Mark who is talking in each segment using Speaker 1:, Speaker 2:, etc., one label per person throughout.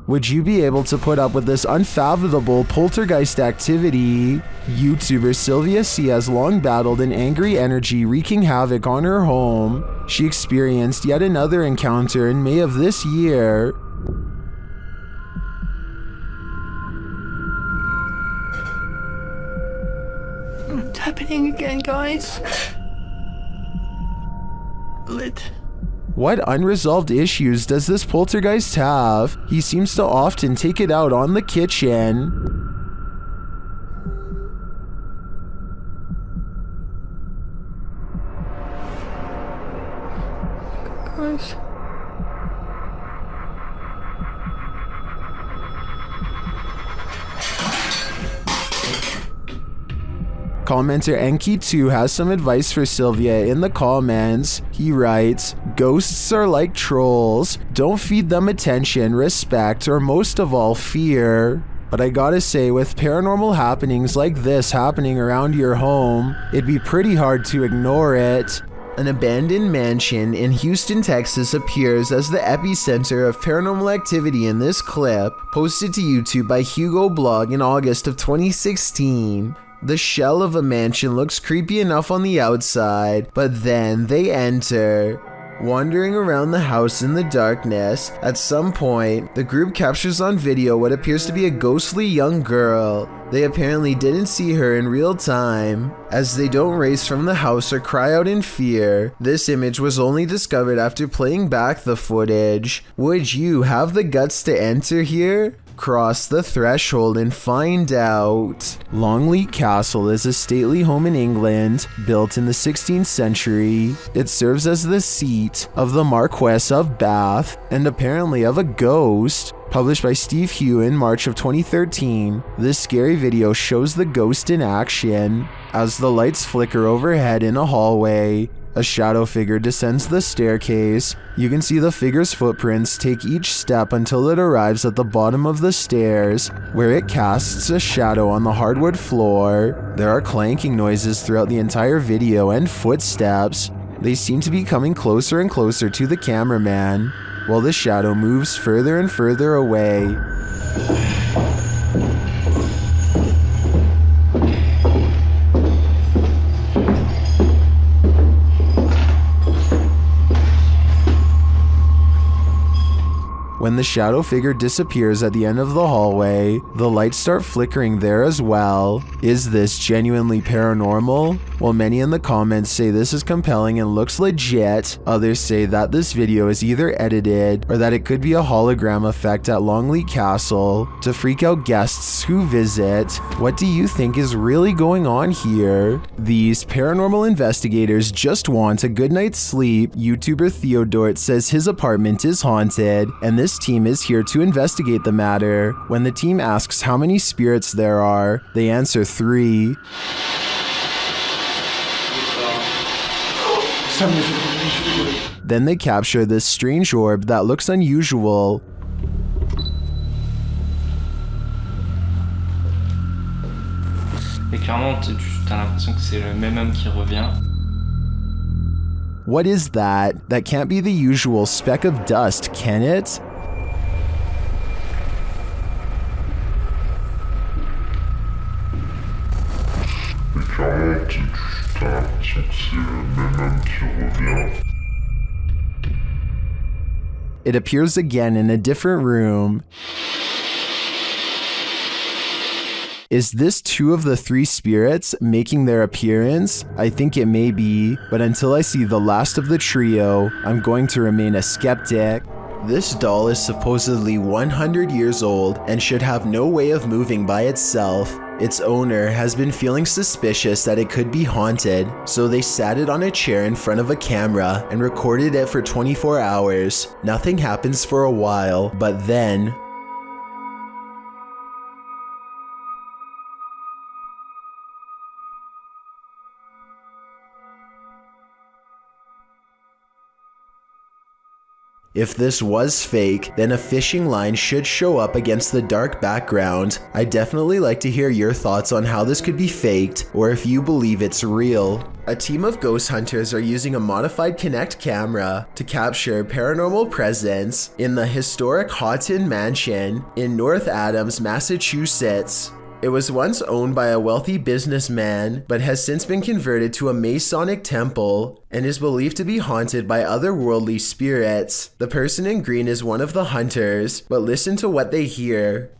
Speaker 1: Would you be able to put up with this unfathomable poltergeist activity? YouTuber Sylvia C has long battled an angry energy wreaking havoc on her home. She experienced yet another encounter in May of this year.
Speaker 2: What's happening again, guys? Lit.
Speaker 1: What unresolved issues does this poltergeist have? He seems to often take it out on the kitchen.
Speaker 2: Guys.
Speaker 1: Commenter Enki2 has some advice for Sylvia in the comments. He writes, "Ghosts are like trolls. Don't feed them attention, respect, or most of all, fear." But I gotta say, with paranormal happenings like this happening around your home, it'd be pretty hard to ignore it. An abandoned mansion in Houston, Texas appears as the epicenter of paranormal activity in this clip, posted to YouTube by Hugo Blog in August of 2016. The shell of a mansion looks creepy enough on the outside, but then they enter. Wandering around the house in the darkness, at some point, the group captures on video what appears to be a ghostly young girl. They apparently didn't see her in real time, as they don't race from the house or cry out in fear. This image was only discovered after playing back the footage. Would you have the guts to enter here? Cross the threshold and find out. Longleat Castle is a stately home in England, built in the 16th century. It serves as the seat of the Marquess of Bath, and apparently of a ghost. Published by Steve Hugh in March of 2013, this scary video shows the ghost in action. As the lights flicker overhead in a hallway, a shadow figure descends the staircase. You can see the figure's footprints take each step until it arrives at the bottom of the stairs, where it casts a shadow on the hardwood floor. There are clanking noises throughout the entire video and footsteps. They seem to be coming closer and closer to the cameraman, while the shadow moves further and further away. When the shadow figure disappears at the end of the hallway, the lights start flickering there as well. Is this genuinely paranormal? While many in the comments say this is compelling and looks legit, others say that this video is either edited or that it could be a hologram effect at Longleat Castle to freak out guests who visit. What do you think is really going on here? These paranormal investigators just want a good night's sleep. YouTuber Theodort says his apartment is haunted, and this team is here to investigate the matter. When the team asks how many spirits there are, they answer 3. Then they capture this strange orb that looks unusual.
Speaker 3: Et clairement, t'as l'impression que c'est le même homme qui revient.
Speaker 1: What is that? That can't be the usual speck of dust, can it? It appears again in a different room. Is this 2 of the 3 spirits making their appearance? I think it may be, but until I see the last of the trio, I'm going to remain a skeptic. This doll is supposedly 100 years old and should have no way of moving by itself. Its owner has been feeling suspicious that it could be haunted, so they sat it on a chair in front of a camera and recorded it for 24 hours. Nothing happens for a while, but then If this was fake, then a fishing line should show up against the dark background. I'd definitely like to hear your thoughts on how this could be faked, or if you believe it's real. A team of ghost hunters are using a modified Kinect camera to capture paranormal presence in the historic Houghton Mansion in North Adams, Massachusetts. It was once owned by a wealthy businessman, but has since been converted to a Masonic temple and is believed to be haunted by otherworldly spirits. The person in green is one of the hunters, but listen to what they hear.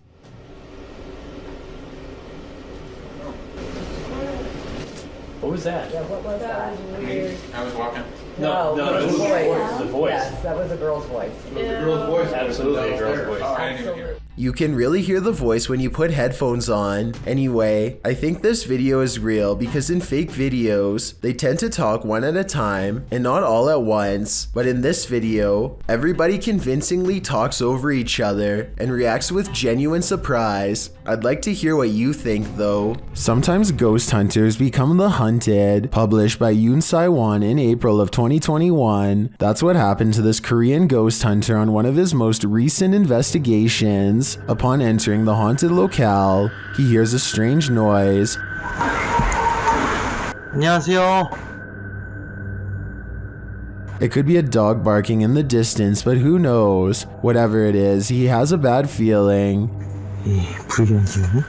Speaker 4: What was that?
Speaker 5: Yeah, what was that?
Speaker 4: Weird.
Speaker 3: I was walking.
Speaker 4: No,
Speaker 5: it was
Speaker 4: the voice.
Speaker 5: Yes, that was a girl's voice.
Speaker 4: It was a girl's voice. Absolutely a girl's voice.
Speaker 3: Oh, I didn't even hear it.
Speaker 1: You can really hear the voice when you put headphones on. Anyway, I think this video is real because in fake videos, they tend to talk one at a time and not all at once. But in this video, everybody convincingly talks over each other and reacts with genuine surprise. I'd like to hear what you think though. Sometimes ghost hunters become the hunted, published by Yoon Sai-won in April of 2021. That's what happened to this Korean ghost hunter on one of his most recent investigations. Upon entering the haunted locale, he hears a strange noise.
Speaker 6: 안녕하세요.
Speaker 1: It could be a dog barking in the distance, but who knows? Whatever it is, he has a bad feeling.
Speaker 6: 이 불길한 기운은?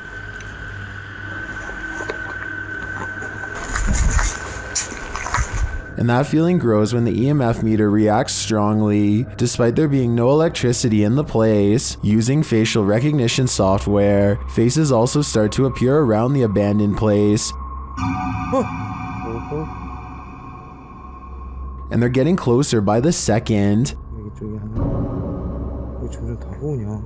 Speaker 1: And that feeling grows when the EMF meter reacts strongly, despite there being no electricity in the place. Using facial recognition software, faces also start to appear around the abandoned place. And they're getting closer by the second.
Speaker 6: 여기 쪽에 하나. 왜 점점 다가오냐?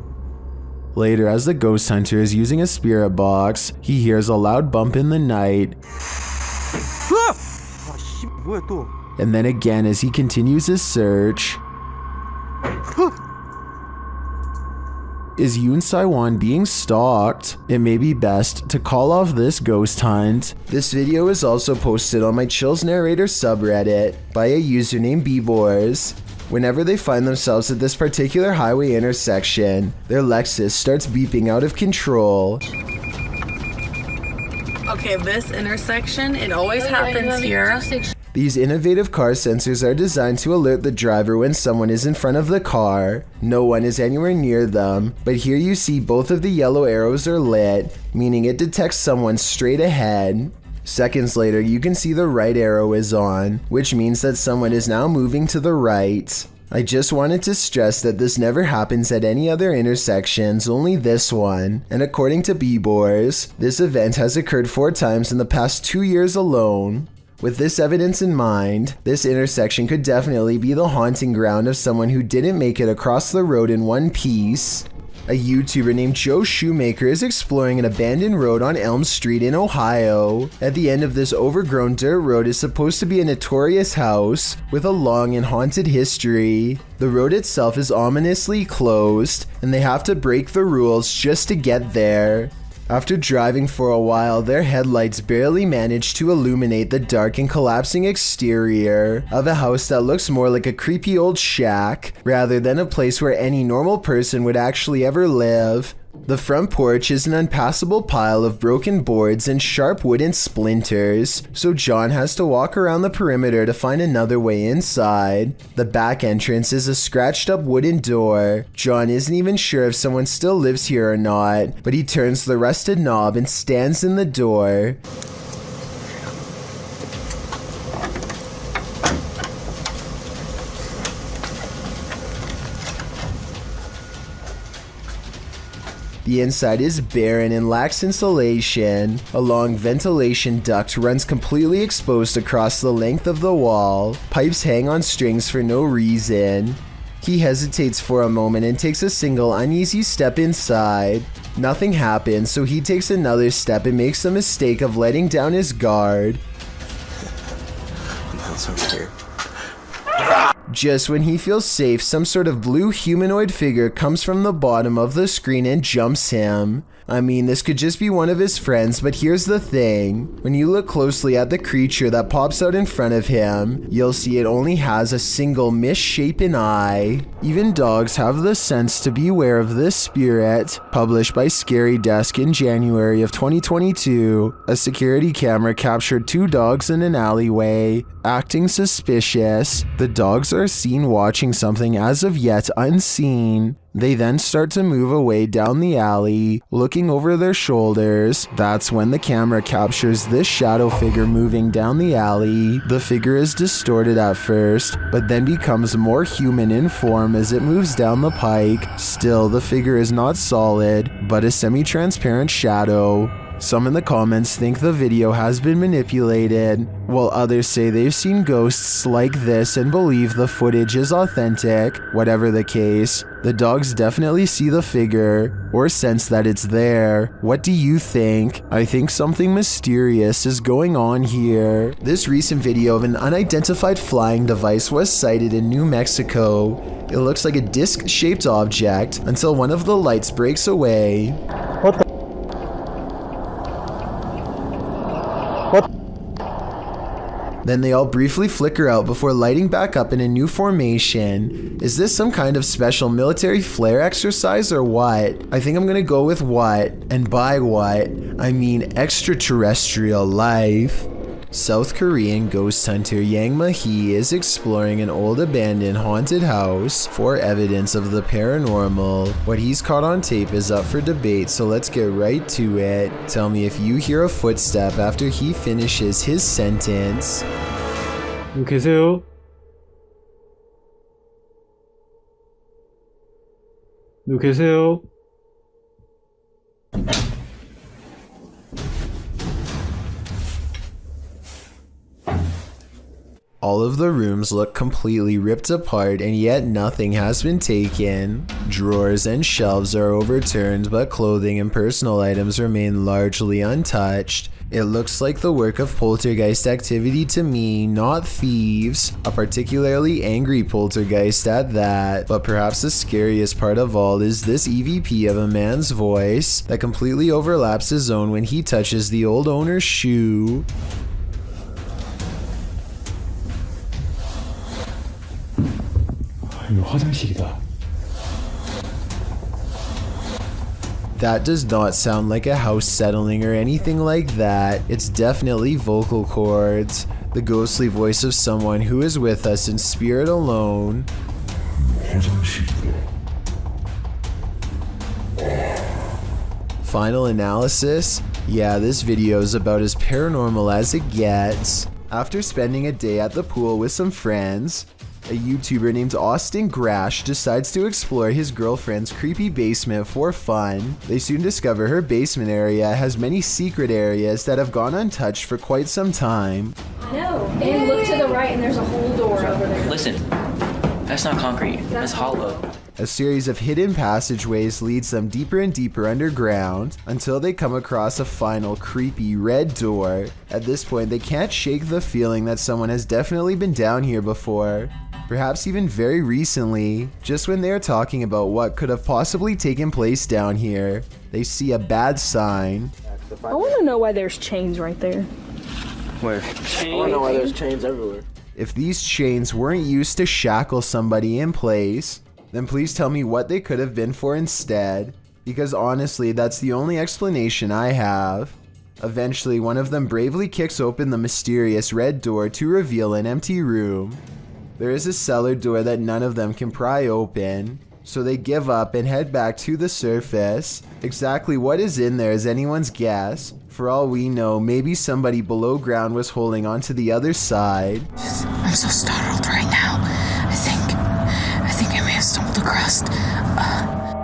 Speaker 1: Later, as the ghost hunter is using a spirit box, he hears a loud bump in the night.
Speaker 6: 아, 씨, 뭐야 또?
Speaker 1: And then again as he continues his search. Is Yoon Sai-won being stalked? It may be best to call off this ghost hunt. This video is also posted on my Chills Narrator subreddit by a user named Bboars. Whenever they find themselves at this particular highway intersection, their Lexus starts beeping out of control.
Speaker 7: Okay, this intersection, it always happens here.
Speaker 1: These innovative car sensors are designed to alert the driver when someone is in front of the car. No one is anywhere near them, but here you see both of the yellow arrows are lit, meaning it detects someone straight ahead. Seconds later, you can see the right arrow is on, which means that someone is now moving to the right. I just wanted to stress that this never happens at any other intersections, only this one. And according to Bboars, this event has occurred 4 times in the past 2 years alone. With this evidence in mind, this intersection could definitely be the haunting ground of someone who didn't make it across the road in one piece. A YouTuber named Joe Shoemaker is exploring an abandoned road on Elm Street in Ohio. At the end of this overgrown dirt road is supposed to be a notorious house with a long and haunted history. The road itself is ominously closed, and they have to break the rules just to get there. After driving for a while, their headlights barely manage to illuminate the dark and collapsing exterior of a house that looks more like a creepy old shack rather than a place where any normal person would actually ever live. The front porch is an unpassable pile of broken boards and sharp wooden splinters, so John has to walk around the perimeter to find another way inside. The back entrance is a scratched up wooden door. John isn't even sure if someone still lives here or not, but he turns the rusted knob and stands in the door. The inside is barren and lacks insulation. A long ventilation duct runs completely exposed across the length of the wall. Pipes hang on strings for no reason. He hesitates for a moment and takes a single uneasy step inside. Nothing happens, so he takes another step and makes the mistake of letting down his guard.
Speaker 6: I'm so scared.
Speaker 1: Just when he feels safe, some sort of blue humanoid figure comes from the bottom of the screen and jumps him. I mean, this could just be one of his friends, but here's the thing. When you look closely at the creature that pops out in front of him, you'll see it only has a single misshapen eye. Even dogs have the sense to beware of this spirit. Published by Scary Desk in January of 2022, a security camera captured 2 dogs in an alleyway, acting suspicious. The dogs are seen watching something as of yet unseen. They then start to move away down the alley, looking over their shoulders. That's when the camera captures this shadow figure moving down the alley. The figure is distorted at first, but then becomes more human in form as it moves down the pike. Still, the figure is not solid, but a semi-transparent shadow. Some in the comments think the video has been manipulated, while others say they've seen ghosts like this and believe the footage is authentic. Whatever the case, the dogs definitely see the figure, or sense that it's there. What do you think? I think something mysterious is going on here. This recent video of an unidentified flying device was sighted in New Mexico. It looks like a disc-shaped object until one of the lights breaks away. Then they all briefly flicker out before lighting back up in a new formation. Is this some kind of special military flare exercise or what? I think I'm gonna go with what, and by what, I mean extraterrestrial life. South Korean ghost hunter Yang Ma-hee is exploring an old abandoned haunted house for evidence of the paranormal. What he's caught on tape is up for debate, so let's get right to it. Tell me if you hear a footstep after he finishes his sentence.
Speaker 6: 누구 계세요? 누구 계세요?
Speaker 1: All of the rooms look completely ripped apart, and yet nothing has been taken. Drawers and shelves are overturned, but clothing and personal items remain largely untouched. It looks like the work of poltergeist activity to me, not thieves. A particularly angry poltergeist at that. But perhaps the scariest part of all is this EVP of a man's voice that completely overlaps his own when he touches the old owner's shoe.
Speaker 6: 이거 화장실이다.
Speaker 1: That does not sound like a house settling or anything like that. It's definitely vocal cords. The ghostly voice of someone who is with us in spirit alone. Final analysis? Yeah, this video is about as paranormal as it gets. After spending a day at the pool with some friends, a YouTuber named Austin Grash decides to explore his girlfriend's creepy basement for fun. They soon discover her basement area has many secret areas that have gone untouched for quite some time.
Speaker 8: No, and look to the right and there's a whole door over there.
Speaker 9: Listen, that's not concrete, that's hollow.
Speaker 1: A series of hidden passageways leads them deeper and deeper underground until they come across a final creepy red door. At this point, they can't shake the feeling that someone has definitely been down here before. Perhaps even very recently. Just when they are talking about what could have possibly taken place down here, they see a bad sign.
Speaker 2: I want to know why there's chains right there.
Speaker 4: Where? I don't know why there's chains everywhere.
Speaker 1: If these chains weren't used to shackle somebody in place, then please tell me what they could have been for instead, because honestly, that's the only explanation I have. Eventually, one of them bravely kicks open the mysterious red door to reveal an empty room. There is a cellar door that none of them can pry open, so they give up and head back to the surface. Exactly what is in there is anyone's guess. For all we know, maybe somebody below ground was holding on to the other side.
Speaker 7: I'm so startled right now. I think I may have stumbled across.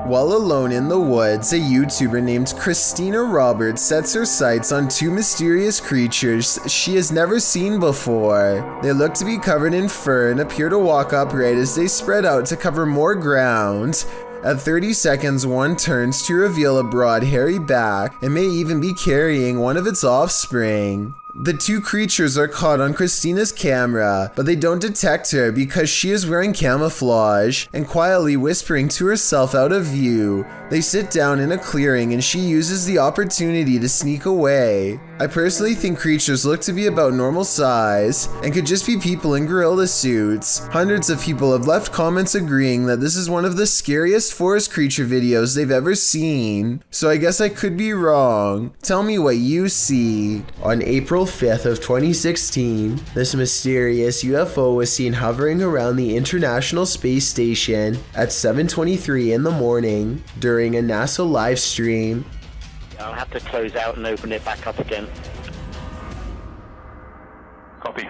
Speaker 1: While alone in the woods, a YouTuber named Christina Roberts sets her sights on 2 mysterious creatures she has never seen before. They look to be covered in fur and appear to walk upright as they spread out to cover more ground. At 30 seconds, one turns to reveal a broad, hairy back and may even be carrying one of its offspring. The two creatures are caught on Christina's camera, but they don't detect her because she is wearing camouflage and quietly whispering to herself out of view. They sit down in a clearing and she uses the opportunity to sneak away. I personally think creatures look to be about normal size and could just be people in gorilla suits. Hundreds of people have left comments agreeing that this is one of the scariest forest creature videos they've ever seen. So I guess I could be wrong. Tell me what you see. On April 5th of 2016, this mysterious UFO was seen hovering around the International Space Station at 7:23 in the morning during a NASA live stream.
Speaker 10: I'll have to close out and open it back up again. Copy.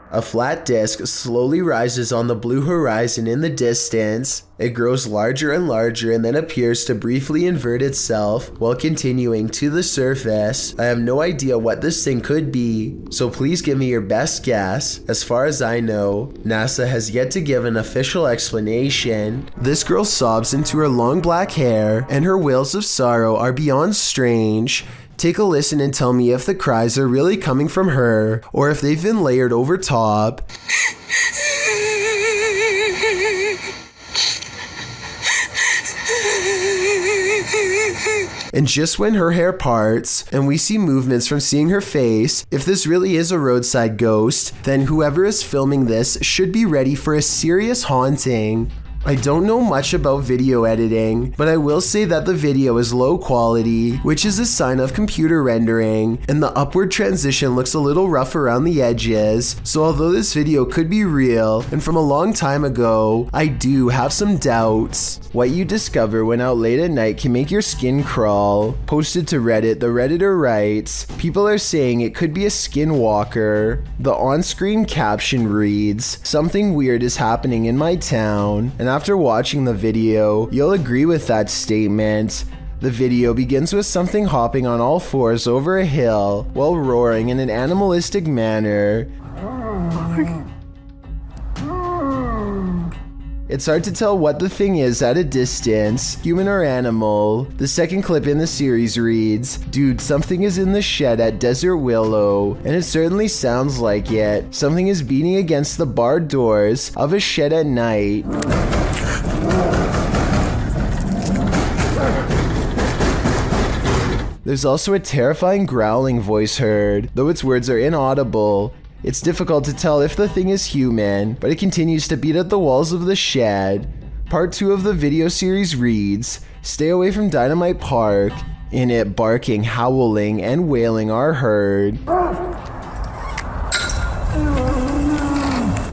Speaker 1: A flat disk slowly rises on the blue horizon in the distance. It grows larger and larger and then appears to briefly invert itself while continuing to the surface. I have no idea what this thing could be, so please give me your best guess. As far as I know, NASA has yet to give an official explanation. This girl sobs into her long black hair, and her wails of sorrow are beyond strange. Take a listen and tell me if the cries are really coming from her or if they've been layered over top. And just when her hair parts and we see movements from seeing her face, if this really is a roadside ghost, then whoever is filming this should be ready for a serious haunting. I don't know much about video editing, but I will say that the video is low quality, which is a sign of computer rendering, and the upward transition looks a little rough around the edges, so although this video could be real and from a long time ago, I do have some doubts. What you discover when out late at night can make your skin crawl. Posted to Reddit, the Redditor writes, people are saying it could be a skinwalker. The on-screen caption reads, something weird is happening in my town, and after watching the video, you'll agree with that statement. The video begins with something hopping on all fours over a hill while roaring in an animalistic manner. It's hard to tell what the thing is at a distance, human or animal. The second clip in the series reads, dude, something is in the shed at Desert Willow, and it certainly sounds like it. Something is beating against the barred doors of a shed at night. There's also a terrifying growling voice heard, though its words are inaudible. It's difficult to tell if the thing is human, but it continues to beat at the walls of the shed. Part 2 of the video series reads, stay away from Dynamite Park. In it, barking, howling, and wailing are heard.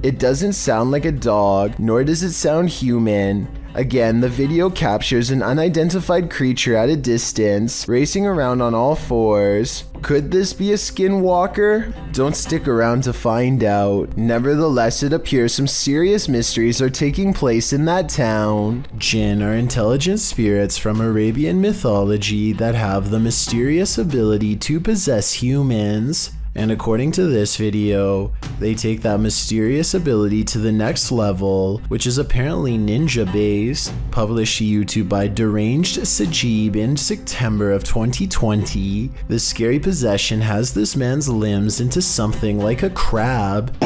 Speaker 1: It doesn't sound like a dog, nor does it sound human. Again, the video captures an unidentified creature at a distance, racing around on all fours. Could this be a skinwalker? Don't stick around to find out. Nevertheless, it appears some serious mysteries are taking place in that town. Jinn are intelligent spirits from Arabian mythology that have the mysterious ability to possess humans. And according to this video, they take that mysterious ability to the next level, which is apparently ninja based. Published to YouTube by Deranged Sajib in September of 2020, this scary possession has this man's limbs into something like a crab.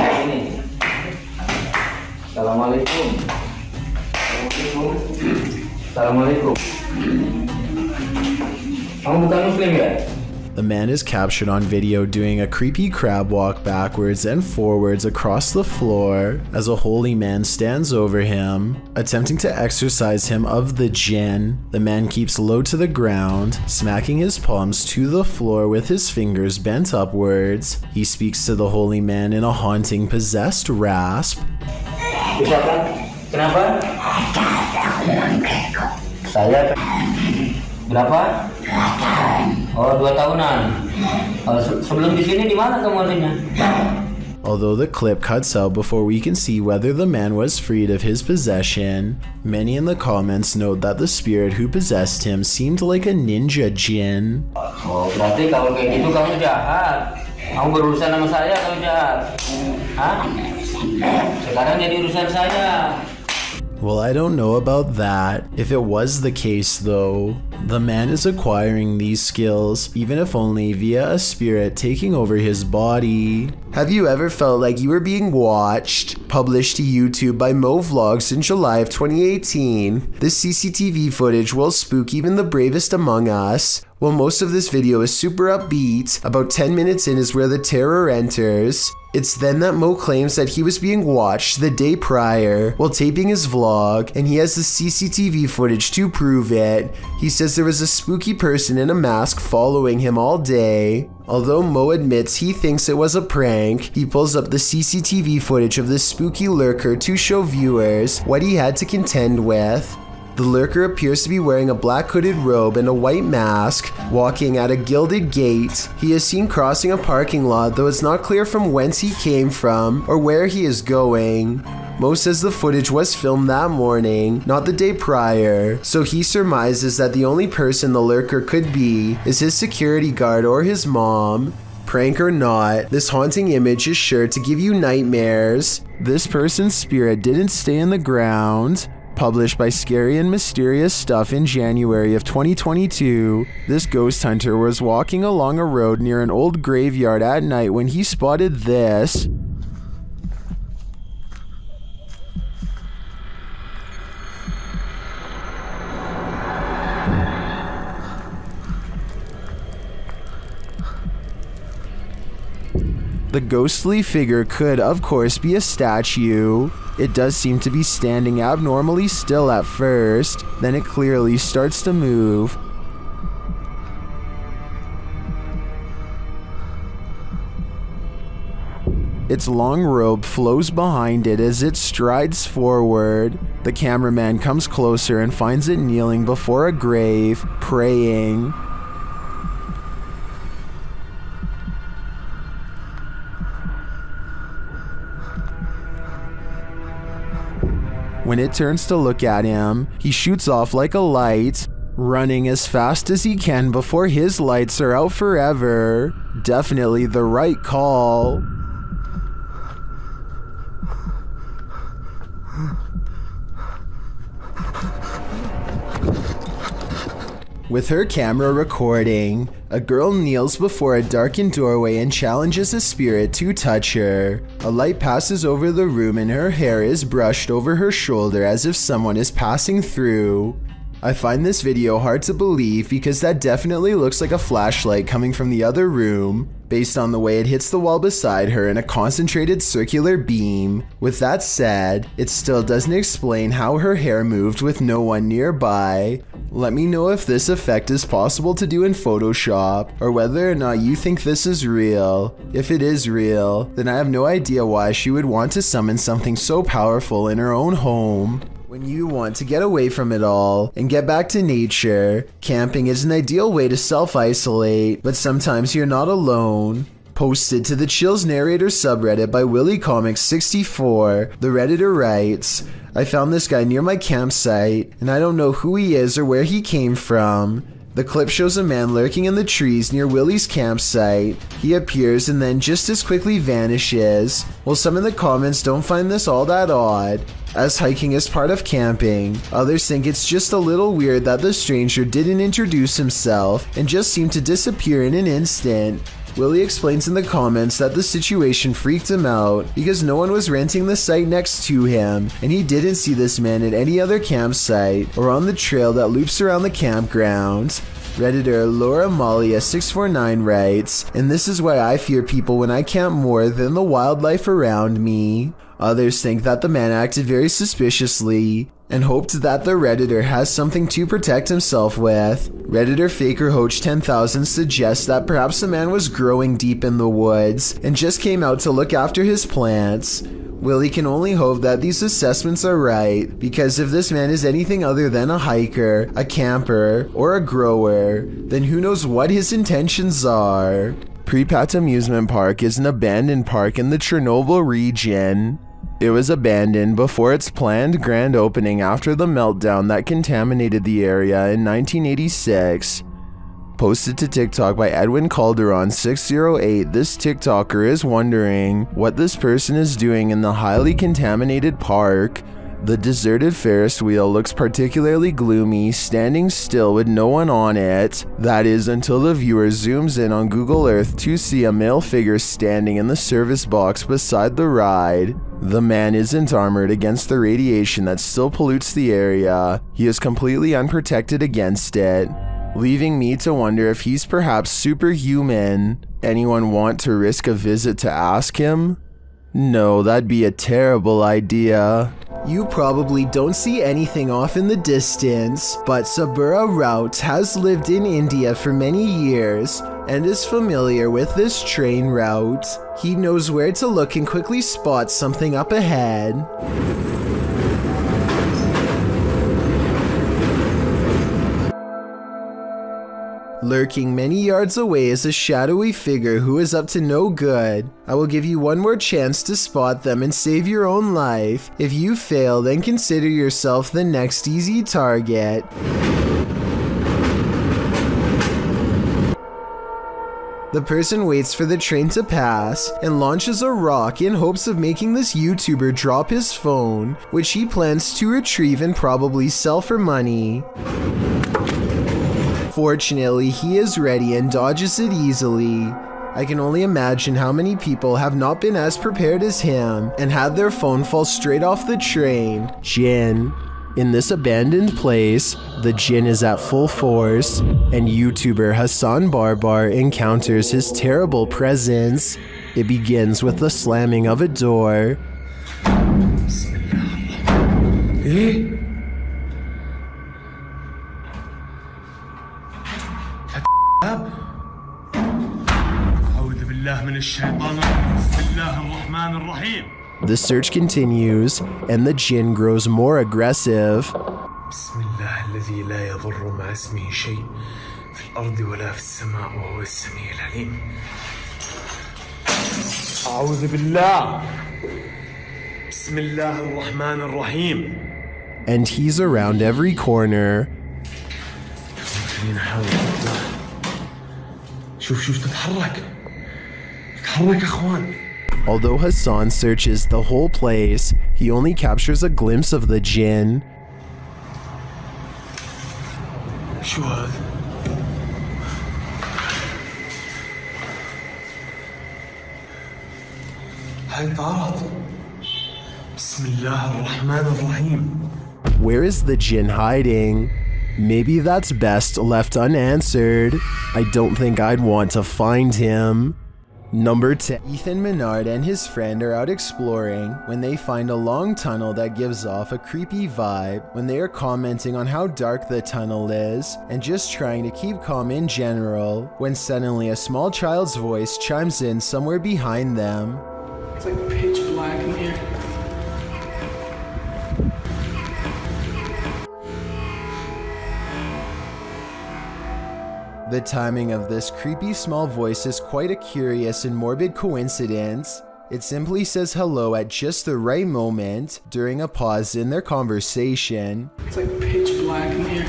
Speaker 11: Assalamualaikum. Assalamualaikum. Kamu bukan Muslim ya?
Speaker 1: The man is captured on video doing a creepy crab walk backwards and forwards across the floor as a holy man stands over him, attempting to exorcise him of the jinn. The man keeps low to the ground, smacking his palms to the floor with his fingers bent upwards. He speaks to the holy man in a haunting, possessed rasp.
Speaker 11: Kenapa? Saya berapa? Oh, 2 tahunan. Sebelum di sini di mana kamu aslinya?
Speaker 1: Although the clip cuts out before we can see whether the man was freed of his possession, many in the comments note that the spirit who possessed him seemed like a ninja jinn.
Speaker 11: Oh, berarti kalau kayak gitu kamu jahat. Kamu berurusan sama saya, kamu jahat. Hah? Sekarang jadi urusan saya.
Speaker 1: Well, I don't know about that. If it was the case though, the man is acquiring these skills, even if only via a spirit taking over his body. Have you ever felt like you were being watched? Published to YouTube by Mo Vlogs in July of 2018. This CCTV footage will spook even the bravest among us. While most of this video is super upbeat, about 10 minutes in is where the terror enters. It's then that Mo claims that he was being watched the day prior while taping his vlog, and he has the CCTV footage to prove it. He says there was a spooky person in a mask following him all day. Although Mo admits he thinks it was a prank, he pulls up the CCTV footage of this spooky lurker to show viewers what he had to contend with. The lurker appears to be wearing a black hooded robe and a white mask, walking at a gilded gate. He is seen crossing a parking lot, though it's not clear from whence he came from or where he is going. Mo says the footage was filmed that morning, not the day prior, so he surmises that the only person the lurker could be is his security guard or his mom. Prank or not, this haunting image is sure to give you nightmares. This person's spirit didn't stay in the ground. Published by Scary and Mysterious Stuff in January of 2022, this ghost hunter was walking along a road near an old graveyard at night when he spotted this. The ghostly figure could, of course, be a statue. It does seem to be standing abnormally still at first, then it clearly starts to move. Its long robe flows behind it as it strides forward. The cameraman comes closer and finds it kneeling before a grave, praying. When it turns to look at him, he shoots off like a light, running as fast as he can before his lights are out forever. Definitely the right call. With her camera recording, a girl kneels before a darkened doorway and challenges a spirit to touch her. A light passes over the room and her hair is brushed over her shoulder as if someone is passing through. I find this video hard to believe because that definitely looks like a flashlight coming from the other room, based on the way it hits the wall beside her in a concentrated circular beam. With that said, it still doesn't explain how her hair moved with no one nearby. Let me know if this effect is possible to do in Photoshop, or whether or not you think this is real. If it is real, then I have no idea why she would want to summon something so powerful in her own home. When you want to get away from it all and get back to nature, camping is an ideal way to self-isolate, but sometimes you're not alone. Posted to the Chills Narrator subreddit by WillyComics64, the Redditor writes, I found this guy near my campsite, and I don't know who he is or where he came from. The clip shows a man lurking in the trees near Willy's campsite. He appears and then just as quickly vanishes. While some in the comments don't find this all that odd, as hiking is part of camping, others think it's just a little weird that the stranger didn't introduce himself and just seemed to disappear in an instant. Willy explains in the comments that the situation freaked him out because no one was renting the site next to him, and he didn't see this man at any other campsite or on the trail that loops around the campground. Redditor Laura Malia 649 writes, and this is why I fear people when I camp more than the wildlife around me. Others think that the man acted very suspiciously and hoped that the Redditor has something to protect himself with. Redditor Faker Hoach 10,000 suggests that perhaps the man was growing deep in the woods and just came out to look after his plants. Willy can only hope that these assessments are right, because if this man is anything other than a hiker, a camper, or a grower, then who knows what his intentions are. Pripat Amusement Park is an abandoned park in the Chernobyl region. It was abandoned before its planned grand opening after the meltdown that contaminated the area in 1986. Posted to TikTok by Edwin Calderon 608, this TikToker is wondering what this person is doing in the highly contaminated park. The deserted Ferris wheel looks particularly gloomy, standing still with no one on it. That is until the viewer zooms in on Google Earth to see a male figure standing in the service box beside the ride. The man isn't armored against the radiation that still pollutes the area. He is completely unprotected against it, leaving me to wonder if he's perhaps superhuman. Anyone want to risk a visit to ask him? No, that'd be a terrible idea. You probably don't see anything off in the distance, but Sabura Raut has lived in India for many years and is familiar with this train route. He knows where to look and quickly spots something up ahead. Lurking many yards away is a shadowy figure who is up to no good. I will give you one more chance to spot them and save your own life. If you fail, then consider yourself the next easy target. The person waits for the train to pass and launches a rock in hopes of making this YouTuber drop his phone, which he plans to retrieve and probably sell for money. Fortunately, he is ready and dodges it easily. I can only imagine how many people have not been as prepared as him and had their phone fall straight off the train. Jinn. In this abandoned place, the Jinn is at full force, and YouTuber Hassan Barbar encounters his terrible presence. It begins with the slamming of a door. The search continues, and the Jinn grows more aggressive. And he's around every corner. Although Hassan searches the whole place, he only captures a glimpse of the Jinn. Where is the Jinn hiding? Maybe that's best left unanswered. I don't think I'd want to find him. Number 10. Ethan Menard and his friend are out exploring when they find a long tunnel that gives off a creepy vibe. When they are commenting on how dark the tunnel is and just trying to keep calm in general, when suddenly a small child's voice chimes in somewhere behind them.
Speaker 12: It's like pitch black in here.
Speaker 1: The timing of this creepy small voice is quite a curious and morbid coincidence. It simply says hello at just the right moment during a pause in their conversation.
Speaker 12: It's like pitch black in here.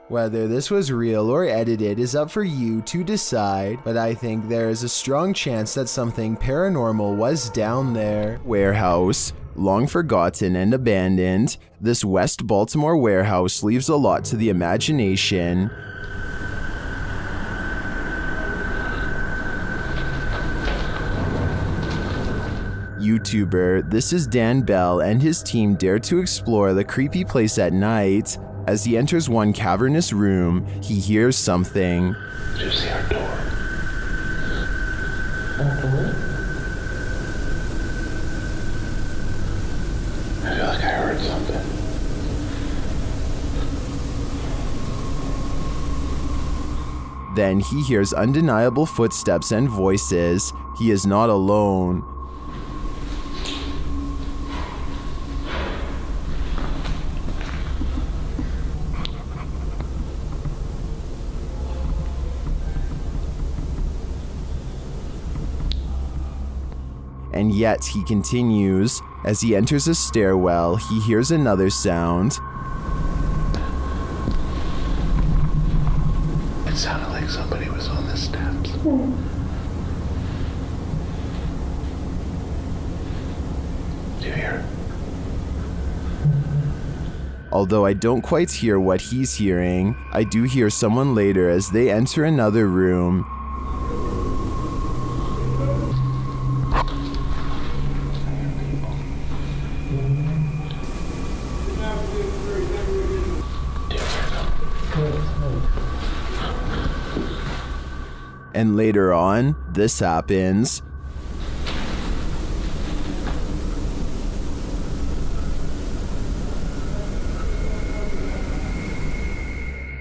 Speaker 1: Whether this was real or edited is up for you to decide, but I think there is a strong chance that something paranormal was down there. Warehouse. Long forgotten and abandoned, this West Baltimore warehouse leaves a lot to the imagination. YouTuber, this is Dan Bell and his team dare to explore the creepy place at night. As he enters one cavernous room, he hears something.
Speaker 13: Did you see our door? I feel like I heard something.
Speaker 1: Then he hears undeniable footsteps and voices. He is not alone. And yet he continues. As he enters a stairwell, he hears another sound.
Speaker 13: It sounded like somebody was on the steps. Do you hear it?
Speaker 1: Although I don't quite hear what he's hearing, I do hear someone later as they enter another room. And later on, this happens.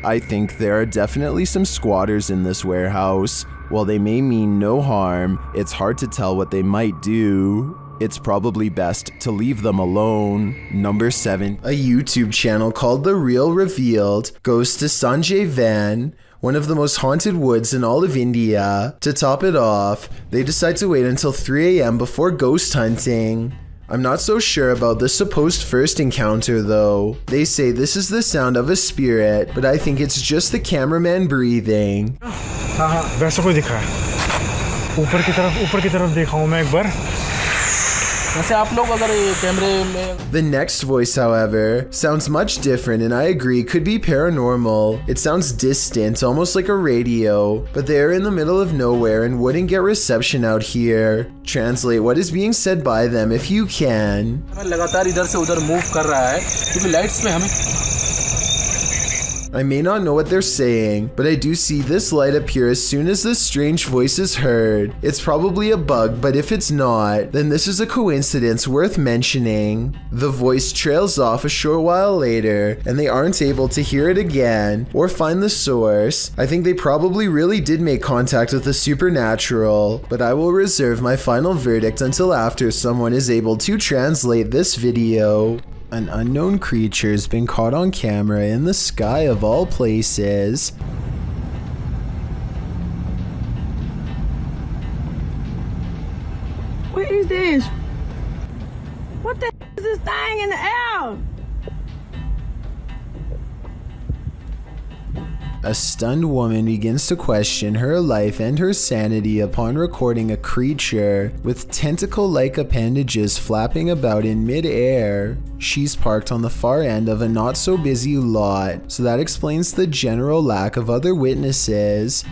Speaker 1: I think there are definitely some squatters in this warehouse. While they may mean no harm, it's hard to tell what they might do. It's probably best to leave them alone. Number 7. A YouTube channel called The Real Revealed goes to Sanjay Van, one of the most haunted woods in all of India. To top it off, they decide to wait until 3 a.m. before ghost hunting. I'm not so sure about the supposed first encounter though. They say this is the sound of a spirit, but I think it's just the cameraman breathing.
Speaker 6: वैसा कोई दिखा है ऊपर की तरफ देखा हूं मैं एक बार
Speaker 1: The next voice, however, sounds much different and I agree could be paranormal. It sounds distant, almost like a radio, but they're in the middle of nowhere and wouldn't get reception out here. Translate what is being said by them if you can. I may not know what they're saying, but I do see this light appear as soon as this strange voice is heard. It's probably a bug, but if it's not, then this is a coincidence worth mentioning. The voice trails off a short while later, and they aren't able to hear it again or find the source. I think they probably really did make contact with the supernatural, but I will reserve my final verdict until after someone is able to translate this video. An unknown creature has been caught on camera in the sky of all places.
Speaker 2: What is this? What the is this thing in the air?
Speaker 1: A stunned woman begins to question her life and her sanity upon recording a creature with tentacle-like appendages flapping about in mid-air. She's parked on the far end of a not-so-busy lot, so that explains the general lack of other witnesses.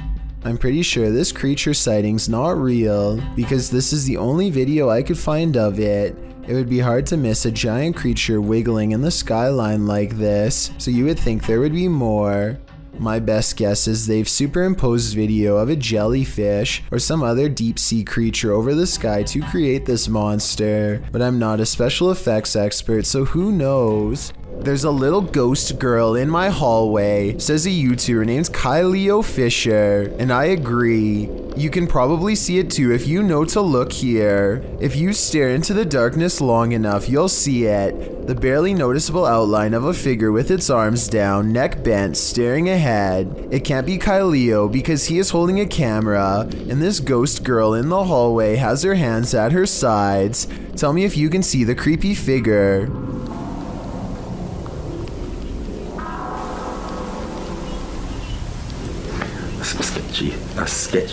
Speaker 1: I'm pretty sure this creature sighting's not real, because this is the only video I could find of it. It would be hard to miss a giant creature wiggling in the skyline like this, so you would think there would be more. My best guess is they've superimposed video of a jellyfish or some other deep sea creature over the sky to create this monster, but I'm not a special effects expert, so who knows? There's a little ghost girl in my hallway, says a YouTuber named Kyleo Fisher, and I agree. You can probably see it too if you know to look here. If you stare into the darkness long enough, you'll see it. The barely noticeable outline of a figure with its arms down, neck bent, staring ahead. It can't be Kyleo because he is holding a camera, and this ghost girl in the hallway has her hands at her sides. Tell me if you can see the creepy figure.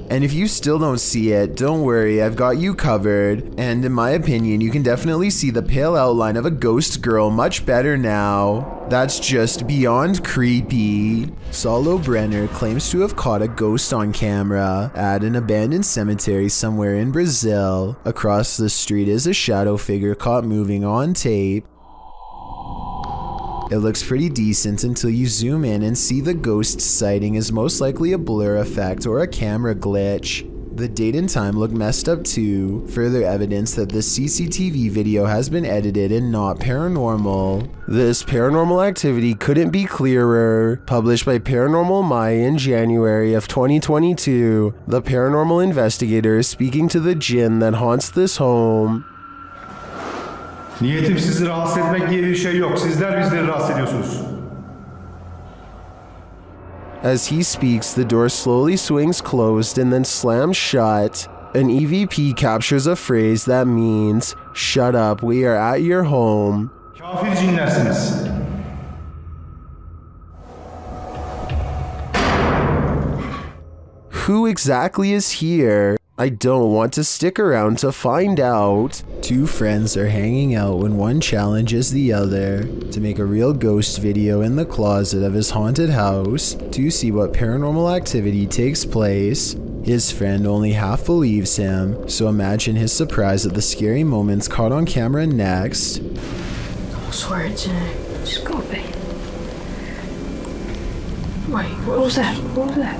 Speaker 1: And if you still don't see it, don't worry, I've got you covered. And in my opinion, you can definitely see the pale outline of a ghost girl much better now. That's just beyond creepy. Saulo Brenner claims to have caught a ghost on camera at an abandoned cemetery somewhere in Brazil. Across the street is a shadow figure caught moving on tape. It looks pretty decent until you zoom in and see the ghost sighting is most likely a blur effect or a camera glitch. The date and time look messed up too, further evidence that this CCTV video has been edited and not paranormal. This paranormal activity couldn't be clearer. Published by Paranormal Maya in January of 2022, the paranormal investigator is speaking to the jinn that haunts this home.
Speaker 14: Niyetim sizi rahatsız etmek diye bir şey yok. Sizler bizleri rahatsız ediyorsunuz.
Speaker 1: As he speaks, the door slowly swings closed and then slams shut. An EVP captures a phrase that means, "Shut up, we are at your home."
Speaker 14: Kafir cinlersiniz.
Speaker 1: Who exactly is here? I don't want to stick around to find out. Two friends are hanging out when one challenges the other to make a real ghost video in the closet of his haunted house to see what paranormal activity takes place. His friend only half believes him, so imagine his surprise at the scary moments caught on camera next.
Speaker 8: I swear it's in it. Just go away. Wait, what was that? What was that?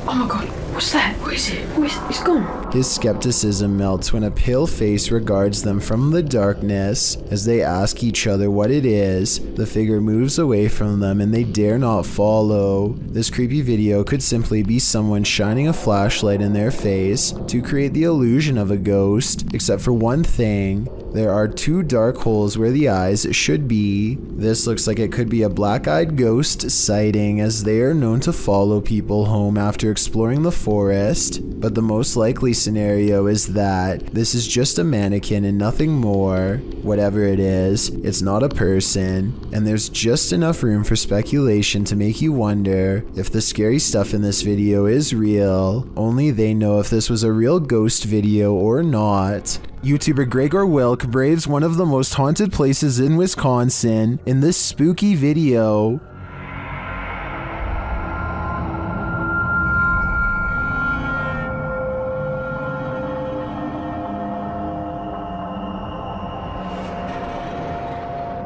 Speaker 8: Oh my god, what's that? What is it? It's gone.
Speaker 1: His skepticism melts when a pale face regards them from the darkness. As they ask each other what it is, the figure moves away from them and they dare not follow. This creepy video could simply be someone shining a flashlight in their face to create the illusion of a ghost, except for one thing. There are two dark holes where the eyes should be. This looks like it could be a black-eyed ghost sighting, as they are known to follow people home after exploring the forest. But the most likely scenario is that this is just a mannequin and nothing more. Whatever it is, it's not a person, and there's just enough room for speculation to make you wonder if the scary stuff in this video is real. Only they know if this was a real ghost video or not. YouTuber Gregor Wilk braves one of the most haunted places in Wisconsin in this spooky video.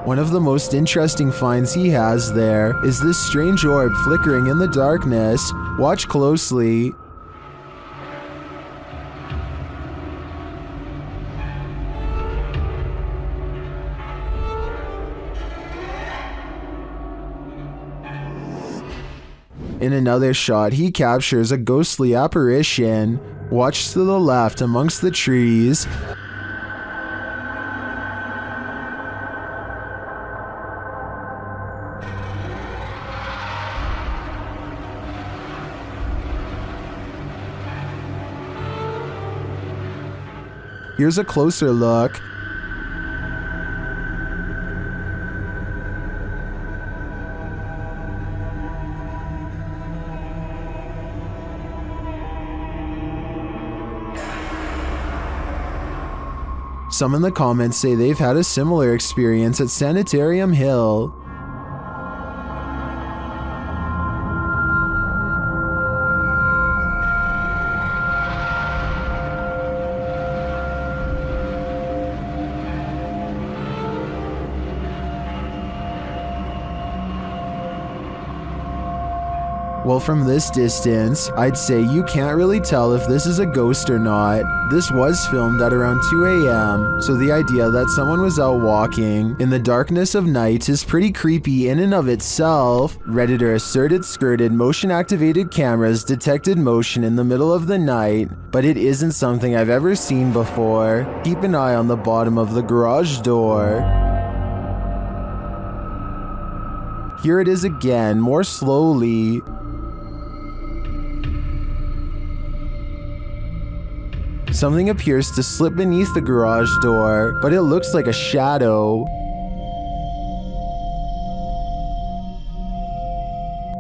Speaker 1: One of the most interesting finds he has there is this strange orb flickering in the darkness. Watch closely. In another shot, he captures a ghostly apparition. Watch to the left amongst the trees. Here's a closer look. Some in the comments say they've had a similar experience at Sanitarium Hill. Well, from this distance, I'd say you can't really tell if this is a ghost or not. This was filmed at around 2 a.m., so the idea that someone was out walking in the darkness of night is pretty creepy in and of itself. Redditor asserted skirted motion-activated cameras detected motion in the middle of the night, but it isn't something I've ever seen before. Keep an eye on the bottom of the garage door. Here it is again, more slowly. Something appears to slip beneath the garage door, but it looks like a shadow.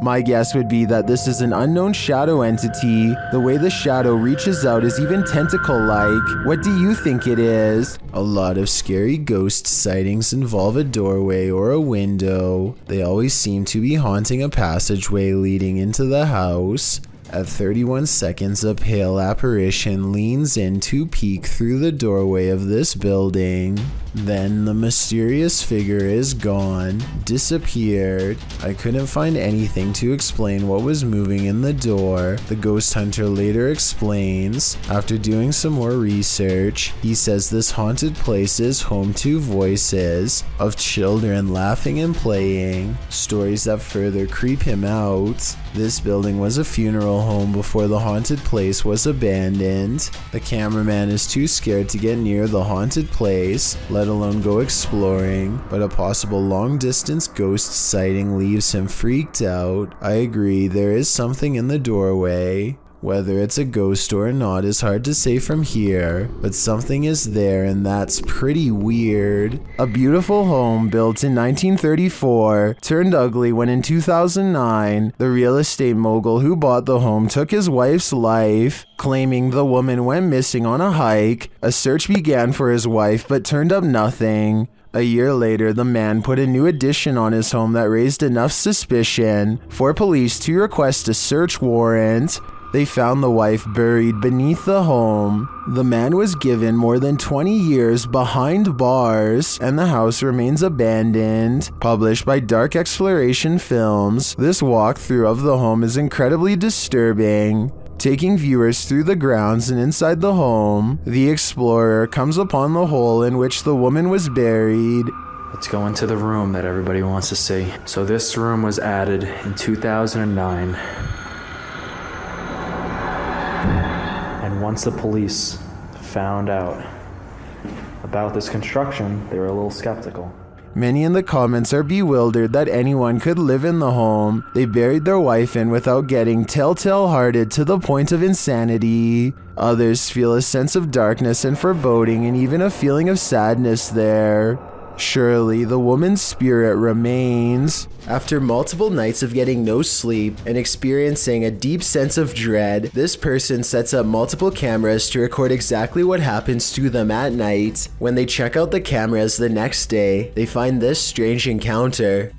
Speaker 1: My guess would be that this is an unknown shadow entity. The way the shadow reaches out is even tentacle-like. What do you think it is? A lot of scary ghost sightings involve a doorway or a window. They always seem to be haunting a passageway leading into the house. At 31 seconds, a pale apparition leans in to peek through the doorway of this building. Then the mysterious figure is gone, disappeared. I couldn't find anything to explain what was moving in the door. The ghost hunter later explains, after doing some more research, he says this haunted place is home to voices of children laughing and playing, stories that further creep him out. This building was a funeral home before the haunted place was abandoned. The cameraman is too scared to get near the haunted place, let alone go exploring, but a possible long-distance ghost sighting leaves him freaked out. I agree, there is something in the doorway. Whether it's a ghost or not is hard to say from here, but something is there and that's pretty weird. A beautiful home built in 1934 turned ugly when in 2009, the real estate mogul who bought the home took his wife's life, claiming the woman went missing on a hike. A search began for his wife but turned up nothing. A year later, the man put a new addition on his home that raised enough suspicion for police to request a search warrant. They found the wife buried beneath the home. The man was given more than 20 years behind bars, and the house remains abandoned. Published by Dark Exploration Films, this walkthrough of the home is incredibly disturbing. Taking viewers through the grounds and inside the home, the explorer comes upon the hole in which the woman was buried.
Speaker 15: Let's go into the room that everybody wants to see. So this room was added in 2009. And once the police found out about this construction, they were a little skeptical.
Speaker 1: Many in the comments are bewildered that anyone could live in the home they buried their wife in without getting telltale-hearted to the point of insanity. Others feel a sense of darkness and foreboding and even a feeling of sadness there. Surely the woman's spirit remains. After multiple nights of getting no sleep and experiencing a deep sense of dread, this person sets up multiple cameras to record exactly what happens to them at night. When they check out the cameras the next day, they find this strange encounter.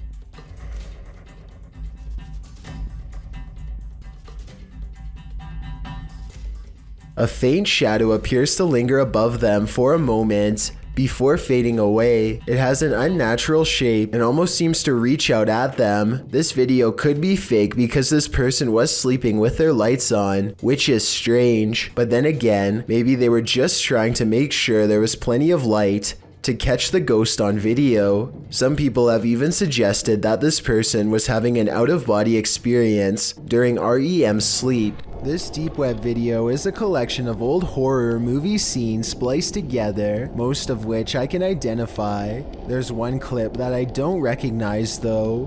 Speaker 1: A faint shadow appears to linger above them for a moment. Before fading away, it has an unnatural shape and almost seems to reach out at them. This video could be fake because this person was sleeping with their lights on, which is strange. But then again, maybe they were just trying to make sure there was plenty of light to catch the ghost on video. Some people have even suggested that this person was having an out-of-body experience during REM sleep. This deep web video is a collection of old horror movie scenes spliced together, most of which I can identify. There's one clip that I don't recognize though.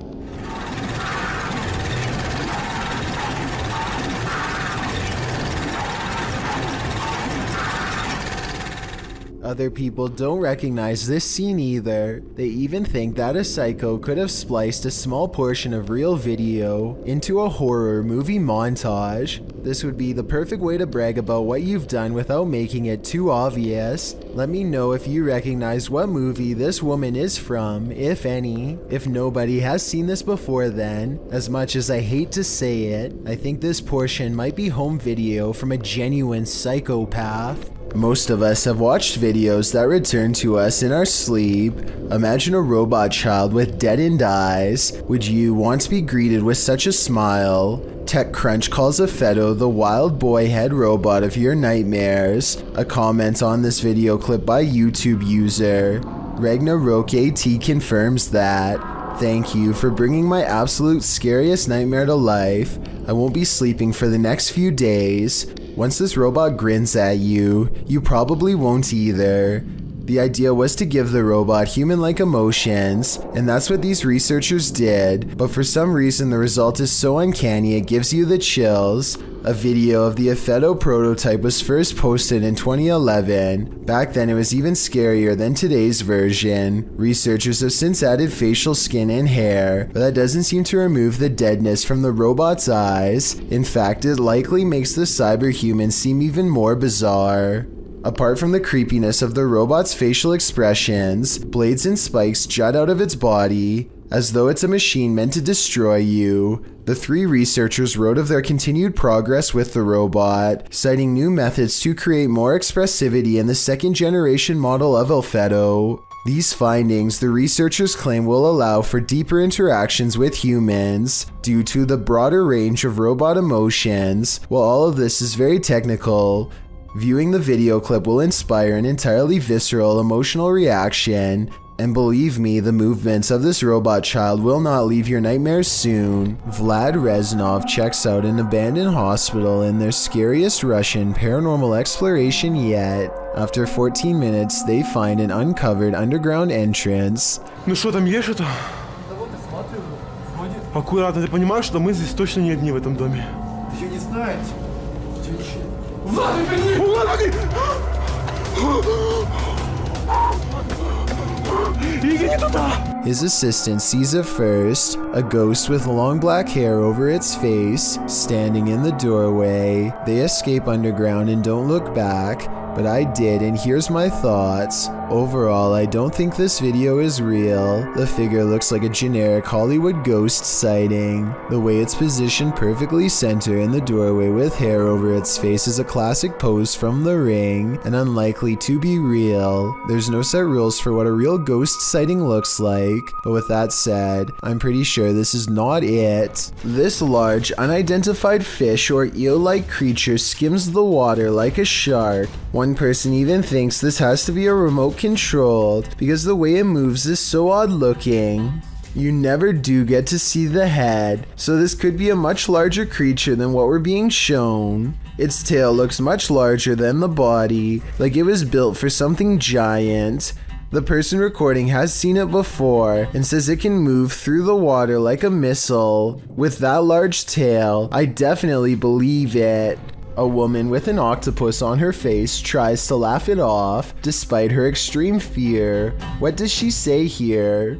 Speaker 1: Other people don't recognize this scene either. They even think that a psycho could have spliced a small portion of real video into a horror movie montage. This would be the perfect way to brag about what you've done without making it too obvious. Let me know if you recognize what movie this woman is from, if any. If nobody has seen this before then, as much as I hate to say it, I think this portion might be home video from a genuine psychopath. Most of us have watched videos that return to us in our sleep. Imagine a robot child with deadened eyes. Would you want to be greeted with such a smile? TechCrunch calls Afeto the wild boy head robot of your nightmares. A comment on this video clip by YouTube user Ragnarok AT confirms that. Thank you for bringing my absolute scariest nightmare to life. I won't be sleeping for the next few days. Once this robot grins at you, you probably won't either. The idea was to give the robot human-like emotions, and that's what these researchers did, but for some reason the result is so uncanny it gives you the chills. A video of the Afeto prototype was first posted in 2011. Back then it was even scarier than today's version. Researchers have since added facial skin and hair, but that doesn't seem to remove the deadness from the robot's eyes. In fact, it likely makes the cyberhuman seem even more bizarre. Apart from the creepiness of the robot's facial expressions, blades and spikes jut out of its body, as though it's a machine meant to destroy you. The three researchers wrote of their continued progress with the robot, citing new methods to create more expressivity in the second-generation model of Afeto. These findings, the researchers claim, will allow for deeper interactions with humans due to the broader range of robot emotions. While all of this is very technical, viewing the video clip will inspire an entirely visceral emotional reaction, and believe me, the movements of this robot child will not leave your nightmares soon. Vlad Reznov checks out an abandoned hospital in their scariest Russian paranormal exploration yet. After 14 minutes, they find an uncovered underground entrance.
Speaker 6: Ну что, там есть что-то? Аккуратно, ты понимаешь, что мы здесь точно не одни в этом доме?
Speaker 14: Еще не знаете.
Speaker 1: His assistant sees it first, a ghost with long black hair over its face, standing in the doorway. They escape underground and don't look back, but I did, and here's my thoughts. Overall, I don't think this video is real. The figure looks like a generic Hollywood ghost sighting. The way it's positioned perfectly center in the doorway with hair over its face is a classic pose from The Ring, and unlikely to be real. There's no set rules for what a real ghost sighting looks like, but with that said, I'm pretty sure this is not it. This large, unidentified fish or eel-like creature skims the water like a shark. One person even thinks this has to be a remote controlled because the way it moves is so odd looking. You never do get to see the head, so this could be a much larger creature than what we're being shown. Its tail looks much larger than the body, like it was built for something giant. The person recording has seen it before and says it can move through the water like a missile. With that large tail, I definitely believe it. A woman with an octopus on her face tries to laugh it off despite her extreme fear. What does she say here?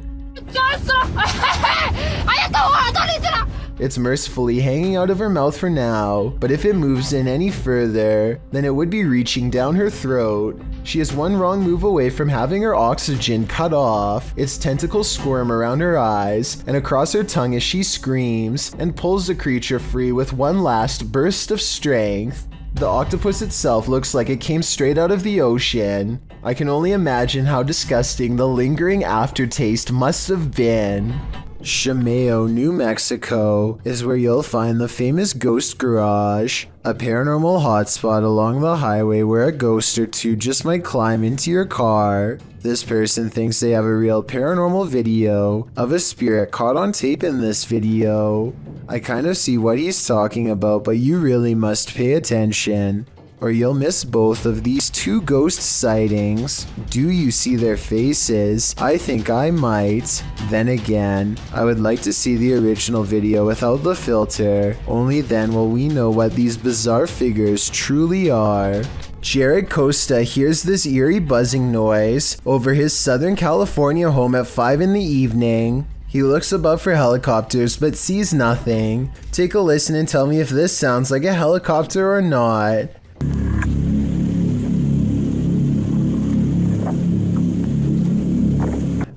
Speaker 1: It's mercifully hanging out of her mouth for now, but if it moves in any further, then it would be reaching down her throat. She is one wrong move away from having her oxygen cut off. Its tentacles squirm around her eyes and across her tongue as she screams and pulls the creature free with one last burst of strength. The octopus itself looks like it came straight out of the ocean. I can only imagine how disgusting the lingering aftertaste must have been. Chameo, New Mexico is where you'll find the famous Ghost Garage, a paranormal hotspot along the highway where a ghost or two just might climb into your car. This person thinks they have a real paranormal video of a spirit caught on tape in this video. I kind of see what he's talking about, but you really must pay attention, or you'll miss both of these two ghost sightings. Do you see their faces? I think I might. Then again, I would like to see the original video without the filter. Only then will we know what these bizarre figures truly are. Jared Costa hears this eerie buzzing noise over his Southern California home at 5 in the evening. He looks above for helicopters but sees nothing. Take a listen and tell me if this sounds like a helicopter or not.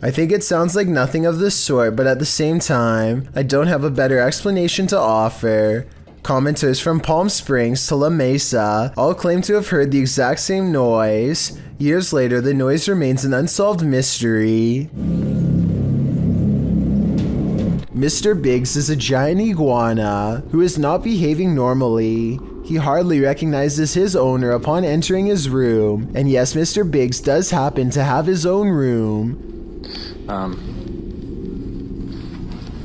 Speaker 1: I think it sounds like nothing of the sort, but at the same time, I don't have a better explanation to offer. Commenters from Palm Springs to La Mesa all claim to have heard the exact same noise. Years later, the noise remains an unsolved mystery. Mr. Biggs is a giant iguana who is not behaving normally. He hardly recognizes his owner upon entering his room. And yes, Mr. Biggs does happen to have his own room.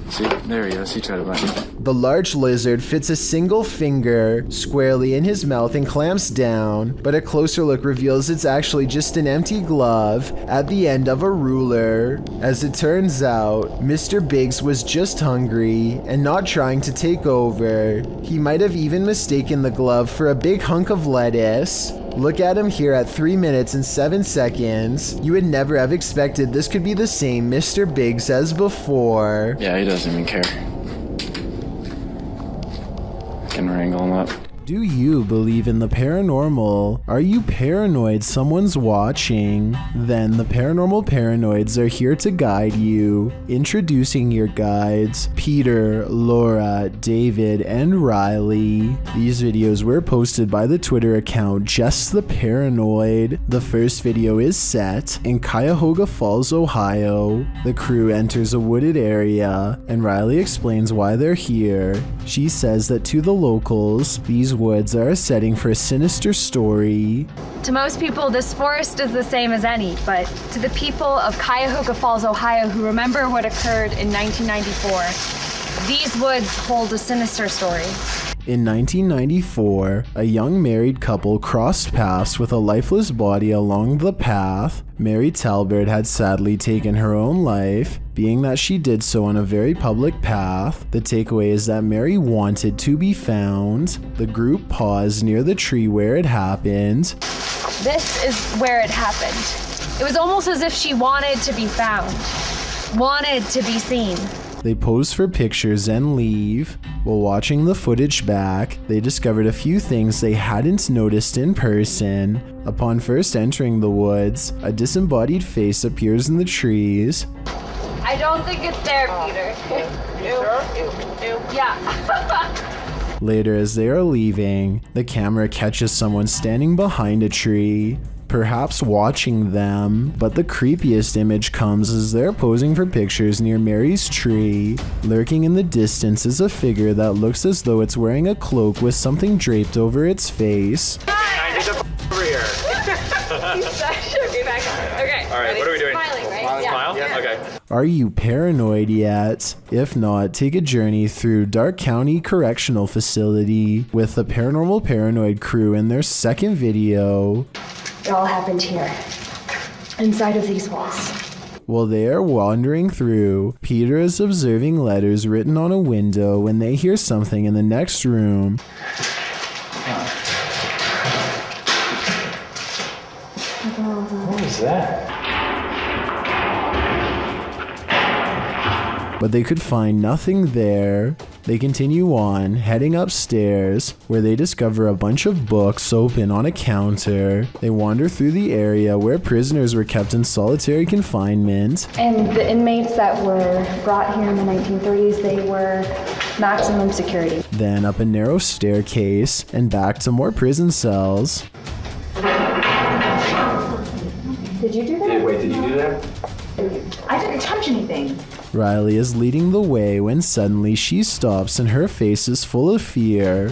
Speaker 16: See, there he is. He tried to bite me.
Speaker 1: The large lizard fits a single finger squarely in his mouth and clamps down, but a closer look reveals it's actually just an empty glove at the end of a ruler. As it turns out, Mr. Biggs was just hungry and not trying to take over. He might have even mistaken the glove for a big hunk of lettuce. Look at him here at 3 minutes and 7 seconds. You would never have expected this could be the same Mr. Biggs as before.
Speaker 16: Yeah, he doesn't even care. Can wrangle him up.
Speaker 1: Do you believe in the paranormal? Are you paranoid someone's watching? Then the Paranormal Paranoids are here to guide you. Introducing your guides, Peter, Laura, David, and Riley. These videos were posted by the Twitter account Just the Paranoid. The first video is set in Cuyahoga Falls, Ohio. The crew enters a wooded area, and Riley explains why they're here. She says that to the locals, these woods are a setting for a sinister story.
Speaker 17: To most people, this forest is the same as any, but to the people of Cuyahoga Falls, Ohio, who remember what occurred in 1994, these woods hold a sinister story.
Speaker 1: In 1994, a young married couple crossed paths with a lifeless body along the path. Mary Talbert had sadly taken her own life, being that she did so on a very public path. The takeaway is that Mary wanted to be found. The group paused near the tree where it happened.
Speaker 17: This is where it happened. It was almost as if she wanted to be found, wanted to be seen.
Speaker 1: They pose for pictures and leave. While watching the footage back, they discovered a few things they hadn't noticed in person. Upon first entering the woods, a disembodied face appears in the trees.
Speaker 17: I don't think it's there, Peter. Yeah.
Speaker 1: Later, as they are leaving, the camera catches someone standing behind a tree, perhaps watching them, but the creepiest image comes as they're posing for pictures near Mary's tree. Lurking in the distance is a figure that looks as though it's wearing a cloak with something draped over its face.
Speaker 18: Over here.
Speaker 17: Okay.
Speaker 18: All right, what are we doing?
Speaker 17: Smiling, right?
Speaker 18: Smile? Yeah. Okay.
Speaker 1: Are you paranoid yet? If not, take a journey through Dark County Correctional Facility with the Paranormal Paranoid crew in their second video.
Speaker 8: It all happened here, inside of these walls.
Speaker 1: While they are wandering through, Peter is observing letters written on a window when they hear something in the next room.
Speaker 6: What was that?
Speaker 1: But they could find nothing there. They continue on, heading upstairs, where they discover a bunch of books open on a counter. They wander through the area where prisoners were kept in solitary confinement.
Speaker 8: And the inmates that were brought here in the 1930s, they were maximum security.
Speaker 1: Then up a narrow staircase and back to more prison cells.
Speaker 8: Did you do that?
Speaker 18: Wait, did you do that?
Speaker 8: I didn't touch anything.
Speaker 1: Riley is leading the way when suddenly she stops and her face is full of fear.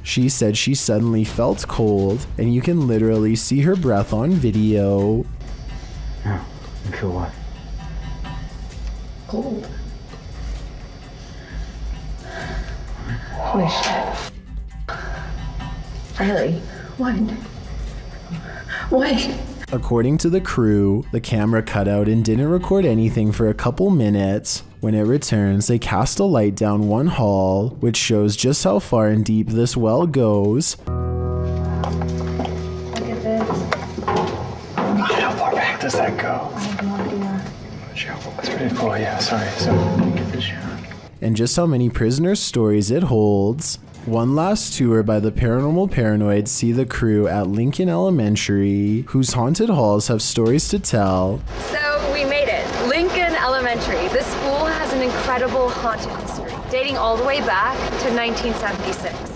Speaker 1: She said she suddenly felt cold, and you can literally see her breath on video.
Speaker 6: Yeah, you feel what?
Speaker 8: Cold. Holy shit. Riley, what? What?
Speaker 1: According to the crew, the camera cut out and didn't record anything for a couple minutes. When it returns, they cast a light down one hall, which shows just how far and deep this well goes.
Speaker 8: Look at this.
Speaker 6: How far back does that go?
Speaker 8: I have no idea.
Speaker 6: That's pretty cool, yeah, sorry.
Speaker 1: And just how many prisoners' stories it holds. One last tour by the Paranormal Paranoids see the crew at Lincoln Elementary, whose haunted halls have stories to tell.
Speaker 17: So we made it. Lincoln Elementary. This school has an incredible haunted history, dating all the way back to 1976.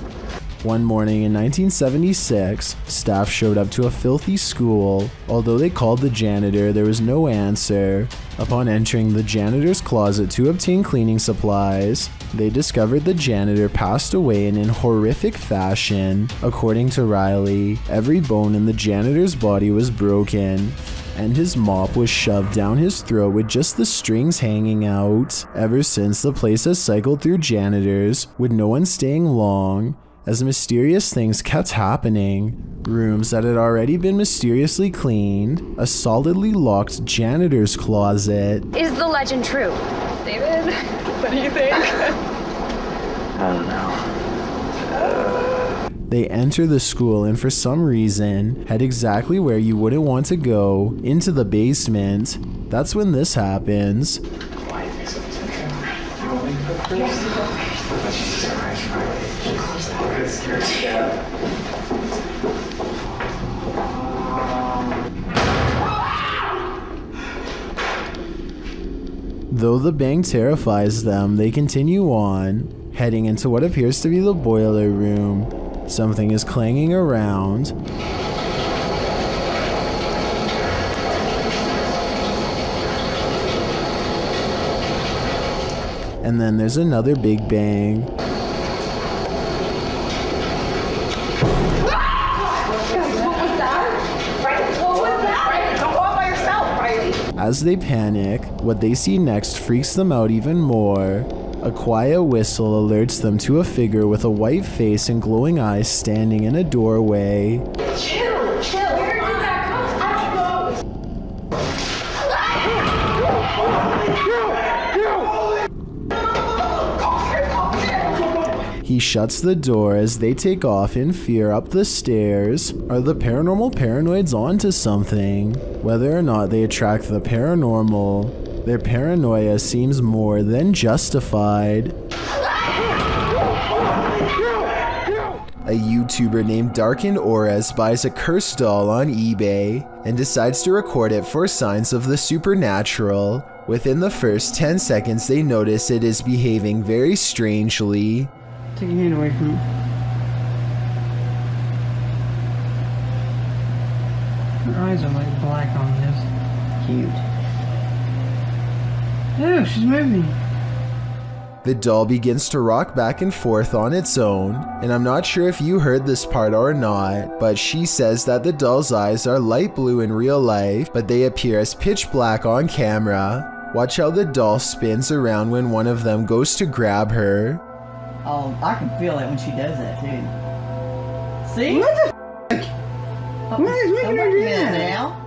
Speaker 1: One morning in 1976, staff showed up to a filthy school. Although they called the janitor, there was no answer. Upon entering the janitor's closet to obtain cleaning supplies, they discovered the janitor passed away in horrific fashion. According to Riley, every bone in the janitor's body was broken, and his mop was shoved down his throat with just the strings hanging out. Ever since, the place has cycled through janitors, with no one staying long, as mysterious things kept happening. Rooms that had already been mysteriously cleaned, a solidly locked janitor's closet.
Speaker 17: Is the legend true? David, what do you think?
Speaker 6: I don't know.
Speaker 1: They enter the school and for some reason head exactly where you wouldn't want to go, into the basement. That's when this happens. Though the bang terrifies them, they continue on, heading into what appears to be the boiler room. Something is clanging around. And then there's another big bang. As they panic, what they see next freaks them out even more. A quiet whistle alerts them to a figure with a white face and glowing eyes standing in a doorway.
Speaker 8: Chill, chill. Where did that come? I don't know.
Speaker 1: He shuts the door as they take off in fear up the stairs. Are the paranormal paranoids onto something? Whether or not they attract the paranormal, their paranoia seems more than justified. A YouTuber named Darkened Auras buys a cursed doll on eBay and decides to record it for signs of the supernatural. Within the first 10 seconds, they notice it is behaving very strangely.
Speaker 2: Take your hand away from me. Her eyes are like black on this. Cute. Ew, she's moving.
Speaker 1: The doll begins to rock back and forth on its own, and I'm not sure if you heard this part or not, but she says that the doll's eyes are light blue in real life, but they appear as pitch black on camera. Watch how the doll spins around when one of them goes to grab her.
Speaker 5: Oh, I can feel it when she does that too. See?
Speaker 2: What the f***? What is making her do that?
Speaker 5: Now?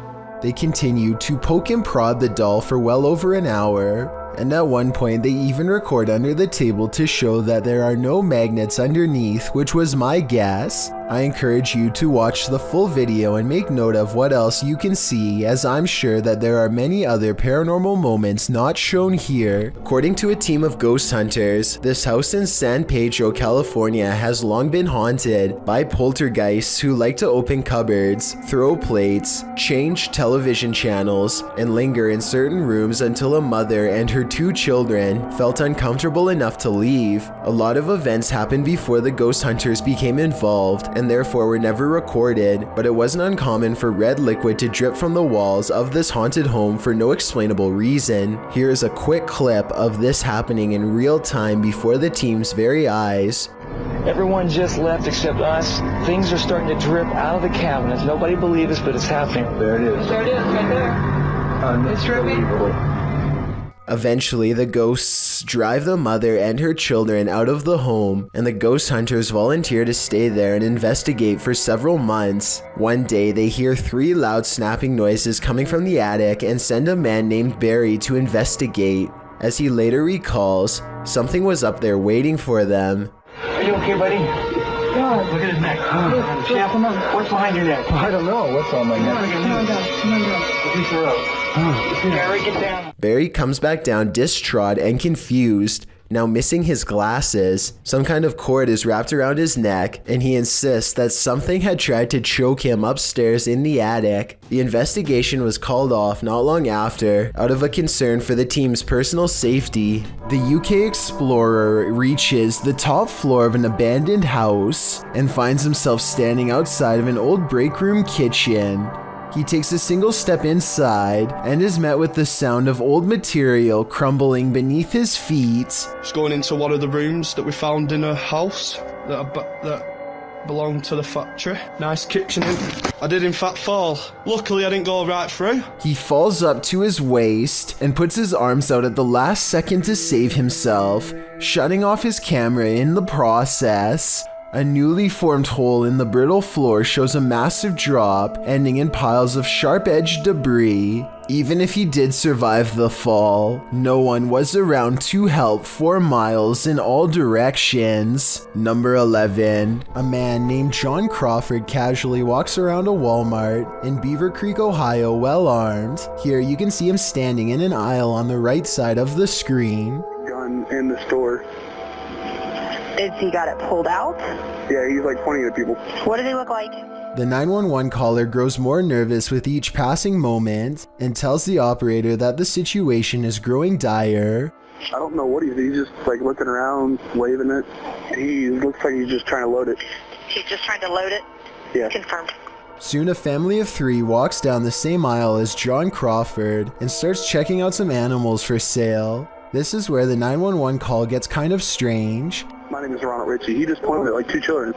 Speaker 1: They continue to poke and prod the doll for well over an hour, and at one point they even record under the table to show that there are no magnets underneath, which was my guess. I encourage you to watch the full video and make note of what else you can see, as I'm sure that there are many other paranormal moments not shown here. According to a team of ghost hunters, this house in San Pedro, California has long been haunted by poltergeists who like to open cupboards, throw plates, change television channels, and linger in certain rooms until a mother and her 2 children felt uncomfortable enough to leave. A lot of events happened before the ghost hunters became involved, and therefore were never recorded, but it wasn't uncommon for red liquid to drip from the walls of this haunted home for no explainable reason. Here is a quick clip of this happening in real time before the team's very eyes.
Speaker 19: Everyone just left except us. Things are starting to drip out of the cabinets. Nobody believes us, but it's happening.
Speaker 14: There it is.
Speaker 2: There it is, right there. It's dripping.
Speaker 1: Eventually, the ghosts drive the mother and her children out of the home, and the ghost hunters volunteer to stay there and investigate for several months. One day, they hear 3 loud snapping noises coming from the attic and send a man named Barry to investigate. As he later recalls, something was up there waiting for them.
Speaker 19: Are you okay, buddy? God. Look at his neck. Come on. What's behind your neck?
Speaker 14: I don't know what's on my neck.
Speaker 19: Come on down. Release the rope. Barry, get down.
Speaker 1: Barry comes back down distraught and confused, now missing his glasses. Some kind of cord is wrapped around his neck, and he insists that something had tried to choke him upstairs in the attic. The investigation was called off not long after, out of a concern for the team's personal safety. The UK explorer reaches the top floor of an abandoned house and finds himself standing outside of an old break room kitchen. He takes a single step inside and is met with the sound of old material crumbling beneath his feet.
Speaker 20: Just going into one of the rooms that we found in a house that belonged to the factory. Nice kitchen. I did in fact fall. Luckily I didn't go right through.
Speaker 1: He falls up to his waist and puts his arms out at the last second to save himself, shutting off his camera in the process. A newly formed hole in the brittle floor shows a massive drop, ending in piles of sharp-edged debris. Even if he did survive the fall, no one was around to help 4 miles in all directions. Number 11. A man named John Crawford casually walks around a Walmart in Beaver Creek, Ohio, well armed. Here you can see him standing in an aisle on the right side of the screen.
Speaker 21: Gun in the store.
Speaker 22: Is he got it pulled out?
Speaker 21: Yeah, he's like pointing at people.
Speaker 22: What does he look like?
Speaker 1: The 911 caller grows more nervous with each passing moment and tells the operator that the situation is growing dire.
Speaker 21: I don't know what he's just like looking around, waving it. He looks like he's just trying to load it.
Speaker 22: He's just trying to load it?
Speaker 21: Yeah.
Speaker 22: Confirmed.
Speaker 1: Soon a family of 3 walks down the same aisle as John Crawford and starts checking out some animals for sale. This is where the 911 call gets kind of strange.
Speaker 21: My name is Ronald Ritchie. He just pointed at like 2 children.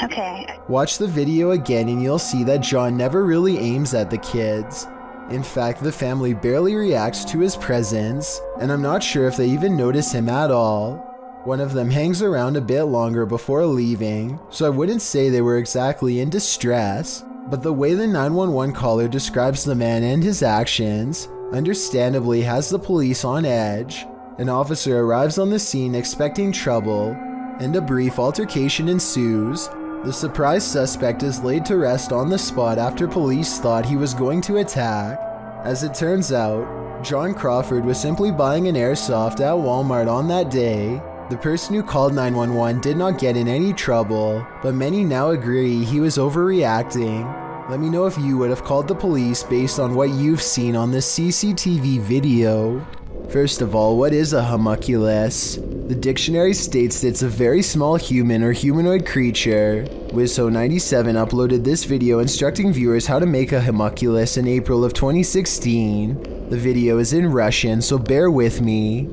Speaker 22: Okay.
Speaker 1: Watch the video again and you'll see that John never really aims at the kids. In fact, the family barely reacts to his presence, and I'm not sure if they even notice him at all. One of them hangs around a bit longer before leaving, so I wouldn't say they were exactly in distress, but the way the 911 caller describes the man and his actions understandably has the police on edge. An officer arrives on the scene expecting trouble, and a brief altercation ensues. The surprised suspect is laid to rest on the spot after police thought he was going to attack. As it turns out, John Crawford was simply buying an airsoft at Walmart on that day. The person who called 911 did not get in any trouble, but many now agree he was overreacting. Let me know if you would have called the police based on what you've seen on this CCTV video. First of all, what is a homunculus? The dictionary states that it's a very small human or humanoid creature. Wizho97 uploaded this video instructing viewers how to make a homunculus in April of 2016. The video is in Russian, so bear with me.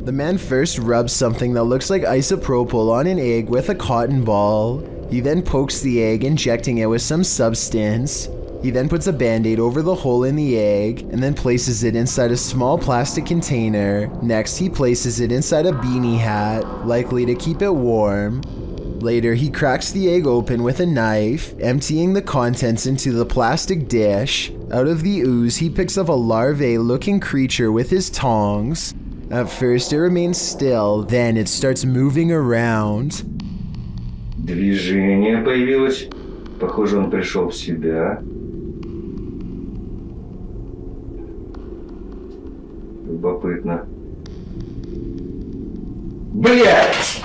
Speaker 1: The man first rubs something that looks like isopropyl on an egg with a cotton ball. He then pokes the egg, injecting it with some substance. He then puts a band-aid over the hole in the egg and then places it inside a small plastic container. Next, he places it inside a beanie hat, likely to keep it warm. Later, he cracks the egg open with a knife, emptying the contents into the plastic dish. Out of the ooze, he picks up a larvae-looking creature with his tongs. At first, it remains still, then it starts moving around.
Speaker 3: Движение появилось. Похоже, он пришел в себя. Любопытно. Блядь!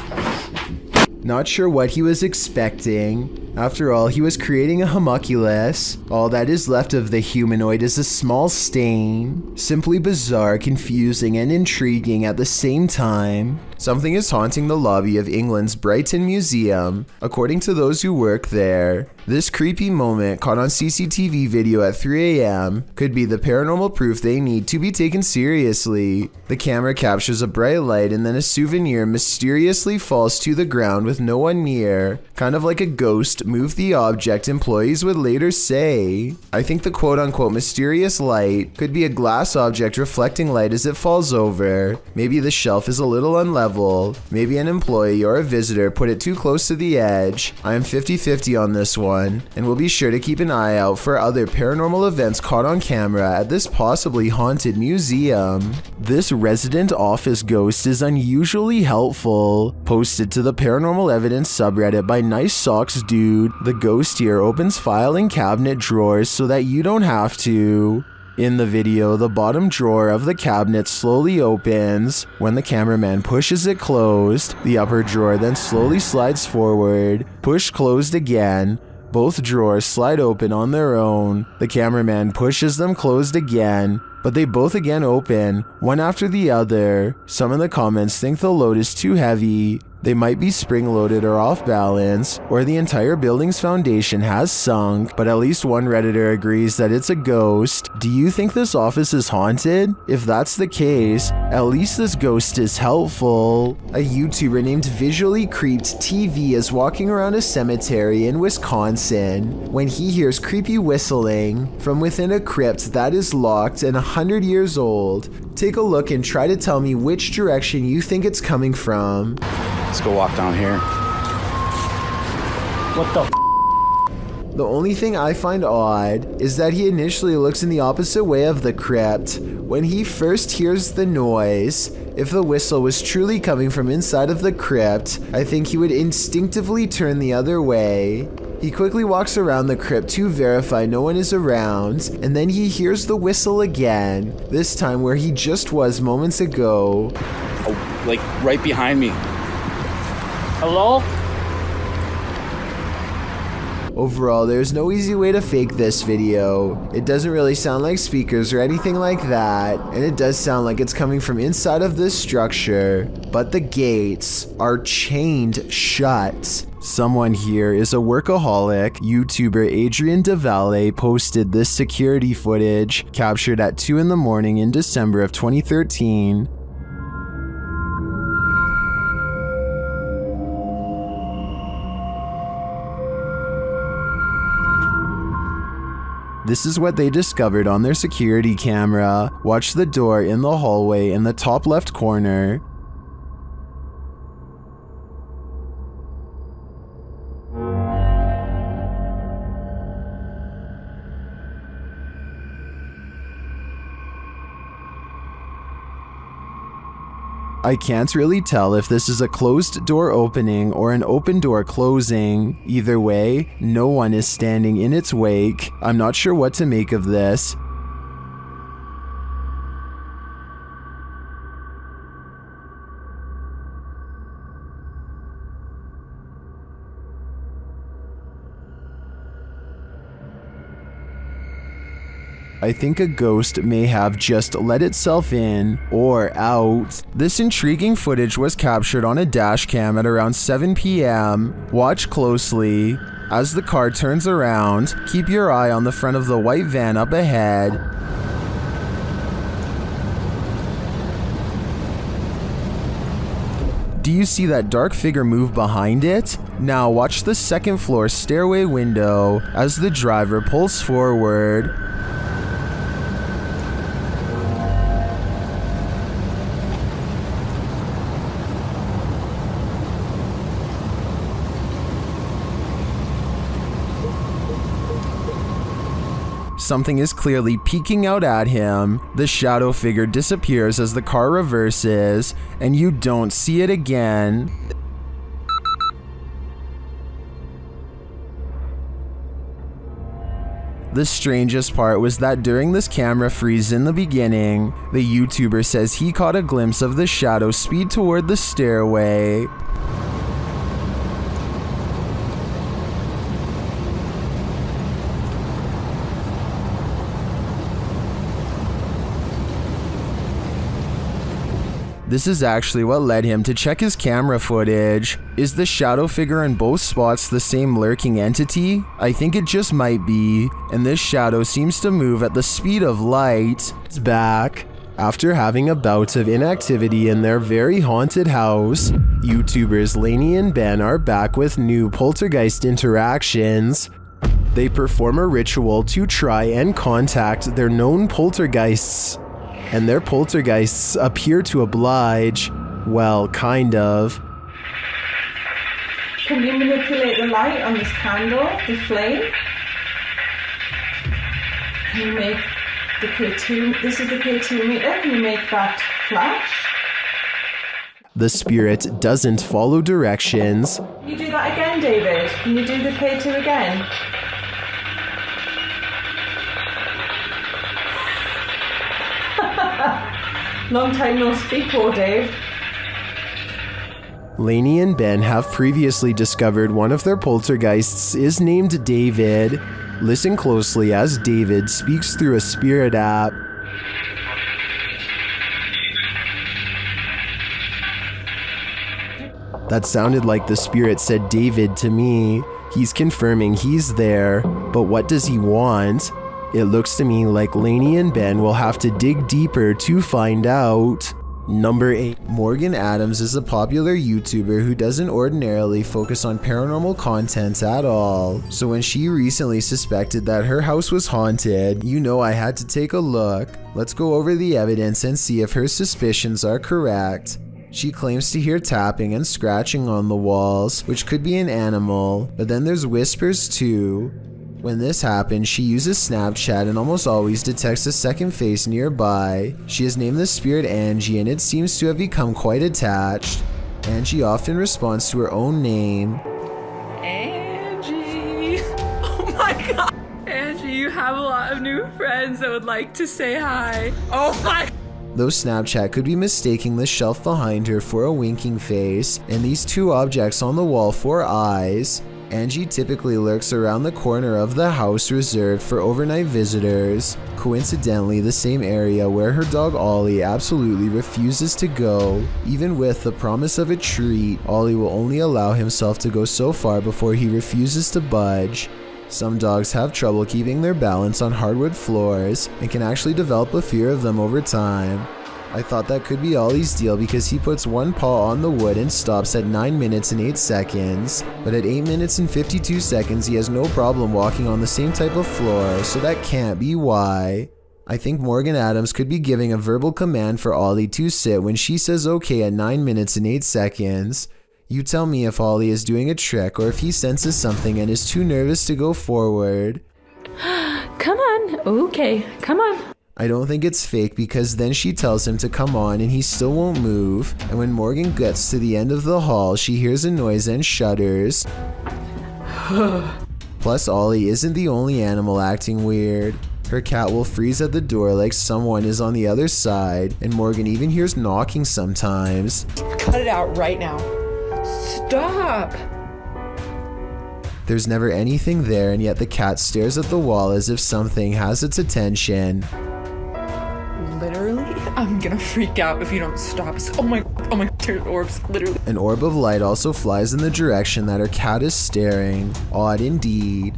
Speaker 1: Not sure what he was expecting. After all, he was creating a homunculus. All that is left of the humanoid is a small stain. Simply bizarre, confusing, and intriguing at the same time. Something is haunting the lobby of England's Brighton Museum, according to those who work there. This creepy moment, caught on CCTV video at 3 a.m., could be the paranormal proof they need to be taken seriously. The camera captures a bright light and then a souvenir mysteriously falls to the ground with no one near. Kind of like a ghost moved the object, employees would later say. I think the quote-unquote mysterious light could be a glass object reflecting light as it falls over. Maybe the shelf is a little unlevel. Maybe an employee or a visitor put it too close to the edge. I am 50-50 on this one, and will be sure to keep an eye out for other paranormal events caught on camera at this possibly haunted museum. This resident office ghost is unusually helpful. Posted to the paranormal evidence subreddit by Nice Socks Dude, the ghost here opens filing cabinet drawers so that you don't have to. In the video, the bottom drawer of the cabinet slowly opens. When the cameraman pushes it closed, the upper drawer then slowly slides forward. Push closed again. Both drawers slide open on their own. The cameraman pushes them closed again, but they both again open, one after the other. Some in the comments think the load is too heavy. They might be spring-loaded or off balance, or the entire building's foundation has sunk, but at least one Redditor agrees that it's a ghost. Do you think this office is haunted? If that's the case, at least this ghost is helpful. A YouTuber named Visually Creeped TV is walking around a cemetery in Wisconsin when he hears creepy whistling from within a crypt that is locked and 100 years old. Take a look and try to tell me which direction you think it's coming from.
Speaker 16: Let's go walk down here.
Speaker 6: What the
Speaker 1: The only thing I find odd is that he initially looks in the opposite way of the crypt. When he first hears the noise, if the whistle was truly coming from inside of the crypt, I think he would instinctively turn the other way. He quickly walks around the crypt to verify no one is around, and then he hears the whistle again, this time where he just was moments ago.
Speaker 16: Oh, like right behind me. Hello?
Speaker 1: Overall, there's no easy way to fake this video. It doesn't really sound like speakers or anything like that, and it does sound like it's coming from inside of this structure, but the gates are chained shut. Someone here is a workaholic. YouTuber Adrian DeValle posted this security footage captured at 2 in the morning in December of 2013. This is what they discovered on their security camera. Watch the door in the hallway in the top left corner. I can't really tell if this is a closed door opening or an open door closing. Either way, no one is standing in its wake. I'm not sure what to make of this. I think a ghost may have just let itself in or out. This intriguing footage was captured on a dash cam at around 7 p.m. Watch closely. As the car turns around, keep your eye on the front of the white van up ahead. Do you see that dark figure move behind it? Now watch the second floor stairway window as the driver pulls forward. Something is clearly peeking out at him. The shadow figure disappears as the car reverses, and you don't see it again. The strangest part was that during this camera freeze in the beginning, the YouTuber says he caught a glimpse of the shadow speed toward the stairway. This is actually what led him to check his camera footage. Is the shadow figure in both spots the same lurking entity? I think it just might be, and this shadow seems to move at the speed of light. It's back. After having a bout of inactivity in their very haunted house, YouTubers Lainey and Ben are back with new poltergeist interactions. They perform a ritual to try and contact their known poltergeists. And their poltergeists appear to oblige. Well, kind of.
Speaker 2: Can you manipulate the light on this candle, the flame? Can you make the K2, this is the K2 meter, can you make that flash?
Speaker 1: The spirit doesn't follow directions.
Speaker 2: Can you do that again, David? Can you do the K2 again? Long time no speak, poor Dave.
Speaker 1: Lainey and Ben have previously discovered one of their poltergeists is named David. Listen closely as David speaks through a spirit app. That sounded like the spirit said David to me. He's confirming he's there, but what does he want? It looks to me like Lainey and Ben will have to dig deeper to find out. Number 8. Morgan Adams is a popular YouTuber who doesn't ordinarily focus on paranormal content at all. So when she recently suspected that her house was haunted, you know I had to take a look. Let's go over the evidence and see if her suspicions are correct. She claims to hear tapping and scratching on the walls, which could be an animal, but then there's whispers too. When this happens, she uses Snapchat and almost always detects a second face nearby. She has named the spirit Angie and it seems to have become quite attached. Angie often responds to her own name.
Speaker 4: Angie! Oh my god! Angie, you have a lot of new friends that would like to say hi. Oh my...
Speaker 1: Though Snapchat could be mistaking the shelf behind her for a winking face and these two objects on the wall for eyes, Angie typically lurks around the corner of the house reserved for overnight visitors, coincidentally the same area where her dog Ollie absolutely refuses to go. Even with the promise of a treat, Ollie will only allow himself to go so far before he refuses to budge. Some dogs have trouble keeping their balance on hardwood floors and can actually develop a fear of them over time. I thought that could be Ollie's deal because he puts one paw on the wood and stops at 9 minutes and 8 seconds. But at 8 minutes and 52 seconds, he has no problem walking on the same type of floor, so that can't be why. I think Morgan Adams could be giving a verbal command for Ollie to sit when she says okay at 9 minutes and 8 seconds. You tell me if Ollie is doing a trick or if he senses something and is too nervous to go forward.
Speaker 8: Come on. Okay, come on.
Speaker 1: I don't think it's fake because then she tells him to come on and he still won't move. And when Morgan gets to the end of the hall, she hears a noise and shudders. Plus, Ollie isn't the only animal acting weird. Her cat will freeze at the door like someone is on the other side, and Morgan even hears knocking sometimes.
Speaker 4: Cut it out right now. Stop!
Speaker 1: There's never anything there, and yet the cat stares at the wall as if something has its attention.
Speaker 4: Literally? I'm gonna freak out if you don't stop. Oh my, there's orbs, literally.
Speaker 1: An orb of light also flies in the direction that her cat is staring. Odd indeed.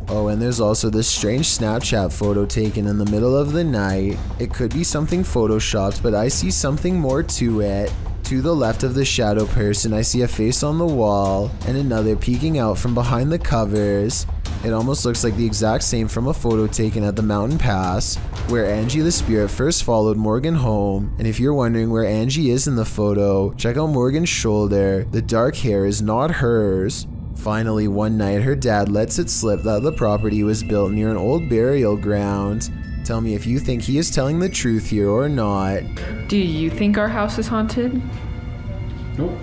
Speaker 1: Oh, and there's also this strange Snapchat photo taken in the middle of the night. It could be something photoshopped, but I see something more to it. To the left of the shadow person, I see a face on the wall, and another peeking out from behind the covers. It almost looks like the exact same from a photo taken at the Mountain Pass, where Angie the Spirit first followed Morgan home. And if you're wondering where Angie is in the photo, check out Morgan's shoulder. The dark hair is not hers. Finally, one night, her dad lets it slip that the property was built near an old burial ground. Tell me if you think he is telling the truth here or not.
Speaker 4: Do you think our house is haunted?
Speaker 6: Nope.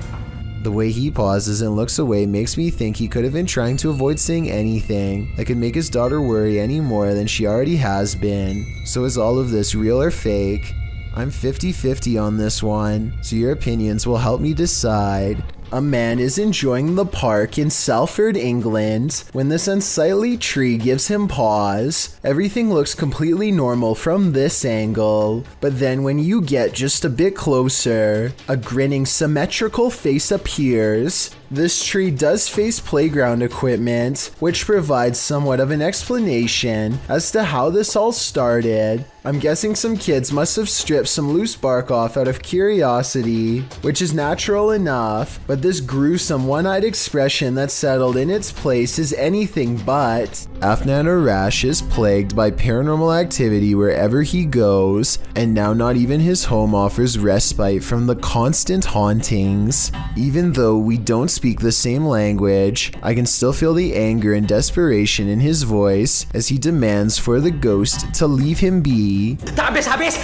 Speaker 1: The way he pauses and looks away makes me think he could have been trying to avoid saying anything that could make his daughter worry any more than she already has been. So is all of this real or fake? I'm 50-50 on this one, so your opinions will help me decide. A man is enjoying the park in Salford, England, when this unsightly tree gives him pause. Everything looks completely normal from this angle, but then when you get just a bit closer, a grinning symmetrical face appears. This tree does face playground equipment, which provides somewhat of an explanation as to how this all started. I'm guessing some kids must have stripped some loose bark off out of curiosity, which is natural enough, but this gruesome one-eyed expression that settled in its place is anything but. Afnan Arash is plagued by paranormal activity wherever he goes, and now not even his home offers respite from the constant hauntings. Even though we don't speak the same language, I can still feel the anger and desperation in his voice as he demands for the ghost to leave him be.
Speaker 7: Tak habis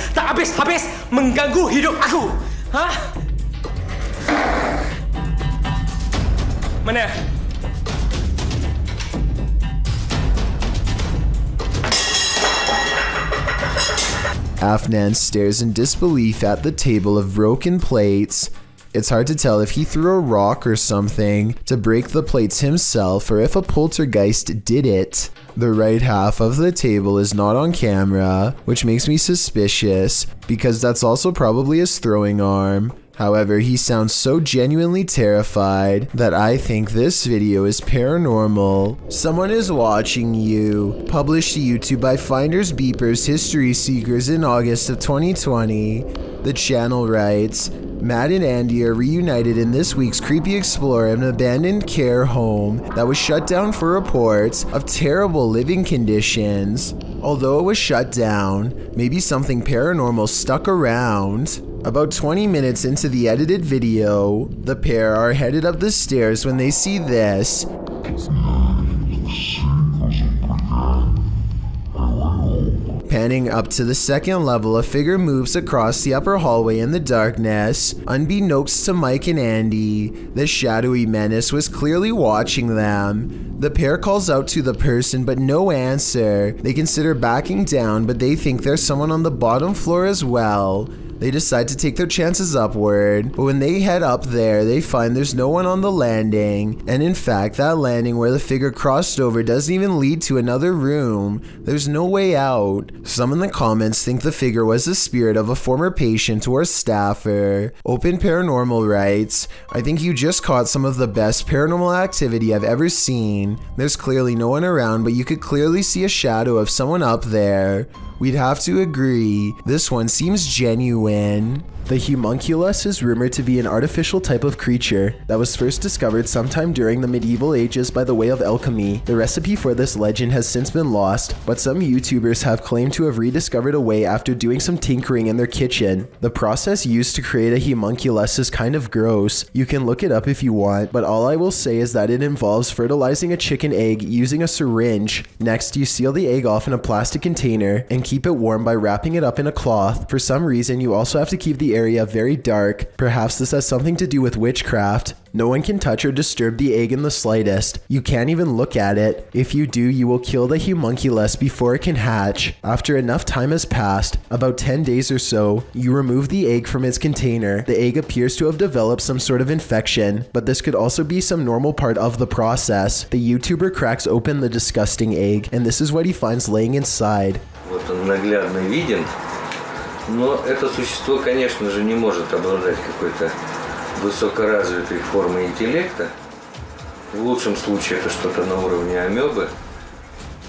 Speaker 7: mengganggu hidup aku. Hah? Mana?
Speaker 1: Afnan stares in disbelief at the table of broken plates. It's hard to tell if he threw a rock or something to break the plates himself or if a poltergeist did it. The right half of the table is not on camera, which makes me suspicious because that's also probably his throwing arm. However, he sounds so genuinely terrified that I think this video is paranormal. Someone is watching you. Published to YouTube by Finders Beepers History Seekers in August of 2020. The channel writes, Matt and Andy are reunited in this week's Creepy Explorer of an abandoned care home that was shut down for reports of terrible living conditions. Although it was shut down, maybe something paranormal stuck around. About 20 minutes into the edited video, the pair are headed up the stairs when they see this. Panning up to the second level, a figure moves across the upper hallway in the darkness. Unbeknownst to Mike and Andy, the shadowy menace was clearly watching them. The pair calls out to the person, but no answer. They consider backing down, but they think there's someone on the bottom floor as well. They decide to take their chances upward, but when they head up there, they find there's no one on the landing, and in fact, that landing where the figure crossed over doesn't even lead to another room. There's no way out. Some in the comments think the figure was the spirit of a former patient or staffer. Open Paranormal writes, I think you just caught some of the best paranormal activity I've ever seen. There's clearly no one around, but you could clearly see a shadow of someone up there. We'd have to agree, this one seems genuine. The homunculus is rumored to be an artificial type of creature that was first discovered sometime during the medieval ages by the way of alchemy. The recipe for this legend has since been lost, but some YouTubers have claimed to have rediscovered a way after doing some tinkering in their kitchen. The process used to create a homunculus is kind of gross. You can look it up if you want, but all I will say is that it involves fertilizing a chicken egg using a syringe. Next, you seal the egg off in a plastic container and keep it warm by wrapping it up in a cloth. For some reason, you also have to keep the area very dark. Perhaps this has something to do with witchcraft. No one can touch or disturb the egg in the slightest. You can't even look at it. If you do, you will kill the homunculus before it can hatch. After enough time has passed, about 10 days or so, you remove the egg from its container. The egg appears to have developed some sort of infection, but this could also be some normal part of the process. The YouTuber cracks open the disgusting egg, and this is what he finds laying inside.
Speaker 3: Вот он наглядно виден, но это существо, конечно же, не может обладать какой-то высокоразвитой формой интеллекта. В лучшем случае это что-то на уровне амебы.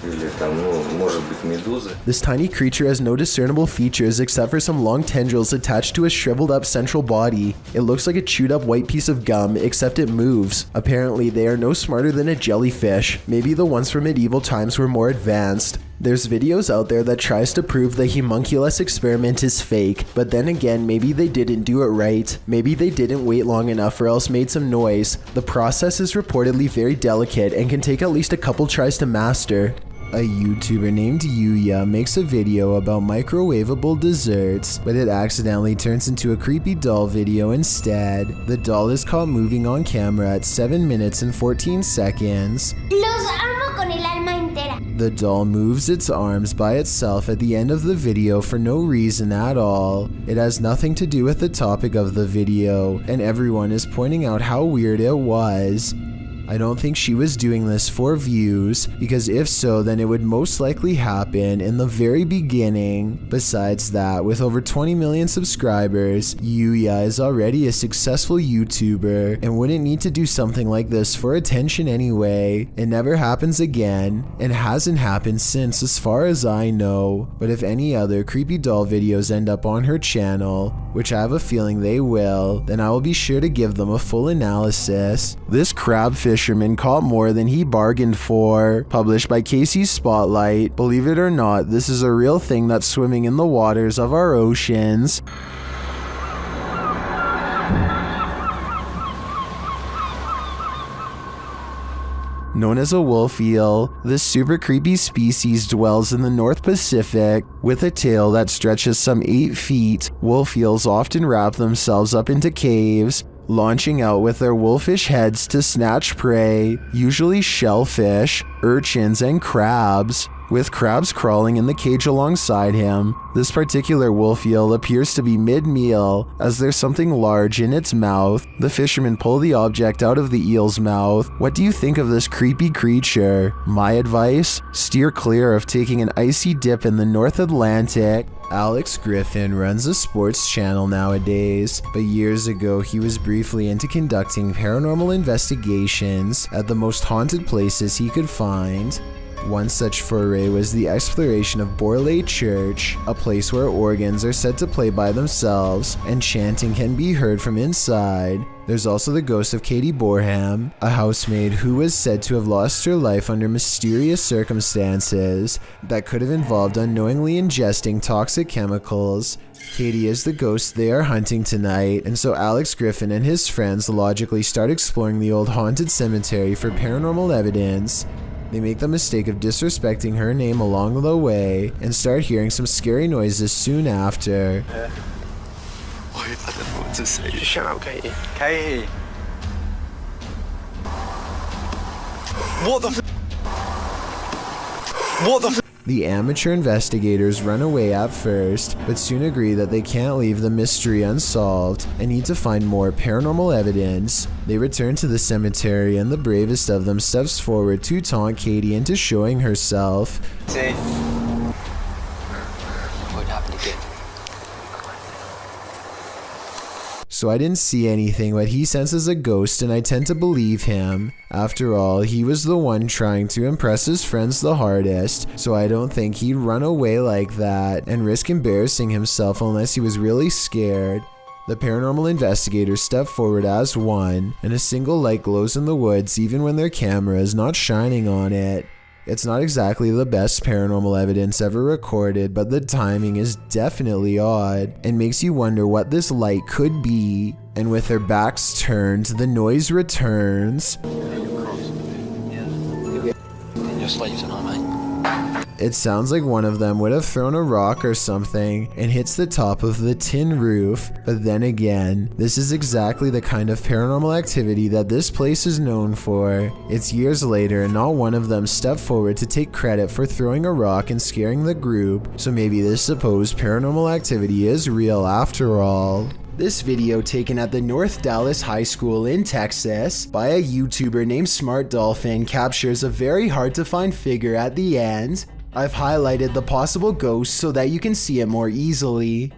Speaker 3: Или там, может быть, медузы.
Speaker 1: This tiny creature has no discernible features except for some long tendrils attached to a shriveled up central body. It looks like a chewed up white piece of gum, except it moves. Apparently, they are no smarter than a jellyfish. Maybe the ones from medieval times were more advanced. There's videos out there that tries to prove the homunculus experiment is fake, but then again, maybe they didn't do it right. Maybe they didn't wait long enough or else made some noise. The process is reportedly very delicate and can take at least a couple tries to master. A YouTuber named Yuya makes a video about microwavable desserts, but it accidentally turns into a creepy doll video instead. The doll is caught moving on camera at 7 minutes and 14 seconds.
Speaker 9: Los amo con el alma entera.
Speaker 1: The doll moves its arms by itself at the end of the video for no reason at all. It has nothing to do with the topic of the video, and everyone is pointing out how weird it was. I don't think she was doing this for views, because if so, then it would most likely happen in the very beginning. Besides that, with over 20 million subscribers, Yuya is already a successful YouTuber and wouldn't need to do something like this for attention anyway. It never happens again, and hasn't happened since as far as I know. But if any other creepy doll videos end up on her channel, which I have a feeling they will, then I will be sure to give them a full analysis. This crab fisherman caught more than he bargained for. Published by Casey's Spotlight. Believe it or not, this is a real thing that's swimming in the waters of our oceans. Known as a wolf eel, this super creepy species dwells in the North Pacific. With a tail that stretches some 8 feet, wolf eels often wrap themselves up into caves, launching out with their wolfish heads to snatch prey, usually shellfish, urchins, and crabs. With crabs crawling in the cage alongside him, this particular wolf eel appears to be mid-meal as there's something large in its mouth. The fishermen pull the object out of the eel's mouth. What do you think of this creepy creature? My advice? Steer clear of taking an icy dip in the North Atlantic. Alex Griffin runs a sports channel nowadays, but years ago he was briefly into conducting paranormal investigations at the most haunted places he could find. One such foray was the exploration of Borley Church, a place where organs are said to play by themselves and chanting can be heard from inside. There's also the ghost of Katie Borham, a housemaid who was said to have lost her life under mysterious circumstances that could have involved unknowingly ingesting toxic chemicals. Katie is the ghost they are hunting tonight, and so Alex Griffin and his friends logically start exploring the old haunted cemetery for paranormal evidence. They make the mistake of disrespecting her name along the way and start hearing some scary noises soon after.
Speaker 10: I don't know what to say. Just shut up, Katie. Katie! What the f? What the f?
Speaker 1: The amateur investigators run away at first, but soon agree that they can't leave the mystery unsolved and need to find more paranormal evidence. They return to the cemetery and the bravest of them steps forward to taunt Katie into showing herself.
Speaker 10: See? What happened again?
Speaker 1: so I didn't see anything, but he senses a ghost and I tend to believe him. After all, he was the one trying to impress his friends the hardest, so I don't think he'd run away like that and risk embarrassing himself unless he was really scared. The paranormal investigators step forward as one, and a single light glows in the woods even when their camera is not shining on it. It's not exactly the best paranormal evidence ever recorded, but the timing is definitely odd and makes you wonder what this light could be. And with their backs turned, the noise returns. It sounds like one of them would have thrown a rock or something and hits the top of the tin roof, but then again, this is exactly the kind of paranormal activity that this place is known for. It's years later and not one of them stepped forward to take credit for throwing a rock and scaring the group, so maybe this supposed paranormal activity is real after all. This video taken at the North Dallas High School in Texas by a YouTuber named Smart Dolphin captures a very hard to find figure at the end. I've highlighted the possible ghost so that you can see it more easily.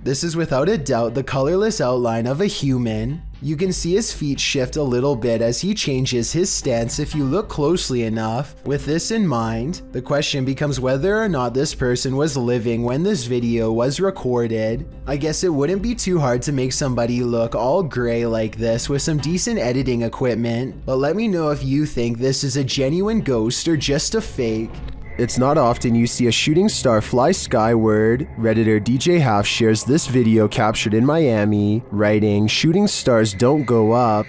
Speaker 1: This is without a doubt the colorless outline of a human. You can see his feet shift a little bit as he changes his stance if you look closely enough. With this in mind, the question becomes whether or not this person was living when this video was recorded. I guess it wouldn't be too hard to make somebody look all gray like this with some decent editing equipment, but let me know if you think this is a genuine ghost or just a fake. It's not often you see a shooting star fly skyward. Redditor DJ Half shares this video captured in Miami, writing, "Shooting stars don't go up."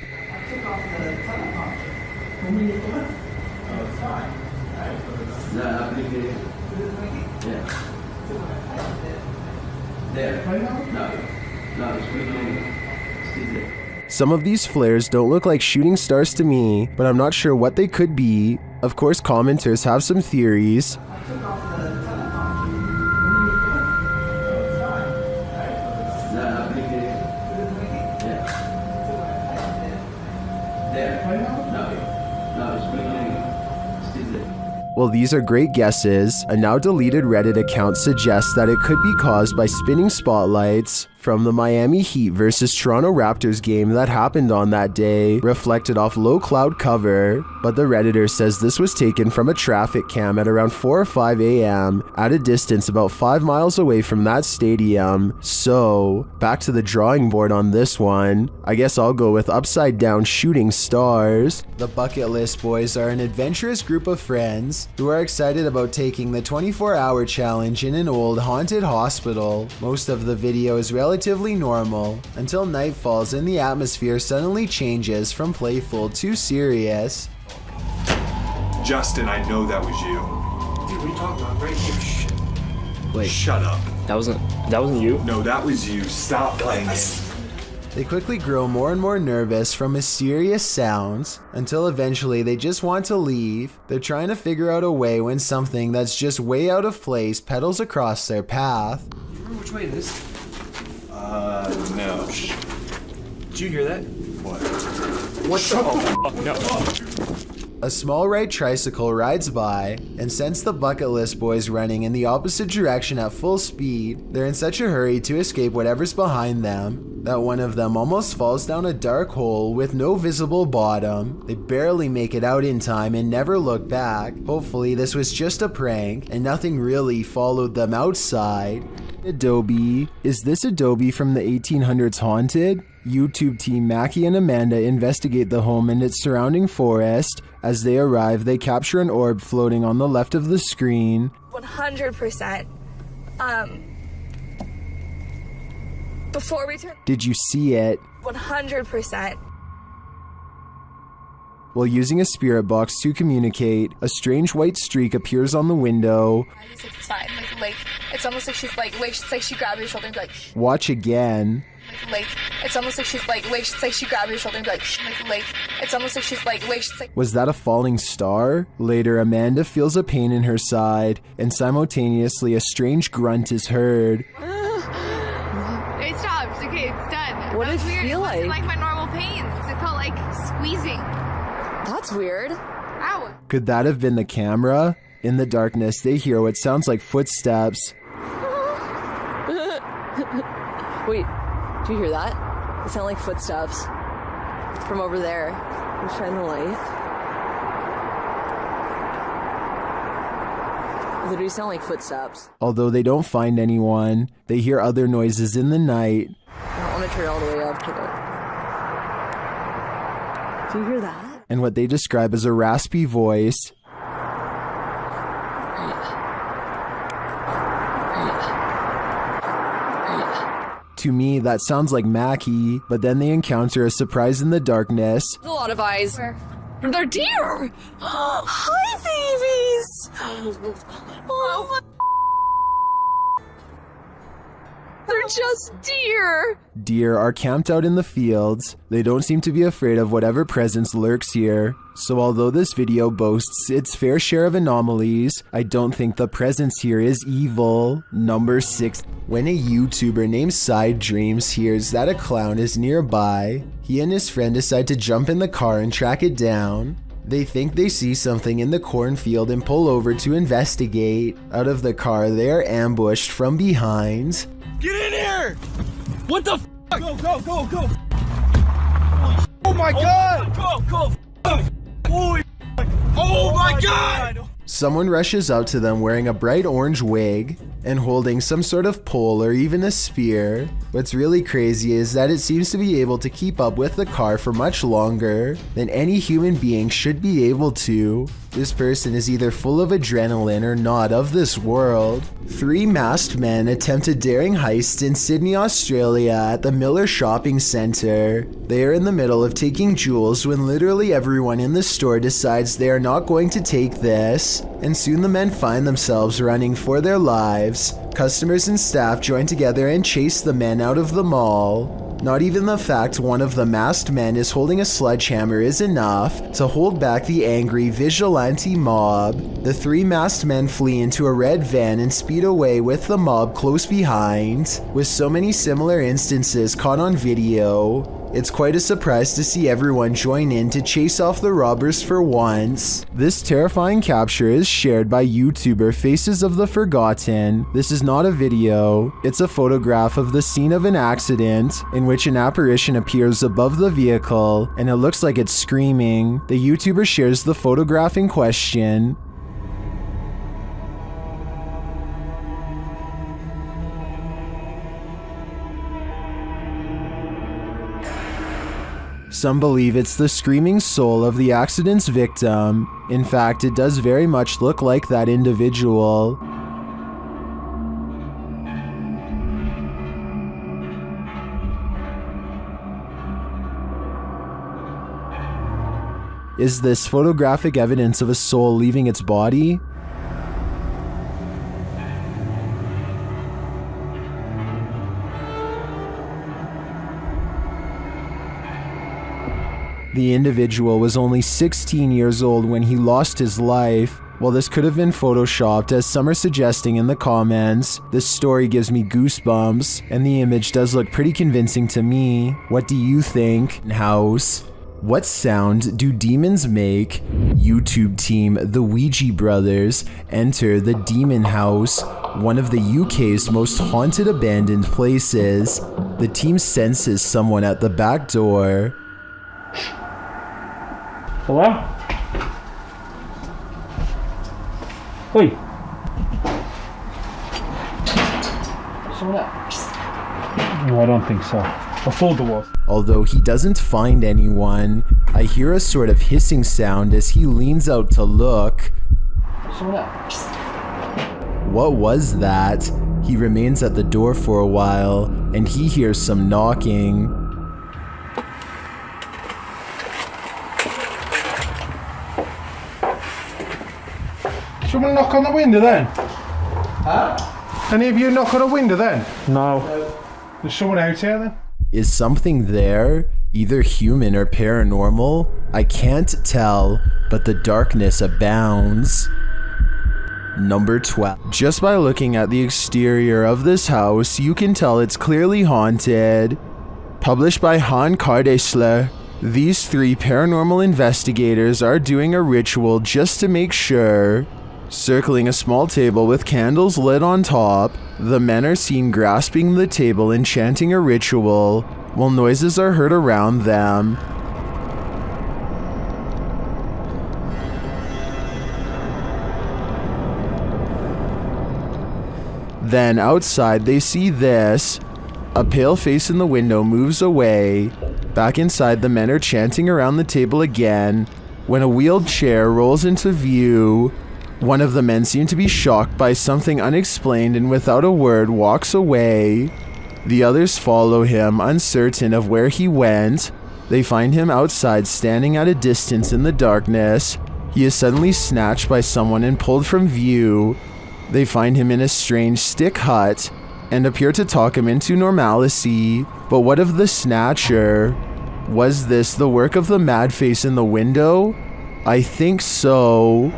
Speaker 1: Some of these flares don't look like shooting stars to me, but I'm not sure what they could be. Of course, commenters have some theories. Well, these are great guesses. A now deleted Reddit account suggests that it could be caused by spinning spotlights from the Miami Heat versus Toronto Raptors game that happened on that day, reflected off low cloud cover, but the Redditor says this was taken from a traffic cam at around 4 or 5 a.m. at a distance about 5 miles away from that stadium. So, back to the drawing board on this one. I guess I'll go with upside down shooting stars. The Bucket List Boys are an adventurous group of friends who are excited about taking the 24-hour challenge in an old haunted hospital. Most of the video is relatively normal until night falls and the atmosphere suddenly changes from playful to serious.
Speaker 14: Justin, I know that was you. Dude, what are you talking about? Right here. Shit.
Speaker 7: Wait.
Speaker 14: Shut up.
Speaker 7: That wasn't you?
Speaker 14: No, that was you. Stop playing it.
Speaker 1: They quickly grow more and more nervous from mysterious sounds until eventually they just want to leave. They're trying to figure out a way when something that's just way out of place pedals across their path.
Speaker 7: Remember which way it is?
Speaker 14: No.
Speaker 7: Did you hear that?
Speaker 14: What?
Speaker 7: What the? No.
Speaker 1: A small red tricycle rides by and sends the Bucket List Boys running in the opposite direction at full speed. They're in such a hurry to escape whatever's behind them that one of them almost falls down a dark hole with no visible bottom. They barely make it out in time and never look back. Hopefully this was just a prank and nothing really followed them outside. Adobe. Is this Adobe from the 1800s haunted? YouTube team Mackie and Amanda investigate the home and its surrounding forest. As they arrive, they capture an orb floating on the left of the screen.
Speaker 11: 100%. Before we turn...
Speaker 1: Did you see it?
Speaker 11: 100%.
Speaker 1: While using a spirit box to communicate, a strange white streak appears on the window.
Speaker 11: It's fine. Like, it's almost like she's like, it's like she grabbed your shoulder and be like...
Speaker 1: Watch again.
Speaker 11: Like, it's almost like she's like, it's like she grabbed your shoulder and be like, it's almost like she's like,
Speaker 1: Was that a falling star? Later, Amanda feels a pain in her side, and simultaneously a strange grunt is heard.
Speaker 12: It stopped. Okay, it's done.
Speaker 17: What did it feel like?
Speaker 12: It wasn't like my normal pains. It felt like squeezing.
Speaker 17: That's weird.
Speaker 12: Ow.
Speaker 1: Could that have been the camera? In the darkness, they hear what sounds like footsteps.
Speaker 13: Wait, do you hear that? It sounds like footsteps from over there. Let's shine the light. It literally sound like footsteps.
Speaker 1: Although they don't find anyone, they hear other noises in the night.
Speaker 13: I don't want to turn all the way up to it. Do you hear that?
Speaker 1: And what they describe as a raspy voice. To me, that sounds like Mackie, but then they encounter a surprise in the darkness.
Speaker 13: There's a lot of eyes. They're deer! Hi, babies! Oh my... They're just deer!
Speaker 1: Deer are camped out in the fields. They don't seem to be afraid of whatever presence lurks here. So although this video boasts its fair share of anomalies, I don't think the presence here is evil. Number 6. When a YouTuber named Side Dreams hears that a clown is nearby, he and his friend decide to jump in the car and track it down. They think they see something in the cornfield and pull over to investigate. Out of the car, they are ambushed from behind.
Speaker 7: Get in here! What the f***?
Speaker 10: Go, go, go, go! Oh my god! Go, go! Oh my god!
Speaker 1: Someone rushes out to them wearing a bright orange wig and holding some sort of pole or even a spear. What's really crazy is that it seems to be able to keep up with the car for much longer than any human being should be able to. This person is either full of adrenaline or not of this world. 3 masked men attempt a daring heist in Sydney, Australia at the Miller Shopping Centre. They are in the middle of taking jewels when literally everyone in the store decides they are not going to take this, and soon the men find themselves running for their lives. Customers and staff join together and chase the men out of the mall. Not even the fact one of the masked men is holding a sledgehammer is enough to hold back the angry vigilante mob. The 3 masked men flee into a red van and speed away with the mob close behind. With so many similar instances caught on video, it's quite a surprise to see everyone join in to chase off the robbers for once. This terrifying capture is shared by YouTuber Faces of the Forgotten. This is not a video, it's a photograph of the scene of an accident in which an apparition appears above the vehicle and it looks like it's screaming. The YouTuber shares the photograph in question. Some believe it's the screaming soul of the accident's victim. In fact, it does very much look like that individual. Is this photographic evidence of a soul leaving its body? The individual was only 16 years old when he lost his life. While this could have been photoshopped, as some are suggesting in the comments, this story gives me goosebumps, and the image does look pretty convincing to me. What do you think? House. What sound do demons make? YouTube team The Ouija Brothers enter the Demon House, one of the UK's most haunted abandoned places. The team senses someone at the back door.
Speaker 6: Hello? Oi.
Speaker 5: Someone else.
Speaker 6: No, I don't think so. I thought there was.
Speaker 1: Although he doesn't find anyone, I hear a sort of hissing sound as he leans out to look.
Speaker 5: Someone else.
Speaker 1: What was that? He remains at the door for a while, and he hears some knocking.
Speaker 6: Someone knock on the window then?
Speaker 5: Huh?
Speaker 6: Any of you knock on a window then? No. There's someone out here then?
Speaker 1: Is something there? Either human or paranormal? I can't tell, but the darkness abounds. Number 12. Just by looking at the exterior of this house, you can tell it's clearly haunted. Published by Han Kardesler. These 3 paranormal investigators are doing a ritual just to make sure. Circling a small table with candles lit on top, the men are seen grasping the table and chanting a ritual, while noises are heard around them. Then outside they see this. A pale face in the window moves away. Back inside, the men are chanting around the table again, when a wheeled chair rolls into view. One of the men seems to be shocked by something unexplained and without a word walks away. The others follow him, uncertain of where he went. They find him outside, standing at a distance in the darkness. He is suddenly snatched by someone and pulled from view. They find him in a strange stick hut and appear to talk him into normalcy. But what of the snatcher? Was this the work of the mad face in the window? I think so.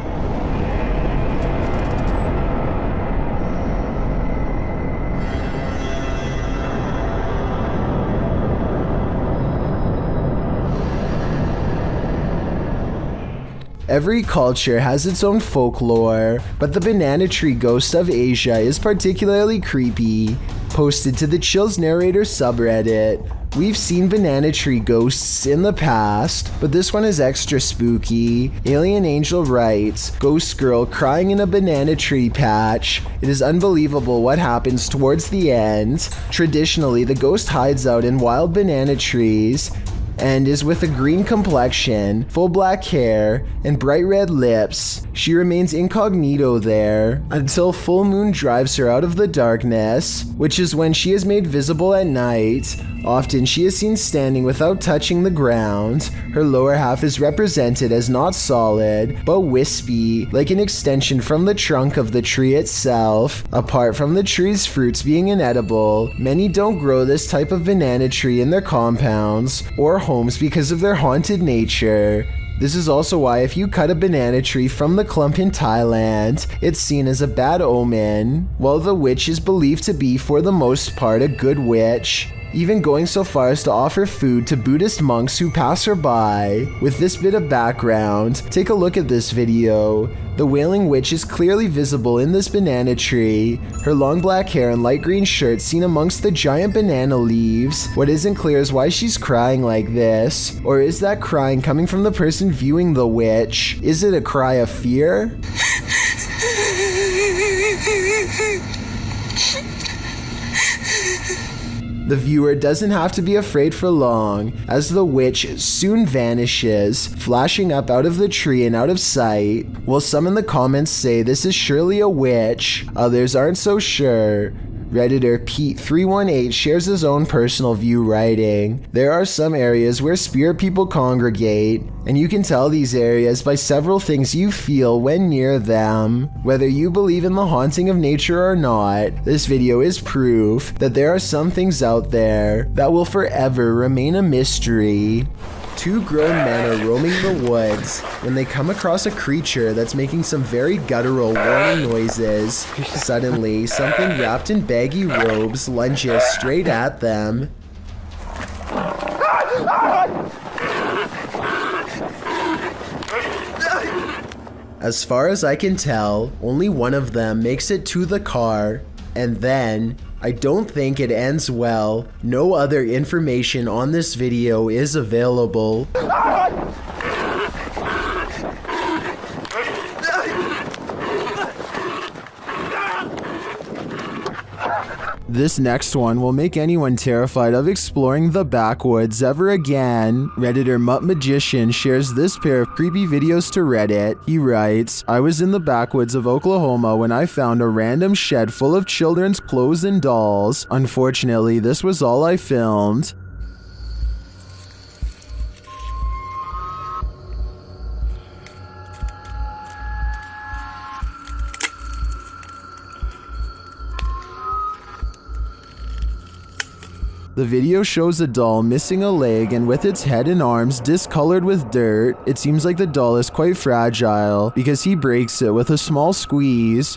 Speaker 1: Every culture has its own folklore, but the banana tree ghost of Asia is particularly creepy. Posted to the Chills Narrator subreddit, we've seen banana tree ghosts in the past, but this one is extra spooky. Alien Angel writes, "Ghost girl crying in a banana tree patch. It is unbelievable what happens towards the end. Traditionally, the ghost hides out in wild banana trees and is with a green complexion, full black hair, and bright red lips. She remains incognito there until full moon drives her out of the darkness, which is when she is made visible at night. Often she is seen standing without touching the ground. Her lower half is represented as not solid, but wispy, like an extension from the trunk of the tree itself. Apart from the tree's fruits being inedible, many don't grow this type of banana tree in their compounds or homes because of their haunted nature. This is also why if you cut a banana tree from the clump in Thailand, it's seen as a bad omen, while the witch is believed to be for the most part a good witch, even going so far as to offer food to Buddhist monks who pass her by. With this bit of background, take a look at this video. The Wailing Witch is clearly visible in this banana tree, her long black hair and light green shirt seen amongst the giant banana leaves. What isn't clear is why she's crying like this, or is that crying coming from the person viewing the witch? Is it a cry of fear? The viewer doesn't have to be afraid for long, as the witch soon vanishes, flashing up out of the tree and out of sight. While some in the comments say this is surely a witch, others aren't so sure. Redditor Pete318 shares his own personal view, writing, "There are some areas where spirit people congregate, and you can tell these areas by several things you feel when near them. Whether you believe in the haunting of nature or not, this video is proof that there are some things out there that will forever remain a mystery." Two grown men are roaming the woods when they come across a creature that's making some very guttural warning noises. Suddenly, something wrapped in baggy robes lunges straight at them. As far as I can tell, only one of them makes it to the car, and then I don't think it ends well. No other information on this video is available. This next one will make anyone terrified of exploring the backwoods ever again. Redditor Mutt Magician shares this pair of creepy videos to Reddit. He writes, "I was in the backwoods of Oklahoma when I found a random shed full of children's clothes and dolls. Unfortunately, this was all I filmed." The video shows a doll missing a leg and with its head and arms discolored with dirt. It seems like the doll is quite fragile because he breaks it with a small squeeze.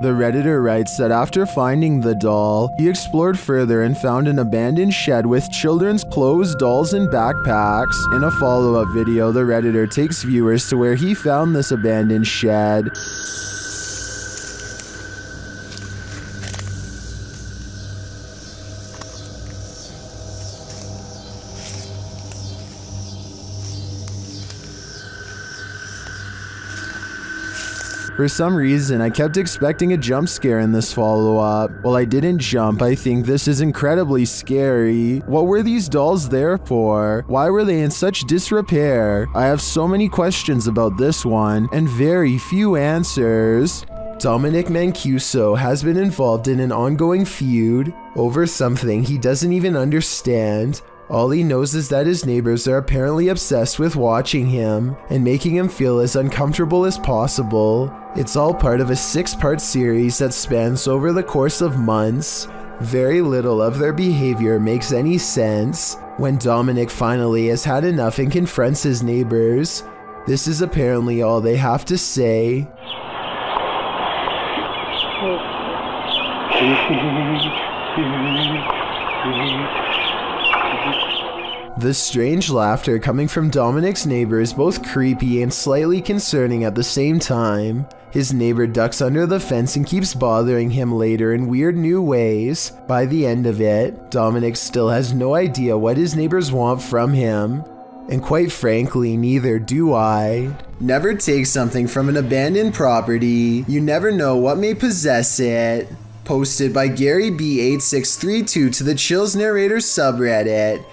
Speaker 1: The Redditor writes that after finding the doll, he explored further and found an abandoned shed with children's clothes, dolls, and backpacks. In a follow-up video, the Redditor takes viewers to where he found this abandoned shed. For some reason, I kept expecting a jump scare in this follow-up. While I didn't jump, I think this is incredibly scary. What were these dolls there for? Why were they in such disrepair? I have so many questions about this one, and very few answers. Dominic Mancuso has been involved in an ongoing feud over something he doesn't even understand. All he knows is that his neighbors are apparently obsessed with watching him and making him feel as uncomfortable as possible. It's all part of a 6-part series that spans over the course of months. Very little of their behavior makes any sense. When Dominic finally has had enough and confronts his neighbors, this is apparently all they have to say. The strange laughter coming from Dominic's neighbor is both creepy and slightly concerning at the same time. His neighbor ducks under the fence and keeps bothering him later in weird new ways. By the end of it, Dominic still has no idea what his neighbors want from him. And quite frankly, neither do I. Never take something from an abandoned property. You never know what may possess it. Posted by Gary B8632 to the Chills Narrator subreddit.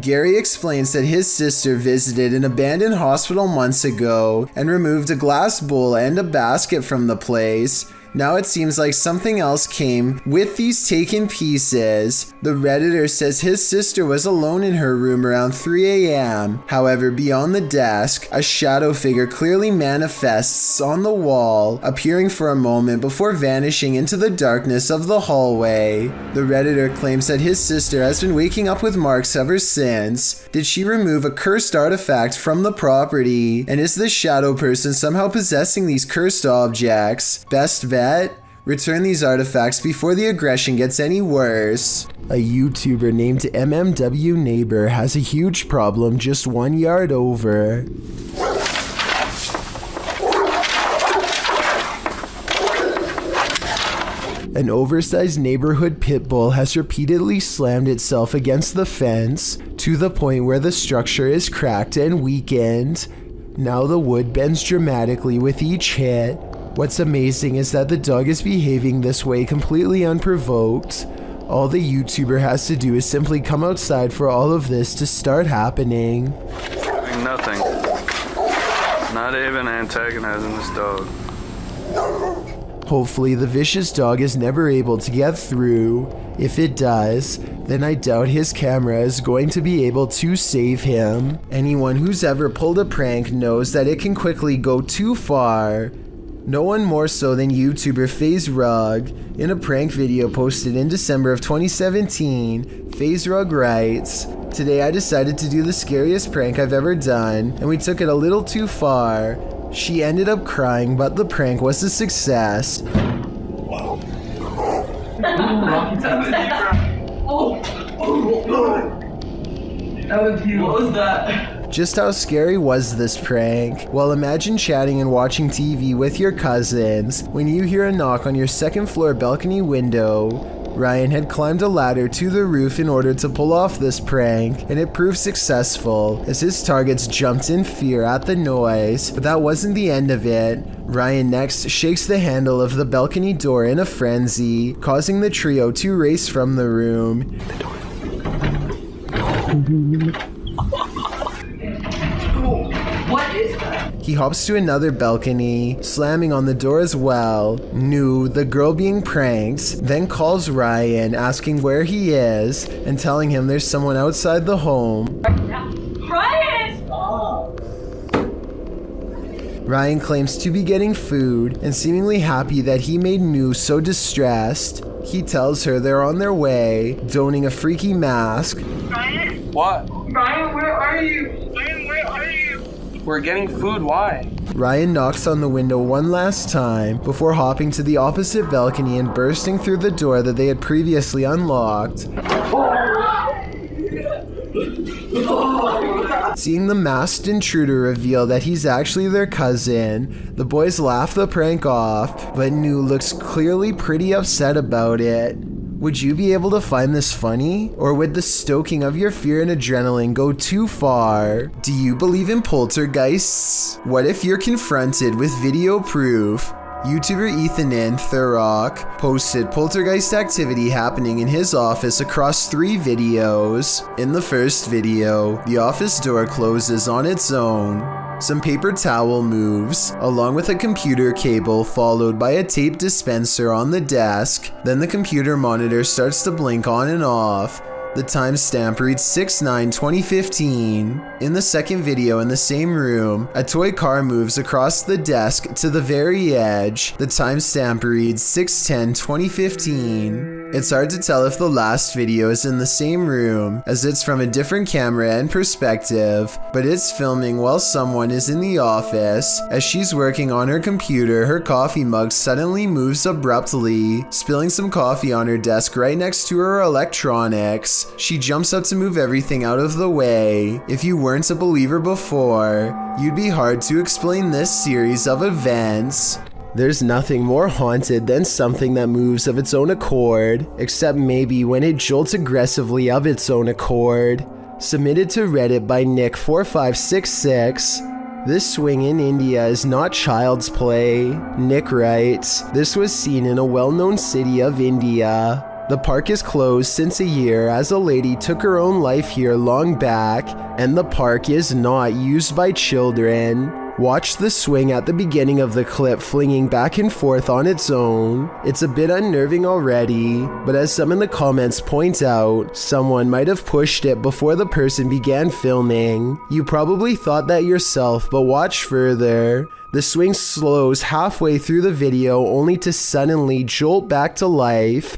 Speaker 1: Gary explains that his sister visited an abandoned hospital months ago and removed a glass bowl and a basket from the place. Now it seems like something else came with these taken pieces. The Redditor says his sister was alone in her room around 3 a.m. However, beyond the desk, a shadow figure clearly manifests on the wall, appearing for a moment before vanishing into the darkness of the hallway. The Redditor claims that his sister has been waking up with marks ever since. Did she remove a cursed artifact from the property? And is the shadow person somehow possessing these cursed objects? Best bet? Return these artifacts before the aggression gets any worse. A YouTuber named MMW Neighbor has a huge problem just 1 yard over. An oversized neighborhood pit bull has repeatedly slammed itself against the fence to the point where the structure is cracked and weakened. Now the wood bends dramatically with each hit. What's amazing is that the dog is behaving this way completely unprovoked. All the YouTuber has to do is simply come outside for all of this to start happening.
Speaker 15: Nothing. Not even antagonizing this dog.
Speaker 1: Hopefully the vicious dog is never able to get through. If it does, then I doubt his camera is going to be able to save him. Anyone who's ever pulled a prank knows that it can quickly go too far. No one more so than YouTuber FaZe Rug. In a prank video posted in December of 2017, FaZe Rug writes, "Today I decided to do the scariest prank I've ever done, and we took it a little too far. She ended up crying, but the prank was a success."
Speaker 2: That was you. What was that?
Speaker 1: Just how scary was this prank? Well, imagine chatting and watching TV with your cousins when you hear a knock on your second floor balcony window. Ryan had climbed a ladder to the roof in order to pull off this prank, and it proved successful as his targets jumped in fear at the noise. But that wasn't the end of it. Ryan next shakes the handle of the balcony door in a frenzy, causing the trio to race from the room.
Speaker 2: What is that?
Speaker 1: He hops to another balcony, slamming on the door as well. Nu, the girl being pranked, then calls Ryan, asking where he is, and telling him there's someone outside the home.
Speaker 2: Ryan!
Speaker 1: Ryan claims to be getting food, and seemingly happy that he made Nu so distressed. He tells her they're on their way, donning a freaky mask.
Speaker 2: Ryan?
Speaker 10: What?
Speaker 2: Ryan, where are you? Ryan, where are you?
Speaker 10: We're getting food, why?
Speaker 1: Ryan knocks on the window one last time before hopping to the opposite balcony and bursting through the door that they had previously unlocked. Seeing the masked intruder reveal that he's actually their cousin, the boys laugh the prank off, but Nu looks clearly pretty upset about it. Would you be able to find this funny? Or would the stoking of your fear and adrenaline go too far? Do you believe in poltergeists? What if you're confronted with video proof? YouTuber Ethan Thurrock posted poltergeist activity happening in his office across 3 videos. In the first video, the office door closes on its own. Some paper towel moves, along with a computer cable followed by a tape dispenser on the desk. Then the computer monitor starts to blink on and off. The timestamp reads 6/9/2015. In the second video in the same room, a toy car moves across the desk to the very edge. The timestamp reads 6/10/2015. It's hard to tell if the last video is in the same room, as it's from a different camera and perspective, but it's filming while someone is in the office. As she's working on her computer, her coffee mug suddenly moves abruptly, spilling some coffee on her desk right next to her electronics. She jumps up to move everything out of the way. If you weren't a believer before, you'd be hard to explain this series of events. There's nothing more haunted than something that moves of its own accord, except maybe when it jolts aggressively of its own accord. Submitted to Reddit by Nick4566. This swing in India is not child's play. Nick writes, this was seen in a well-known city of India. The park is closed since a year as a lady took her own life here long back, and the park is not used by children. Watch the swing at the beginning of the clip flinging back and forth on its own. It's a bit unnerving already, but as some in the comments point out, someone might have pushed it before the person began filming. You probably thought that yourself, but watch further. The swing slows halfway through the video only to suddenly jolt back to life.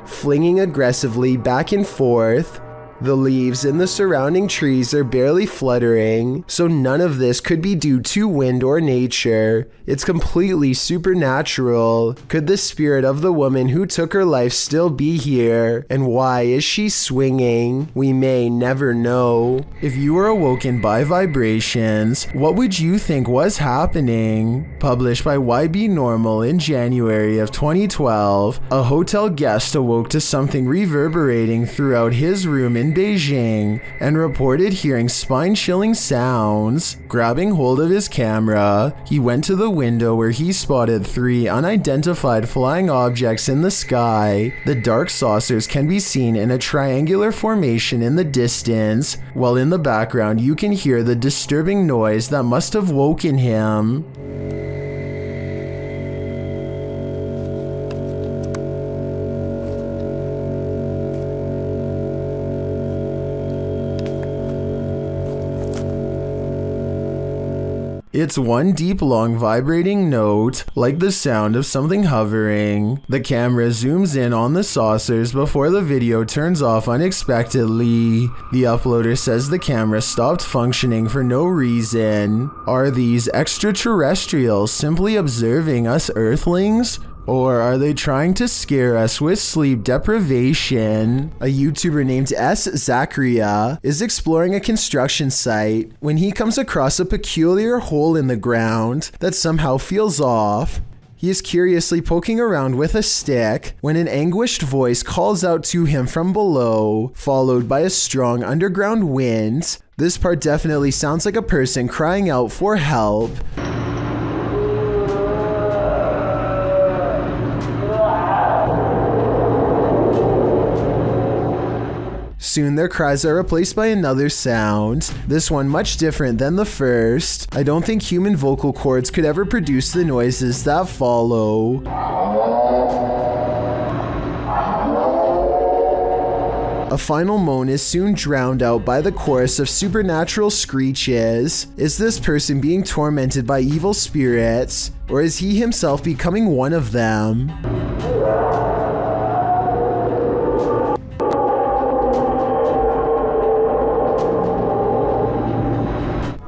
Speaker 1: Flinging aggressively back and forth. The leaves in the surrounding trees are barely fluttering, so none of this could be due to wind or nature. It's completely supernatural. Could the spirit of the woman who took her life still be here? And why is she swinging? We may never know. If you were awoken by vibrations, what would you think was happening? Published by YB Normal in January of 2012, a hotel guest awoke to something reverberating throughout his room in Beijing and reported hearing spine-chilling sounds. Grabbing hold of his camera, he went to the window where he spotted 3 unidentified flying objects in the sky. The dark saucers can be seen in a triangular formation in the distance, while in the background you can hear the disturbing noise that must have woken him. It's one deep, long, vibrating note, like the sound of something hovering. The camera zooms in on the saucers before the video turns off unexpectedly. The uploader says the camera stopped functioning for no reason. Are these extraterrestrials simply observing us Earthlings? Or are they trying to scare us with sleep deprivation? A YouTuber named S. Zachariah is exploring a construction site when he comes across a peculiar hole in the ground that somehow feels off. He is curiously poking around with a stick when an anguished voice calls out to him from below, followed by a strong underground wind. This part definitely sounds like a person crying out for help. Soon their cries are replaced by another sound, this one much different than the first. I don't think human vocal cords could ever produce the noises that follow. A final moan is soon drowned out by the chorus of supernatural screeches. Is this person being tormented by evil spirits, or is he himself becoming one of them?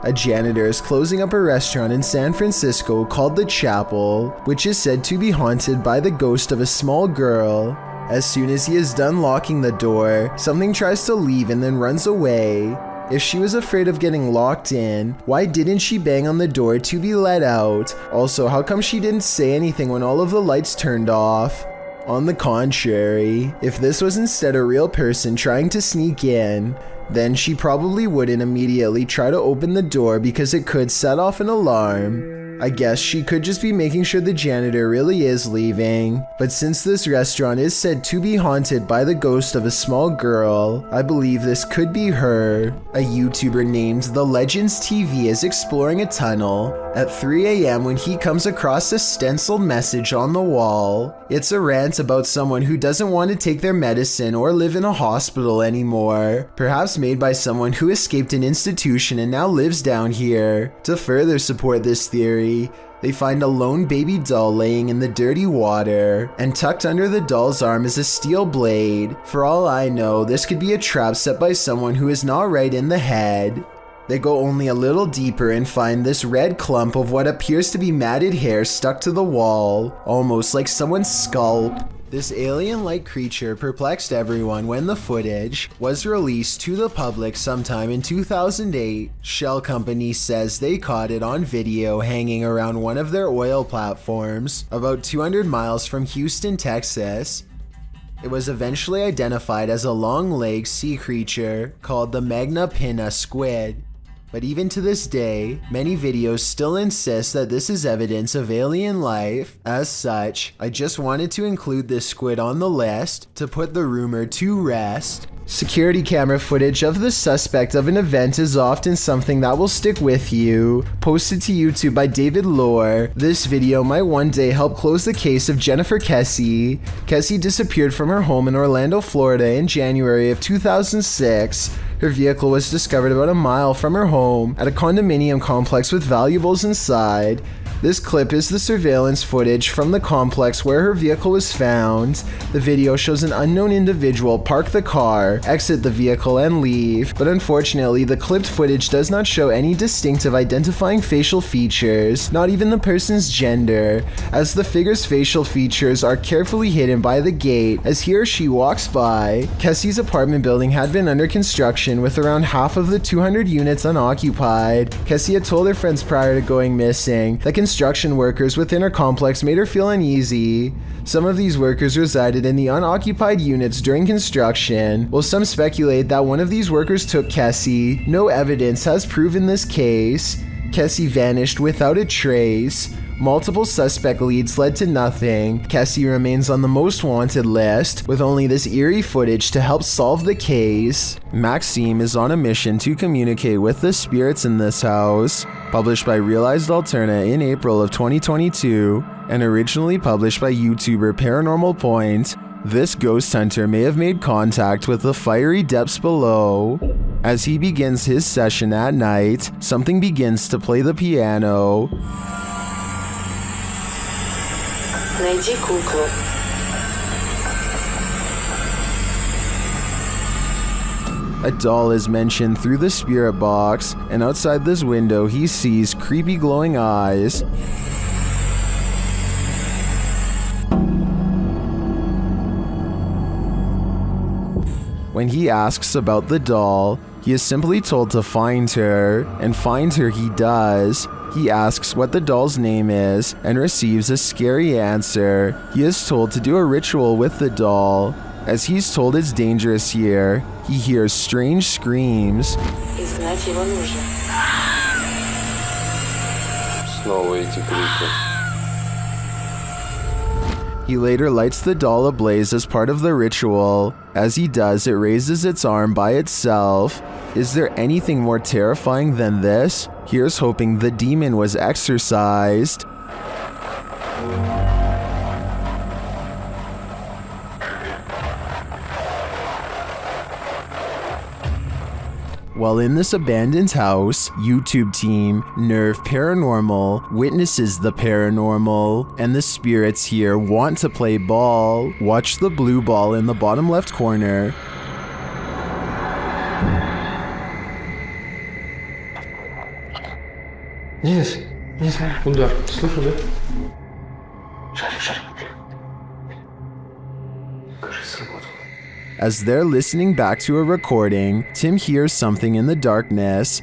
Speaker 1: A janitor is closing up a restaurant in San Francisco called The Chapel, which is said to be haunted by the ghost of a small girl. As soon as he is done locking the door, something tries to leave and then runs away. If she was afraid of getting locked in, why didn't she bang on the door to be let out? Also, how come she didn't say anything when all of the lights turned off? On the contrary, if this was instead a real person trying to sneak in, then she probably wouldn't immediately try to open the door because it could set off an alarm. I guess she could just be making sure the janitor really is leaving. But since this restaurant is said to be haunted by the ghost of a small girl, I believe this could be her. A YouTuber named The Legends TV is exploring a tunnel at 3 a.m. when he comes across a stenciled message on the wall. It's a rant about someone who doesn't want to take their medicine or live in a hospital anymore, perhaps made by someone who escaped an institution and now lives down here. To further support this theory, they find a lone baby doll laying in the dirty water, and tucked under the doll's arm is a steel blade. For all I know, this could be a trap set by someone who is not right in the head. They go only a little deeper and find this red clump of what appears to be matted hair stuck to the wall, almost like someone's scalp. This alien-like creature perplexed everyone when the footage was released to the public sometime in 2008. Shell Company says they caught it on video hanging around one of their oil platforms about 200 miles from Houston, Texas. It was eventually identified as a long-legged sea creature called the Magna Pinna squid. But even to this day, many videos still insist that this is evidence of alien life. As such, I just wanted to include this squid on the list to put the rumor to rest. Security camera footage of the suspect of an event is often something that will stick with you. Posted to YouTube by David Lohr, this video might one day help close the case of Jennifer Kessie. Kessie disappeared from her home in Orlando, Florida in January of 2006. Her vehicle was discovered about a mile from her home at a condominium complex with valuables inside. This clip is the surveillance footage from the complex where her vehicle was found. The video shows an unknown individual park the car, exit the vehicle, and leave, but unfortunately the clipped footage does not show any distinctive identifying facial features, not even the person's gender, as the figure's facial features are carefully hidden by the gate as he or she walks by. Kessie's apartment building had been under construction with around half of the 200 units unoccupied. Kessie had told her friends prior to going missing that construction workers within her complex made her feel uneasy. Some of these workers resided in the unoccupied units during construction, while some speculate that one of these workers took Kessie. No evidence has proven this case. Kessie vanished without a trace. Multiple suspect leads led to nothing. Kessie remains on the most wanted list, with only this eerie footage to help solve the case. Maxime is on a mission to communicate with the spirits in this house. Published by Realized Alterna in April of 2022, and originally published by YouTuber Paranormal Point, this ghost hunter may have made contact with the fiery depths below. As he begins his session at night, something begins to play the piano.
Speaker 18: Найди куклу.
Speaker 1: A doll is mentioned through the spirit box, and outside this window he sees creepy glowing eyes. When he asks about the doll, he is simply told to find her, and find her he does. He asks what the doll's name is, and receives a scary answer. He is told to do a ritual with the doll. As he's told it's dangerous here, he hears strange screams.
Speaker 18: Изгнать его нужно.
Speaker 3: Снова эти крики.
Speaker 1: He later lights the doll ablaze as part of the ritual. As he does, it raises its arm by itself. Is there anything more terrifying than this? Here's hoping the demon was exorcised. While in this abandoned house, YouTube team Nerve Paranormal witnesses the paranormal, and the spirits here want to play ball. Watch the blue ball in the bottom left corner.
Speaker 6: Денис, удар. Слышал, да?
Speaker 1: As they're listening back to a recording, Tim hears something in the darkness.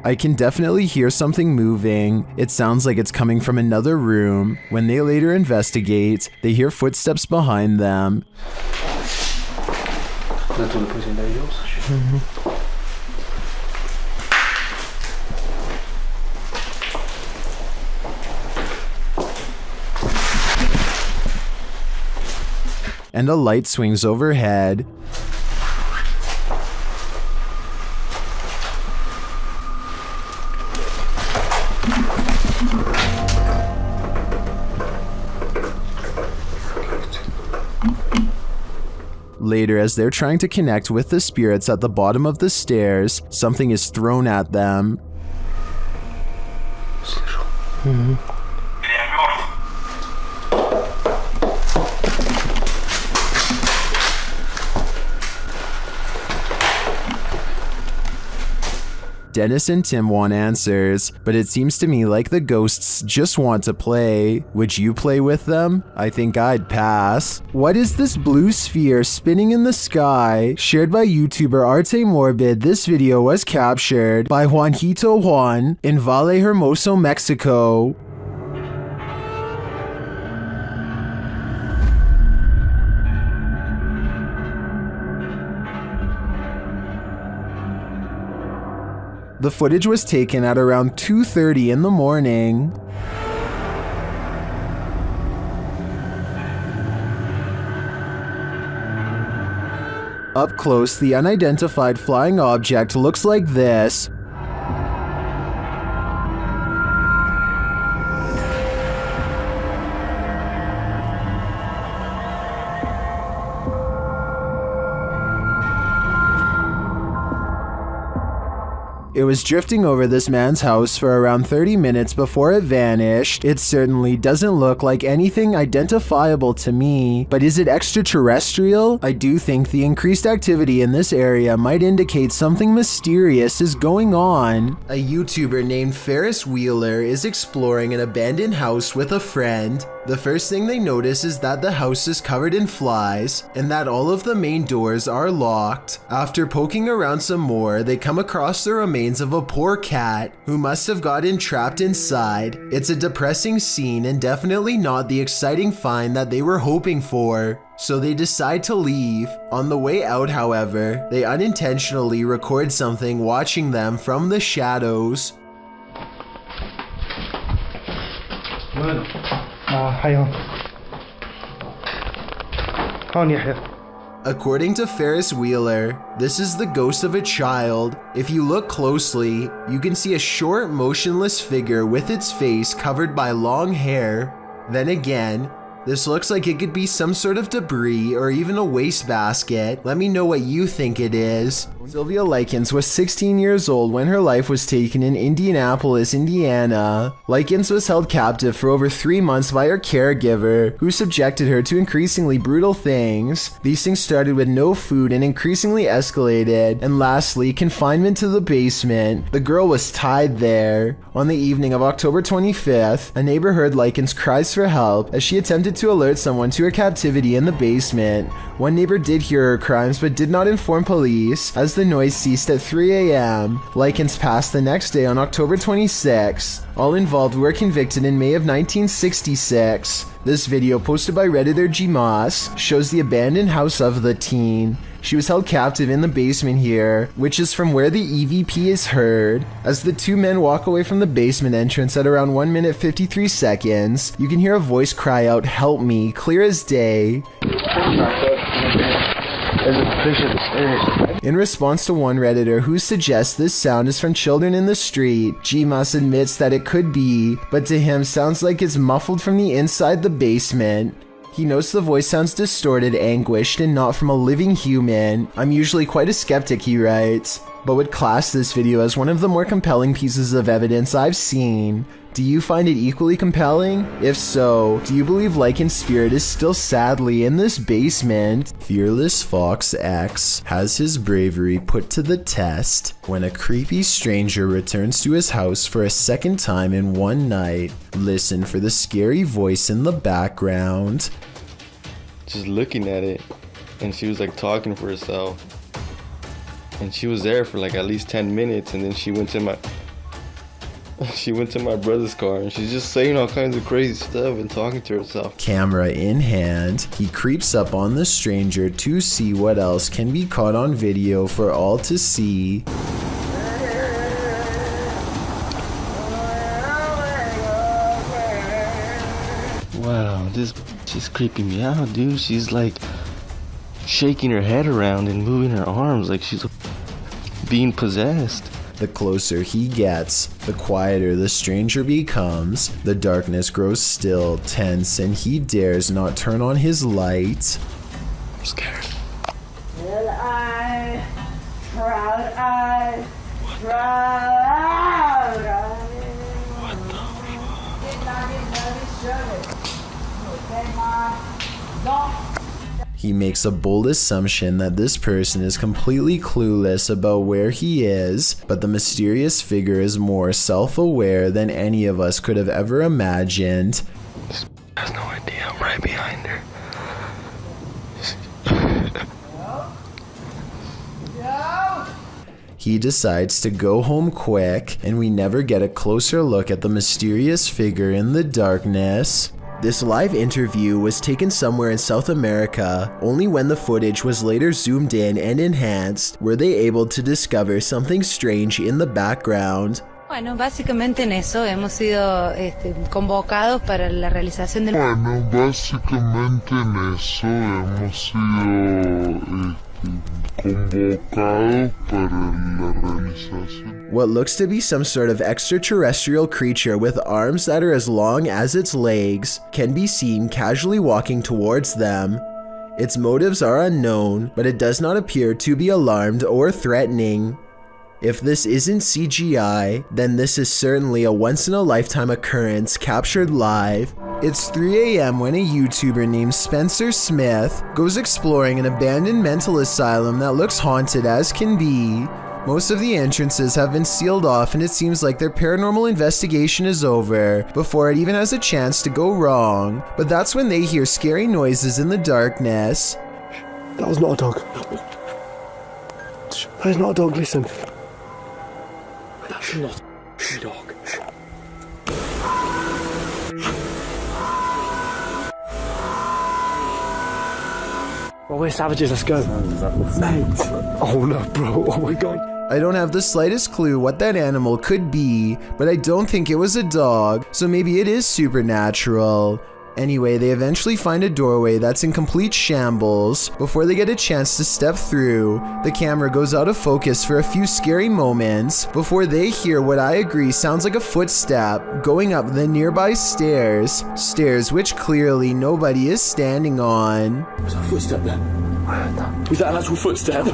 Speaker 1: I can definitely hear something moving. It sounds like it's coming from another room. When they later investigate, they hear footsteps behind them. And a light swings overhead. Later, as they're trying to connect with the spirits at the bottom of the stairs, something is thrown at them. Dennis and Tim want answers, but it seems to me like the ghosts just want to play. Would you play with them? I think I'd pass. What is this blue sphere spinning in the sky? Shared by YouTuber Arte Morbid, this video was captured by Juanito Juan in Valle Hermoso, Mexico. The footage was taken at around 2:30 in the morning. Up close, the unidentified flying object looks like this. It was drifting over this man's house for around 30 minutes before it vanished. It certainly doesn't look like anything identifiable to me, but is it extraterrestrial? I do think the increased activity in this area might indicate something mysterious is going on. A YouTuber named Ferris Wheeler is exploring an abandoned house with a friend. The first thing they notice is that the house is covered in flies and that all of the main doors are locked. After poking around some more, they come across the remains of a poor cat who must have gotten trapped inside. It's a depressing scene and definitely not the exciting find that they were hoping for. So they decide to leave. On the way out, however, they unintentionally record something watching them from the shadows. According to Ferris Wheeler, this is the ghost of a child. If you look closely, you can see a short, motionless figure with its face covered by long hair. Then again, this looks like it could be some sort of debris or even a wastebasket. Let me know what you think it is. Sylvia Likens was 16 years old when her life was taken in Indianapolis, Indiana. Likens was held captive for over 3 months by her caregiver, who subjected her to increasingly brutal things. These things started with no food and increasingly escalated, and lastly, confinement to the basement. The girl was tied there. On the evening of October 25th, a neighbor heard Likens' cries for help as she attempted to alert someone to her captivity in the basement. One neighbor did hear her cries but did not inform police. As the noise ceased at 3 a.m., Likens passed the next day on October 26. All involved were convicted in May of 1966. This video, posted by Redditor G Moss, shows the abandoned house of the teen. She was held captive in the basement here, which is from where the EVP is heard. As the two men walk away from the basement entrance at around 1 minute 53 seconds, you can hear a voice cry out, "Help me," clear as day. In response to one Redditor who suggests this sound is from children in the street, G-Moss admits that it could be, but to him sounds like it's muffled from the inside the basement. He notes the voice sounds distorted, anguished, and not from a living human. I'm usually quite a skeptic, he writes, but would class this video as one of the more compelling pieces of evidence I've seen. Do you find it equally compelling? If so, do you believe Lycan's spirit is still sadly in this basement? Fearless Fox X has his bravery put to the test when a creepy stranger returns to his house for a second time in one night. Listen for the scary voice in the background.
Speaker 19: Just looking at it, and she was like talking for herself. And she was there for like at least 10 minutes, and then she went to my brother's car, and she's just saying all kinds of crazy stuff and talking to herself.
Speaker 1: Camera in hand, he creeps up on the stranger to see what else can be caught on video for all to see.
Speaker 19: Wow, she's creeping me out, dude. She's like shaking her head around and moving her arms like she's being possessed.
Speaker 1: The closer he gets, the quieter the stranger becomes. The darkness grows still, tense, and he dares not turn on his light.
Speaker 19: I'm scared.
Speaker 5: Little eye, proud eye, proud eye. What the fuck?
Speaker 1: He makes a bold assumption that this person is completely clueless about where he is, but the mysterious figure is more self-aware than any of us could have ever imagined.
Speaker 19: This has no idea I'm right behind her.
Speaker 1: He decides to go home quick, and we never get a closer look at the mysterious figure in the darkness. This live interview was taken somewhere in South America. Only when the footage was later zoomed in and enhanced were they able to discover something strange in the background.
Speaker 20: Bueno, básicamente en eso hemos sido convocados para la realización del...
Speaker 23: Bueno, básicamente en eso hemos sido convocados para la realización.
Speaker 1: What looks to be some sort of extraterrestrial creature with arms that are as long as its legs can be seen casually walking towards them. Its motives are unknown, but it does not appear to be alarmed or threatening. If this isn't CGI, then this is certainly a once-in-a-lifetime occurrence captured live. It's 3 a.m. when a YouTuber named Spencer Smith goes exploring an abandoned mental asylum that looks haunted as can be. Most of the entrances have been sealed off, and it seems like their paranormal investigation is over before it even has a chance to go wrong. But that's when they hear scary noises in the darkness.
Speaker 10: That was not a dog. That is not a dog, listen. That's not a dog. Well, we're savages, let's go. Mate. Oh no, bro, oh my god.
Speaker 1: I don't have the slightest clue what that animal could be, but I don't think it was a dog, so maybe it is supernatural. Anyway, they eventually find a doorway that's in complete shambles. Before they get a chance to step through, the camera goes out of focus for a few scary moments before they hear what I agree sounds like a footstep going up the nearby stairs. Stairs which clearly nobody is standing on.
Speaker 10: Was that a footstep there? Was that an actual footstep?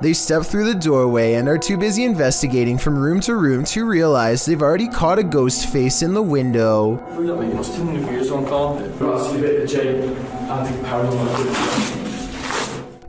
Speaker 1: They step through the doorway and are too busy investigating from room to room to realize they've already caught a ghost face in the window.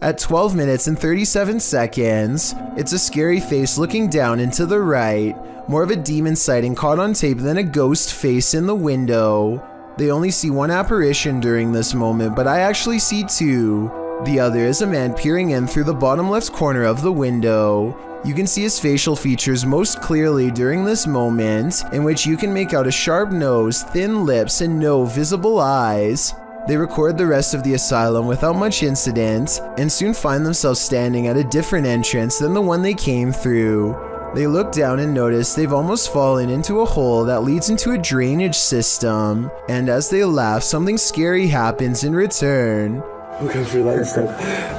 Speaker 1: At 12 minutes and 37 seconds, it's a scary face looking down and to the right. More of a demon sighting caught on tape than a ghost face in the window. They only see one apparition during this moment, but I actually see two. The other is a man peering in through the bottom left corner of the window. You can see his facial features most clearly during this moment, in which you can make out a sharp nose, thin lips, and no visible eyes. They record the rest of the asylum without much incident, and soon find themselves standing at a different entrance than the one they came through. They look down and notice they've almost fallen into a hole that leads into a drainage system, and as they laugh, something scary happens in return.
Speaker 10: We'll go through that instead.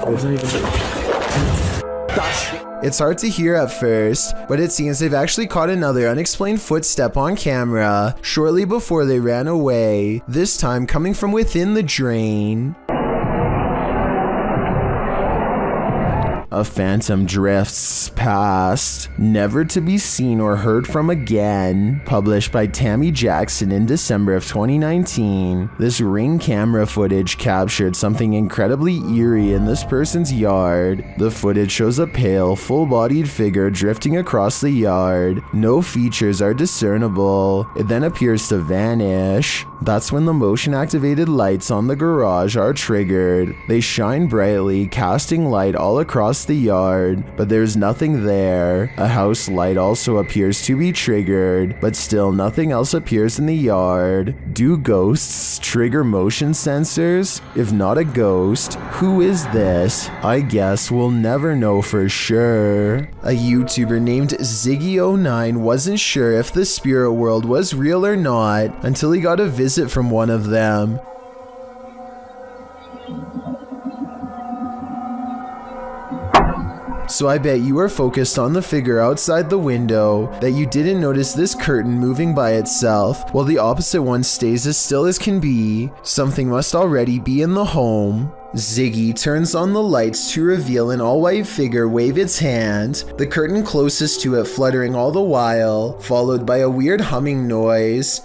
Speaker 10: I was even...
Speaker 1: It's hard to hear at first, but it seems they've actually caught another unexplained footstep on camera shortly before they ran away, this time coming from within the drain. A phantom drifts past, never to be seen or heard from again. Published by Tammy Jackson in December of 2019. This Ring camera footage captured something incredibly eerie in this person's yard. The footage shows a pale, full-bodied figure drifting across the yard. No features are discernible. It then appears to vanish. That's when the motion-activated lights on the garage are triggered. They shine brightly, casting light all across the yard, but there's nothing there. A house light also appears to be triggered, but still nothing else appears in the yard. Do ghosts trigger motion sensors? If not a ghost, who is this? I guess we'll never know for sure. A YouTuber named Ziggy09 wasn't sure if the spirit world was real or not until he got a visit from one of them. So I bet you were focused on the figure outside the window that you didn't notice this curtain moving by itself while the opposite one stays as still as can be. Something must already be in the home. Ziggy turns on the lights to reveal an all-white figure wave its hand, the curtain closest to it fluttering all the while, followed by a weird humming noise.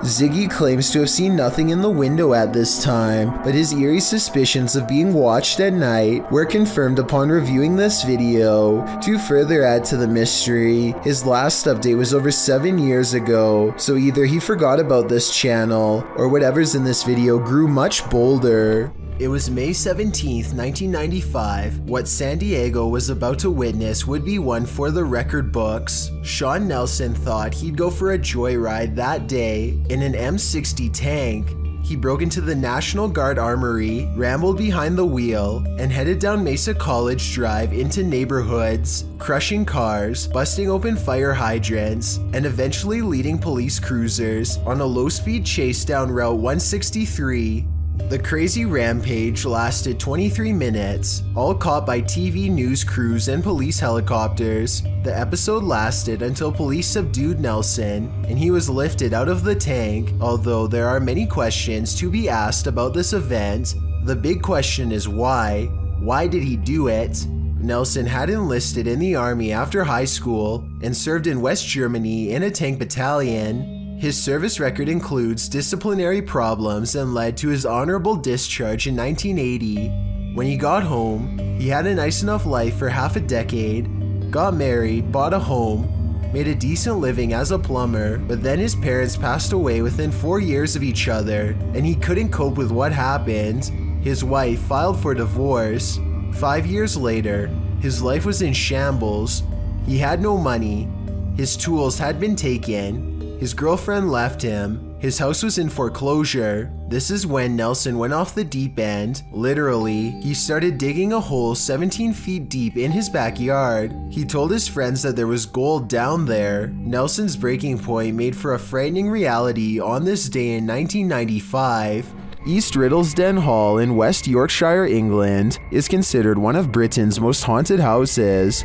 Speaker 1: Ziggy claims to have seen nothing in the window at this time, but his eerie suspicions of being watched at night were confirmed upon reviewing this video. To further add to the mystery, his last update was over 7 years ago, so either he forgot about this channel, or whatever's in this video grew much bolder. It was May 17th, 1995. What San Diego was about to witness would be one for the record books. Sean Nelson thought he'd go for a joyride that day in an M60 tank. He broke into the National Guard Armory, rambled behind the wheel, and headed down Mesa College Drive into neighborhoods, crushing cars, busting open fire hydrants, and eventually leading police cruisers on a low-speed chase down Route 163. The crazy rampage lasted 23 minutes, all caught by TV news crews and police helicopters. The episode lasted until police subdued Nelson and he was lifted out of the tank, although there are many questions to be asked about this event. The big question is why? Why did he do it? Nelson had enlisted in the army after high school and served in West Germany in a tank battalion. His service record includes disciplinary problems and led to his honorable discharge in 1980. When he got home, he had a nice enough life for half a decade, got married, bought a home, made a decent living as a plumber, but then his parents passed away within 4 years of each other, and he couldn't cope with what happened. His wife filed for divorce. 5 years later, his life was in shambles. He had no money, his tools had been taken, his girlfriend left him, his house was in foreclosure. This is when Nelson went off the deep end. Literally, he started digging a hole 17 feet deep in his backyard. He told his friends that there was gold down there. Nelson's breaking point made for a frightening reality on this day in 1995. East Riddlesden Hall in West Yorkshire, England, is considered one of Britain's most haunted houses.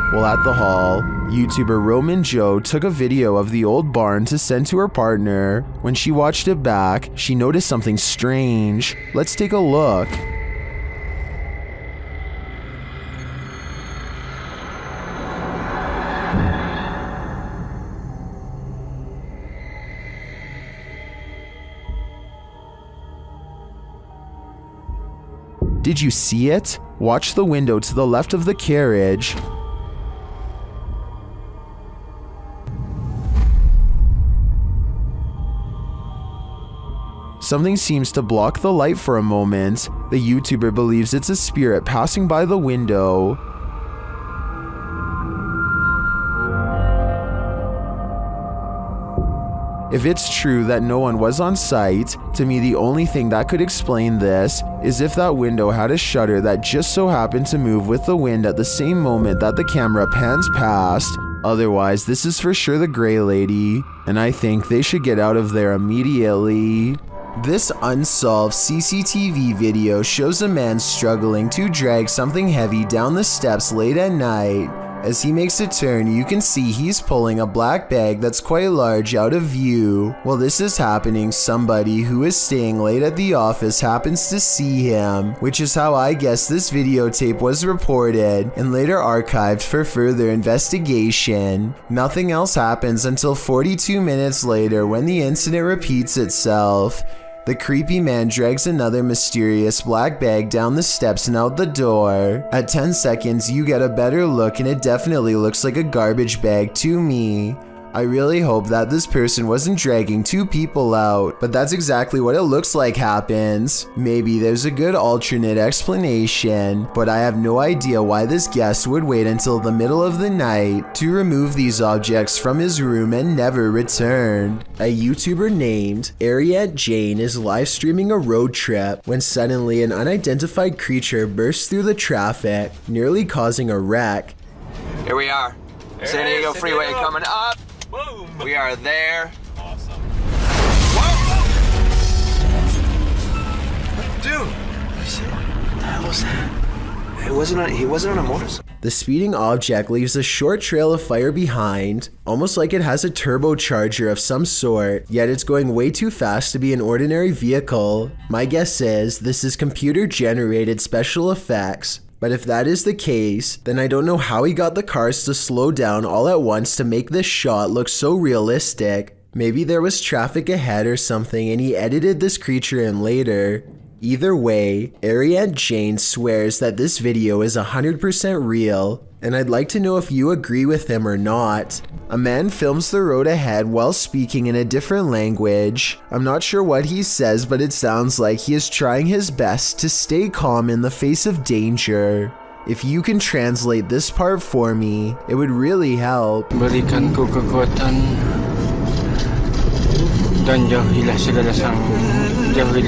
Speaker 1: While at the hall, YouTuber Roman Joe took a video of the old barn to send to her partner. When she watched it back, she noticed something strange. Let's take a look. Did you see it? Watch the window to the left of the carriage. Something seems to block the light for a moment. The YouTuber believes it's a spirit passing by the window. If it's true that no one was on site, to me the only thing that could explain this is if that window had a shutter that just so happened to move with the wind at the same moment that the camera pans past. Otherwise, this is for sure the Grey Lady, and I think they should get out of there immediately. This unsolved CCTV video shows a man struggling to drag something heavy down the steps late at night. As he makes a turn, you can see he's pulling a black bag that's quite large out of view. While this is happening, somebody who is staying late at the office happens to see him, which is how I guess this videotape was reported and later archived for further investigation. Nothing else happens until 42 minutes later when the incident repeats itself. The creepy man drags another mysterious black bag down the steps and out the door. At 10 seconds, you get a better look and it definitely looks like a garbage bag to me. I really hope that this person wasn't dragging two people out, but that's exactly what it looks like happens. Maybe there's a good alternate explanation, but I have no idea why this guest would wait until the middle of the night to remove these objects from his room and never return. A YouTuber named Ariette Jane is live streaming a road trip when suddenly an unidentified creature bursts through the traffic, nearly causing a wreck.
Speaker 16: Here we are. San Diego Freeway coming up. Boom. We are there. Awesome. Whoa! Dude, what the hell was that? He wasn't on a motorcycle.
Speaker 1: The speeding object leaves a short trail of fire behind, almost like it has a turbocharger of some sort, yet it's going way too fast to be an ordinary vehicle. My guess is this is computer-generated special effects. But if that is the case, then I don't know how he got the cars to slow down all at once to make this shot look so realistic. Maybe there was traffic ahead or something and he edited this creature in later. Either way, Ariette Jane swears that this video is 100% real, and I'd like to know if you agree with him or not. A man films the road ahead while speaking in a different language. I'm not sure what he says, but it sounds like he is trying his best to stay calm in the face of danger. If you can translate this part for me, it would really help.
Speaker 10: Berikan ku kekuatan dan jauhilah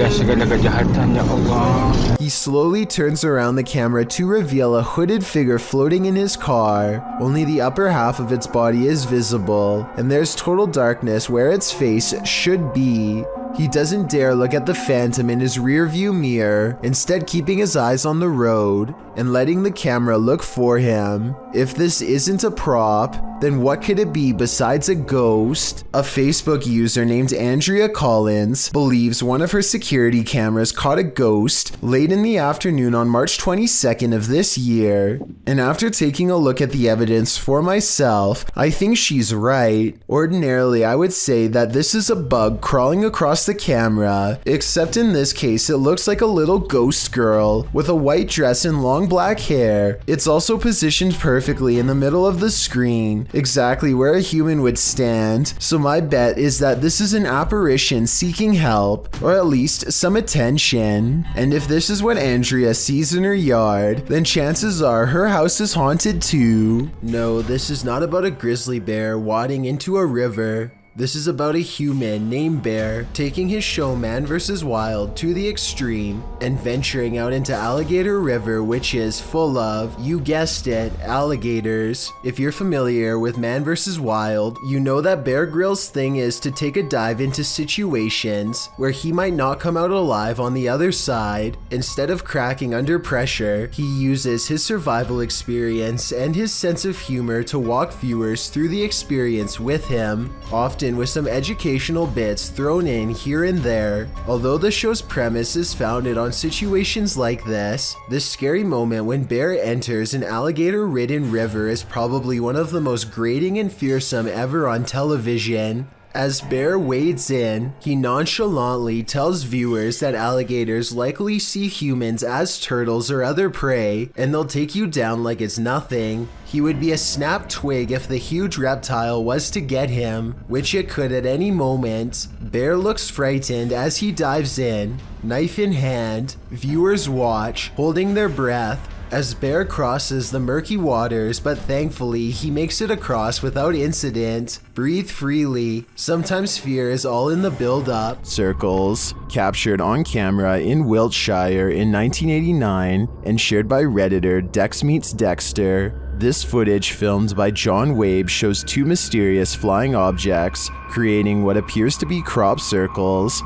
Speaker 10: segala kejahatan, ya Allah.
Speaker 1: He slowly turns around the camera to reveal a hooded figure floating in his car. Only the upper half of its body is visible, and there's total darkness where its face should be. He doesn't dare look at the phantom in his rearview mirror, instead keeping his eyes on the road and letting the camera look for him. If this isn't a prop, then what could it be besides a ghost? A Facebook user named Andrea Collins believes one of her security cameras caught a ghost late in the afternoon on March 22nd of this year. And after taking a look at the evidence for myself, I think she's right. Ordinarily, I would say that this is a bug crawling across the camera, except in this case it looks like a little ghost girl with a white dress and long black hair. It's also positioned perfectly in the middle of the screen, exactly where a human would stand, so my bet is that this is an apparition seeking help, or at least some attention. And if this is what Andrea sees in her yard, then chances are her house is haunted too. No, this is not about a grizzly bear wading into a river. This is about a human named Bear taking his show Man vs. Wild to the extreme and venturing out into Alligator River, which is full of, you guessed it, alligators. If you're familiar with Man vs. Wild, you know that Bear Grylls' thing is to take a dive into situations where he might not come out alive on the other side. Instead of cracking under pressure, he uses his survival experience and his sense of humor to walk viewers through the experience with him, often with some educational bits thrown in here and there. Although the show's premise is founded on situations like this scary moment when Bear enters an alligator-ridden river is probably one of the most grating and fearsome ever on television. As Bear wades in, he nonchalantly tells viewers that alligators likely see humans as turtles or other prey, and they'll take you down like it's nothing. He would be a snapped twig if the huge reptile was to get him, which it could at any moment. Bear looks frightened as he dives in, knife in hand. Viewers watch, holding their breath, as Bear crosses the murky waters, but thankfully he makes it across without incident. Breathe freely. Sometimes fear is all in the build-up. Circles, captured on camera in Wiltshire in 1989 and shared by Redditor Dex Meets Dexter. This footage, filmed by John Wabe, shows two mysterious flying objects creating what appears to be crop circles.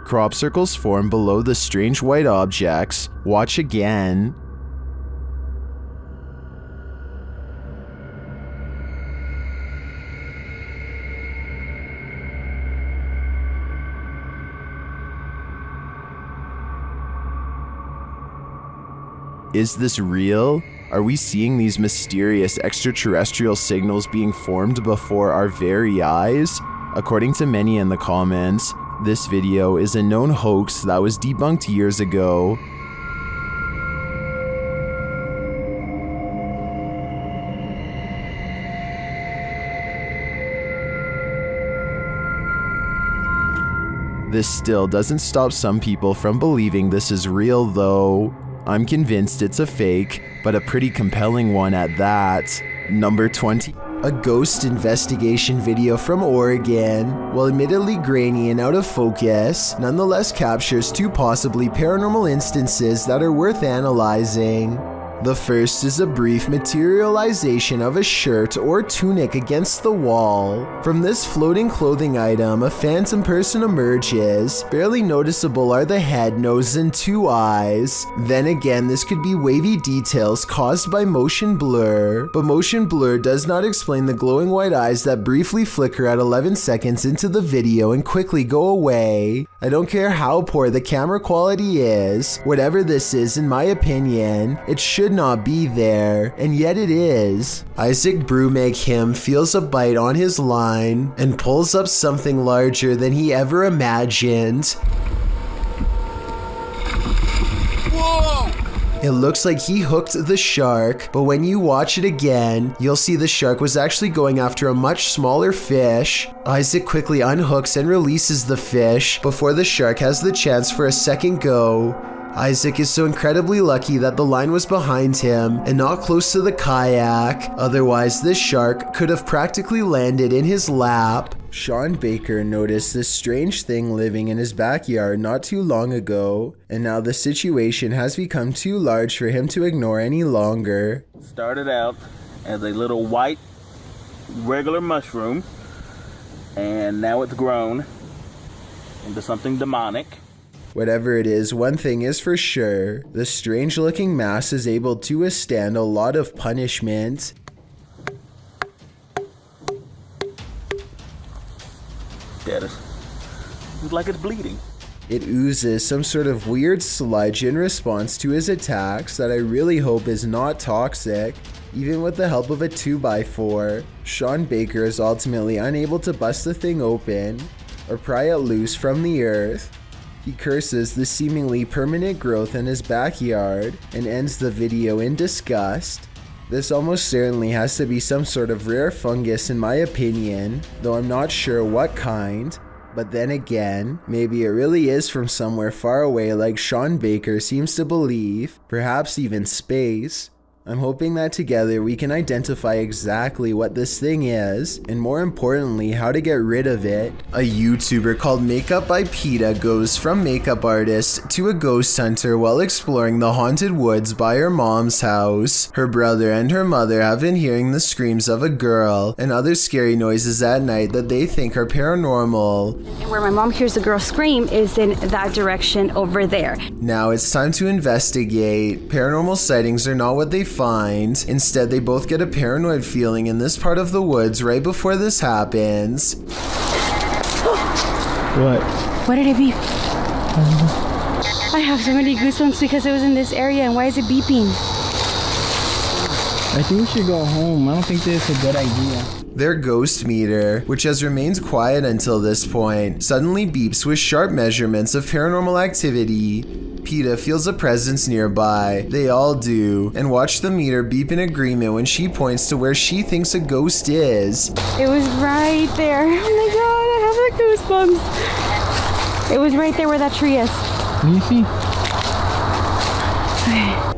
Speaker 1: crop circles form below the strange white objects. Watch again. Is this real? Are we seeing these mysterious extraterrestrial signals being formed before our very eyes? According to many in the comments, this video is a known hoax that was debunked years ago. This still doesn't stop some people from believing this is real though. I'm convinced it's a fake, but a pretty compelling one at that. Number 20. A ghost investigation video from Oregon. While admittedly grainy and out of focus, nonetheless captures two possibly paranormal instances that are worth analyzing. The first is a brief materialization of a shirt or tunic against the wall. From this floating clothing item, a phantom person emerges. Barely noticeable are the head, nose, and two eyes. Then again, this could be wavy details caused by motion blur, but motion blur does not explain the glowing white eyes that briefly flicker at 11 seconds into the video and quickly go away. I don't care how poor the camera quality is, whatever this is, in my opinion, it should not be there, and yet it is. Isaac Brumeghem feels a bite on his line and pulls up something larger than he ever imagined.
Speaker 16: Whoa!
Speaker 1: It looks like he hooked the shark, but when you watch it again, you'll see the shark was actually going after a much smaller fish. Isaac quickly unhooks and releases the fish before the shark has the chance for a second go. Isaac is so incredibly lucky that the line was behind him and not close to the kayak, otherwise this shark could have practically landed in his lap. Sean Baker noticed this strange thing living in his backyard not too long ago, and now the situation has become too large for him to ignore any longer.
Speaker 8: Started out as a little white regular mushroom, and now it's grown into something demonic.
Speaker 1: Whatever it is, one thing is for sure, the strange-looking mass is able to withstand a lot of punishment.
Speaker 8: Dead. It's like it's bleeding.
Speaker 1: It oozes some sort of weird sludge in response to his attacks that I really hope is not toxic. Even with the help of a 2x4, Sean Baker is ultimately unable to bust the thing open or pry it loose from the earth. He curses the seemingly permanent growth in his backyard and ends the video in disgust. This almost certainly has to be some sort of rare fungus in my opinion, though I'm not sure what kind. But then again, maybe it really is from somewhere far away like Sean Baker seems to believe, perhaps even space. I'm hoping that together we can identify exactly what this thing is, and more importantly, how to get rid of it. A YouTuber called Makeup by PETA goes from makeup artist to a ghost hunter while exploring the haunted woods by her mom's house. Her brother and her mother have been hearing the screams of a girl and other scary noises at night that they think are paranormal.
Speaker 21: And where my mom hears the girl scream is in that direction over there.
Speaker 1: Now it's time to investigate. Paranormal sightings are not what they find. Instead, they both get a paranoid feeling in this part of the woods right before this happens.
Speaker 10: What?
Speaker 21: What did it beep? I have so many goosebumps because it was in this area, and why is it beeping?
Speaker 10: I think we should go home. I don't think this is a good idea.
Speaker 1: Their ghost meter, which has remained quiet until this point, suddenly beeps with sharp measurements of paranormal activity. PETA feels a presence nearby. They all do, and watch the meter beep in agreement when she points to where she thinks a ghost is.
Speaker 21: It was right there. Oh my god, I have the goosebumps. It was right there where that tree is.
Speaker 10: Let me see.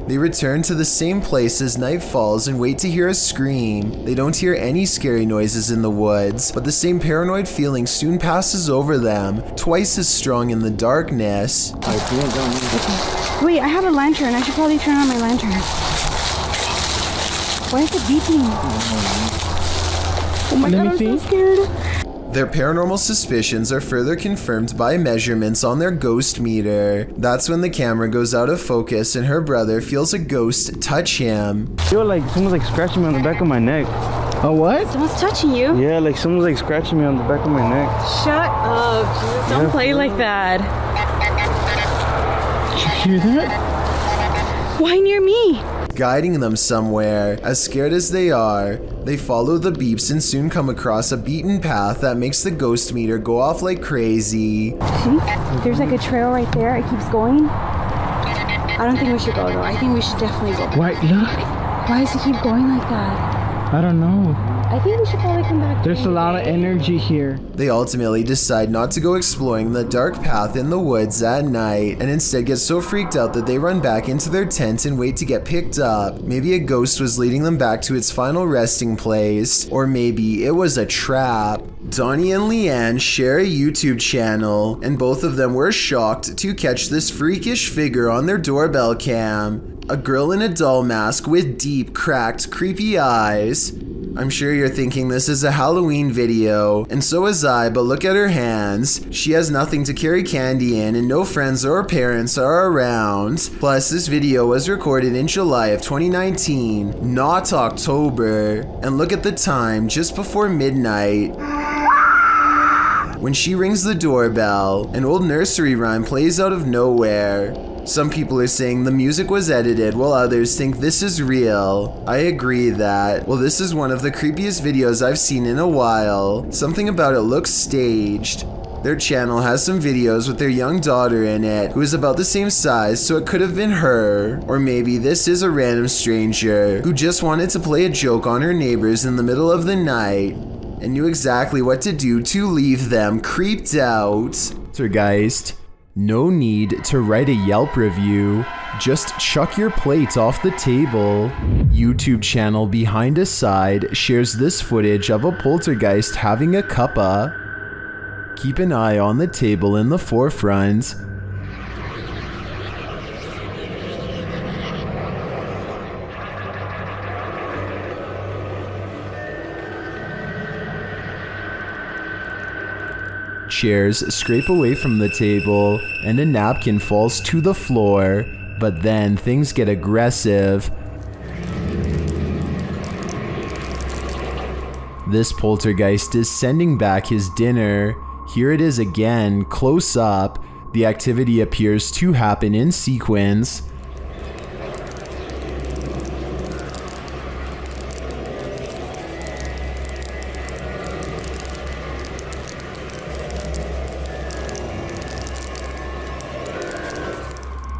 Speaker 1: They return to the same place as night falls and wait to hear a scream. They don't hear any scary noises in the woods, but the same paranoid feeling soon passes over them, twice as strong in the darkness.
Speaker 21: Wait, I have a lantern. I should probably turn on my lantern. Why is it beeping? Oh my god, I'm so scared.
Speaker 1: Their paranormal suspicions are further confirmed by measurements on their ghost meter. That's when the camera goes out of focus and her brother feels a ghost touch him.
Speaker 6: I feel like someone's like scratching me on the back of my neck.
Speaker 21: Oh, what? Someone's touching you?
Speaker 6: Yeah, like someone's like scratching me on the back of my neck.
Speaker 21: Shut up, Jesus. Don't play like that.
Speaker 6: Did you hear that?
Speaker 21: Why near me?
Speaker 1: Guiding them somewhere. As scared as they are, they follow the beeps and soon come across a beaten path that makes the ghost meter go off like crazy.
Speaker 21: See? There's like a trail right there. It keeps going. I don't think we should go though. I think we should definitely go.
Speaker 6: Why? Look.
Speaker 21: Why does it keep going like that?
Speaker 6: I don't know.
Speaker 21: I think we should probably come back.
Speaker 6: There's a lot of energy here.
Speaker 1: They ultimately decide not to go exploring the dark path in the woods at night and instead get so freaked out that they run back into their tent and wait to get picked up. Maybe a ghost was leading them back to its final resting place, or maybe it was a trap. Donnie and Leanne share a YouTube channel, and both of them were shocked to catch this freakish figure on their doorbell cam. A girl in a doll mask with deep, cracked, creepy eyes. I'm sure you're thinking this is a Halloween video, and so is I, but look at her hands. She has nothing to carry candy in, and no friends or parents are around. Plus, this video was recorded in July of 2019, not October. And look at the time, just before midnight. When she rings the doorbell, an old nursery rhyme plays out of nowhere. Some people are saying the music was edited, while others think this is real. I agree that, well, this is one of the creepiest videos I've seen in a while. Something about it looks staged. Their channel has some videos with their young daughter in it, who is about the same size, so it could have been her. Or maybe this is a random stranger who just wanted to play a joke on her neighbors in the middle of the night and knew exactly what to do to leave them creeped out. Poltergeist. No need to write a Yelp review, just chuck your plate off the table. YouTube channel Behind a Side shares this footage of a poltergeist having a cuppa. Keep an eye on the table in the forefront. Chairs scrape away from the table, and a napkin falls to the floor, but then things get aggressive. This poltergeist is sending back his dinner. Here it is again, close up. The activity appears to happen in sequence.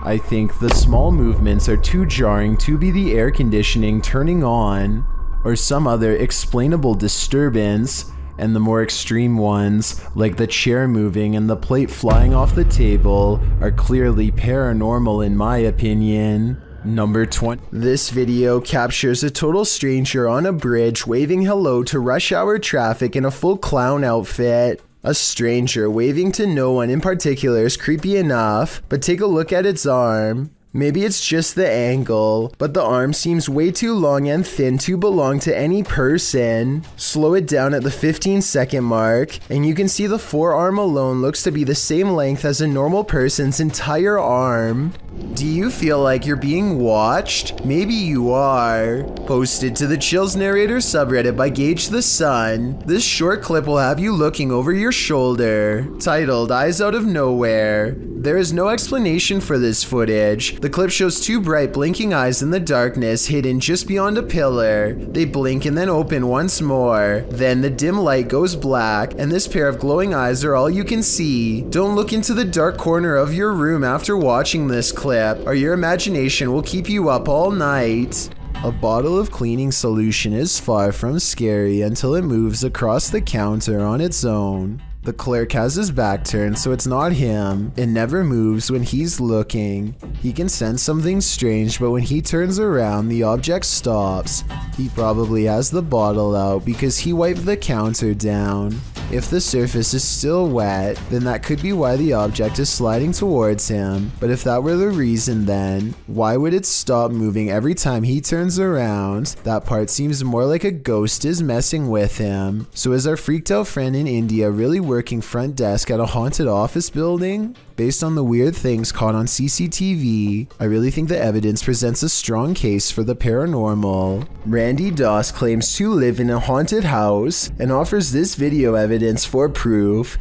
Speaker 1: I think the small movements are too jarring to be the air conditioning turning on, or some other explainable disturbance, and the more extreme ones, like the chair moving and the plate flying off the table, are clearly paranormal in my opinion. Number 20. This video captures a total stranger on a bridge waving hello to rush hour traffic in a full clown outfit. A stranger waving to no one in particular is creepy enough, but take a look at its arm. Maybe it's just the angle, but the arm seems way too long and thin to belong to any person. Slow it down at the 15-second mark, and you can see the forearm alone looks to be the same length as a normal person's entire arm. Do you feel like you're being watched? Maybe you are. Posted to the Chills Narrator subreddit by Gage the Sun, this short clip will have you looking over your shoulder. Titled Eyes Out of Nowhere. There is no explanation for this footage. The clip shows two bright blinking eyes in the darkness hidden just beyond a pillar. They blink and then open once more. Then the dim light goes black, and this pair of glowing eyes are all you can see. Don't look into the dark corner of your room after watching this clip, or your imagination will keep you up all night. A bottle of cleaning solution is far from scary until it moves across the counter on its own. The clerk has his back turned, so it's not him. It never moves when he's looking. He can sense something strange, but when he turns around, the object stops. He probably has the bottle out because he wiped the counter down. If the surface is still wet, then that could be why the object is sliding towards him. But if that were the reason, then why would it stop moving every time he turns around? That part seems more like a ghost is messing with him. So is our freaked out friend in India really working front desk at a haunted office building? Based on the weird things caught on CCTV, I really think the evidence presents a strong case for the paranormal. Randy Doss claims to live in a haunted house and offers this video evidence for proof.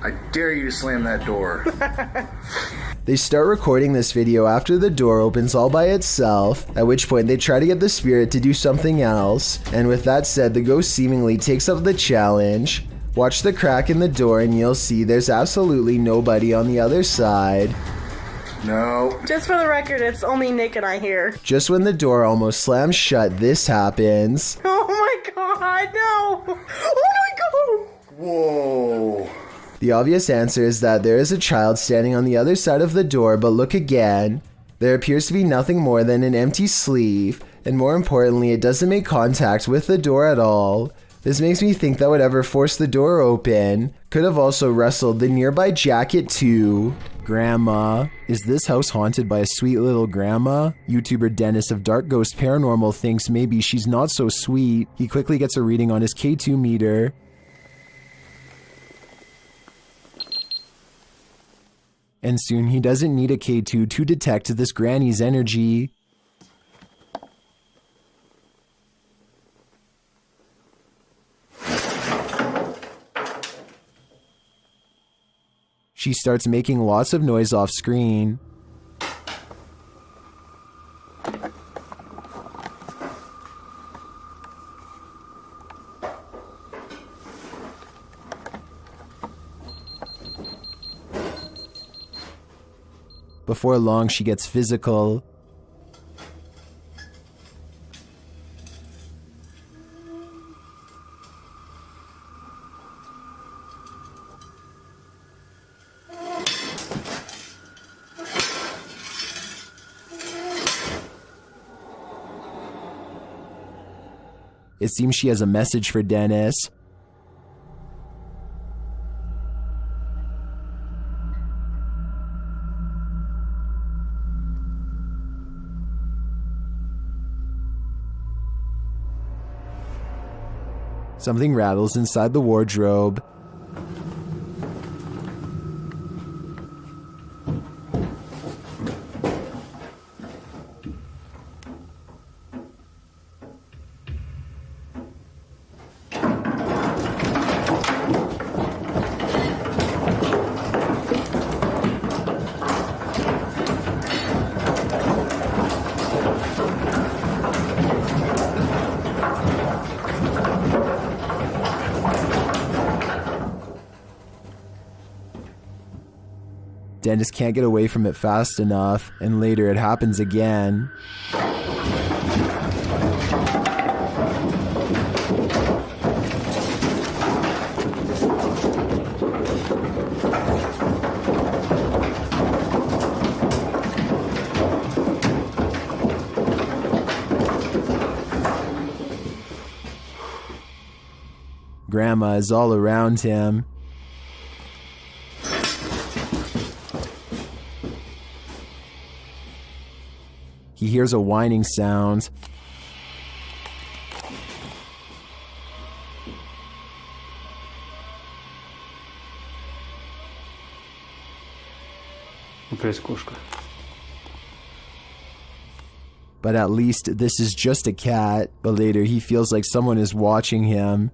Speaker 4: I dare you to slam that door.
Speaker 1: They start recording this video after the door opens all by itself, at which point they try to get the spirit to do something else, and with that said, the ghost seemingly takes up the challenge. Watch the crack in the door and you'll see there's absolutely nobody on the other side.
Speaker 4: No.
Speaker 2: Just for the record, it's only Nick and I here.
Speaker 1: Just when the door almost slams shut, this happens.
Speaker 2: Oh my god, no! Oh my god!
Speaker 4: Whoa.
Speaker 1: The obvious answer is that there is a child standing on the other side of the door, but look again. There appears to be nothing more than an empty sleeve, and more importantly, it doesn't make contact with the door at all. This makes me think that whatever forced the door open could have also rustled the nearby jacket too. Grandma. Is this house haunted by a sweet little grandma? YouTuber Dennis of Dark Ghost Paranormal thinks maybe she's not so sweet. He quickly gets a reading on his K2 meter. And soon he doesn't need a K2 to detect this granny's energy. She starts making lots of noise off screen. Before long, she gets physical. It seems she has a message for Dennis. Something rattles inside the wardrobe. Dennis can't get away from it fast enough, and later it happens again. Grandma is all around him. He hears a whining sound. But at least this is just a cat. But later he feels like someone is watching him.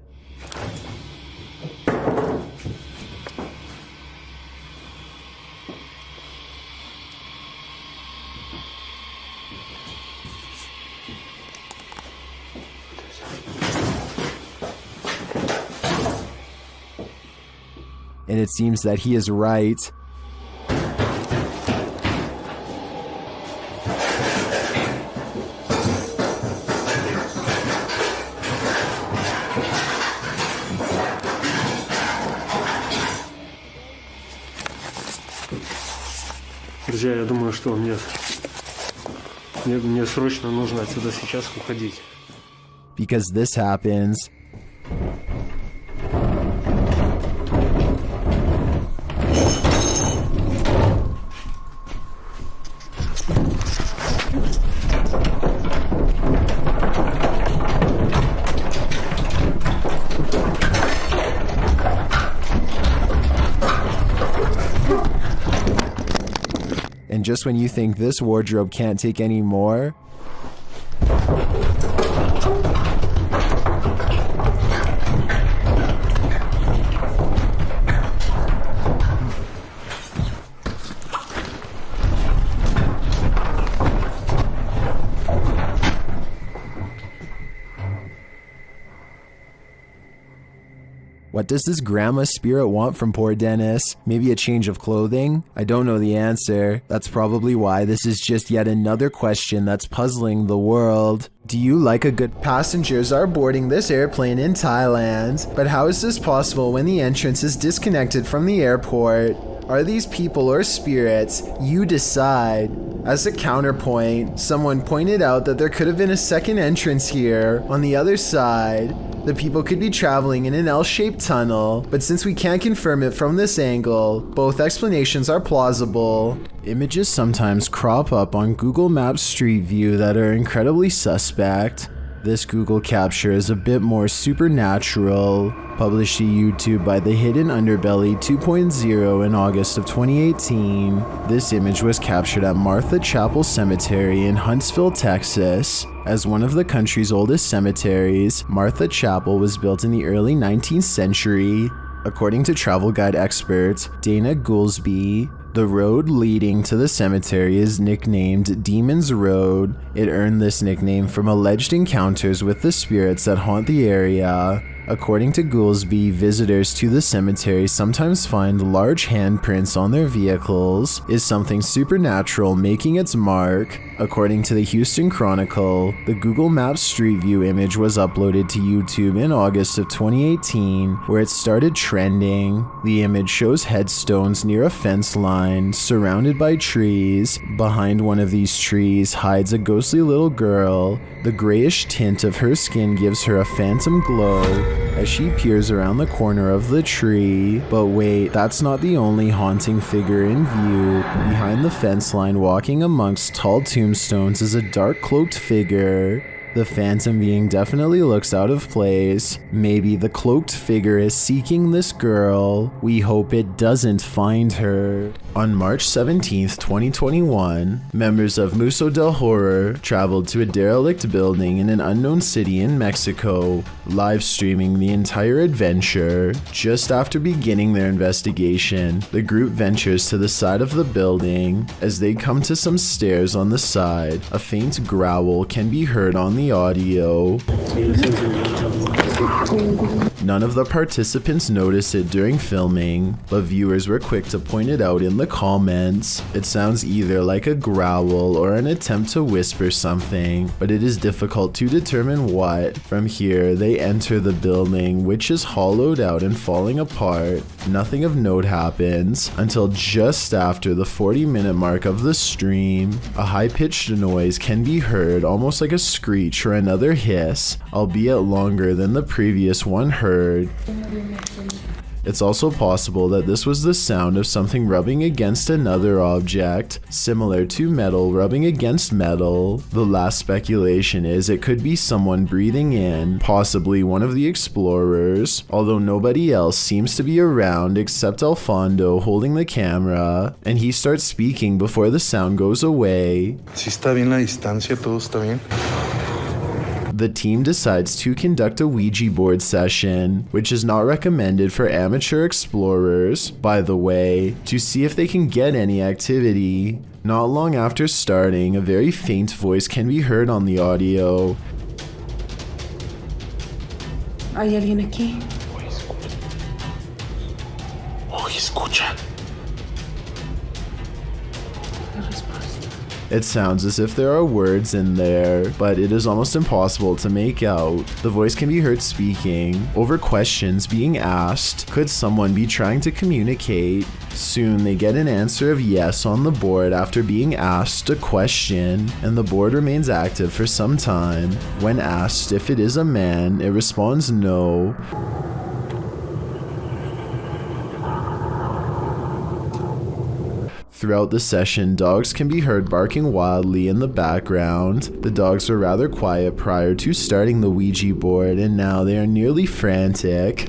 Speaker 1: And it seems that he is right.
Speaker 6: Друзья, я думаю, что мне срочно нужно отсюда сейчас уходить.
Speaker 1: Because this happens. And just when you think this wardrobe can't take any more, what does this grandma spirit want from poor Dennis? Maybe a change of clothing? I don't know the answer. That's probably why this is just yet another question that's puzzling the world. Do you like a good— Passengers are boarding this airplane in Thailand, but how is this possible when the entrance is disconnected from the airport? Are these people or spirits? You decide. As a counterpoint, someone pointed out that there could have been a second entrance here on the other side. The people could be traveling in an L-shaped tunnel, but since we can't confirm it from this angle, both explanations are plausible. Images sometimes crop up on Google Maps Street View that are incredibly suspect. This Google capture is a bit more supernatural. Published to YouTube by The Hidden Underbelly 2.0 in August of 2018. This image was captured at Martha Chapel Cemetery in Huntsville, Texas. As one of the country's oldest cemeteries, Martha Chapel was built in the early 19th century. According to travel guide expert Dana Goolsby, the road leading to the cemetery is nicknamed Demon's Road. It earned this nickname from alleged encounters with the spirits that haunt the area. According to Goolsby, visitors to the cemetery sometimes find large handprints on their vehicles. Is something supernatural making its mark? According to the Houston Chronicle, the Google Maps Street View image was uploaded to YouTube in August of 2018, where it started trending. The image shows headstones near a fence line, surrounded by trees. Behind one of these trees hides a ghostly little girl. The grayish tint of her skin gives her a phantom glow as she peers around the corner of the tree. But wait, that's not the only haunting figure in view. Behind the fence line, walking amongst tall tombstones, is a dark cloaked figure. The phantom being definitely looks out of place. Maybe the cloaked figure is seeking this girl. We hope it doesn't find her. On March 17th, 2021, members of Museo del Horror traveled to a derelict building in an unknown city in Mexico, live streaming the entire adventure. Just after beginning their investigation, the group ventures to the side of the building. As they come to some stairs on the side, a faint growl can be heard on the audio. None of the participants noticed it during filming, but viewers were quick to point it out in the comments. It sounds either like a growl or an attempt to whisper something, but it is difficult to determine what. From here, they enter the building, which is hollowed out and falling apart. Nothing of note happens until just after the 40-minute mark of the stream. A high-pitched noise can be heard, almost like a screech or another hiss, albeit longer than the previous one heard. It's also possible that this was the sound of something rubbing against another object, similar to metal rubbing against metal. The last speculation is it could be someone breathing in, possibly one of the explorers, although nobody else seems to be around except Alfondo holding the camera, and he starts speaking before the sound goes away.
Speaker 23: Si está bien la distancia, todo está bien.
Speaker 1: The team decides to conduct a Ouija board session, which is not recommended for amateur explorers, by the way, to see if they can get any activity. Not long after starting, a very faint voice can be heard on the audio.
Speaker 18: ¿Hay alguien aquí?
Speaker 23: Oh, escucha.
Speaker 18: La respuesta.
Speaker 1: It sounds as if there are words in there, but it is almost impossible to make out. The voice can be heard speaking over questions being asked. Could someone be trying to communicate? Soon they get an answer of yes on the board after being asked a question, and the board remains active for some time. When asked if it is a man, it responds no. Throughout the session, dogs can be heard barking wildly in the background. The dogs were rather quiet prior to starting the Ouija board, and now they are nearly frantic.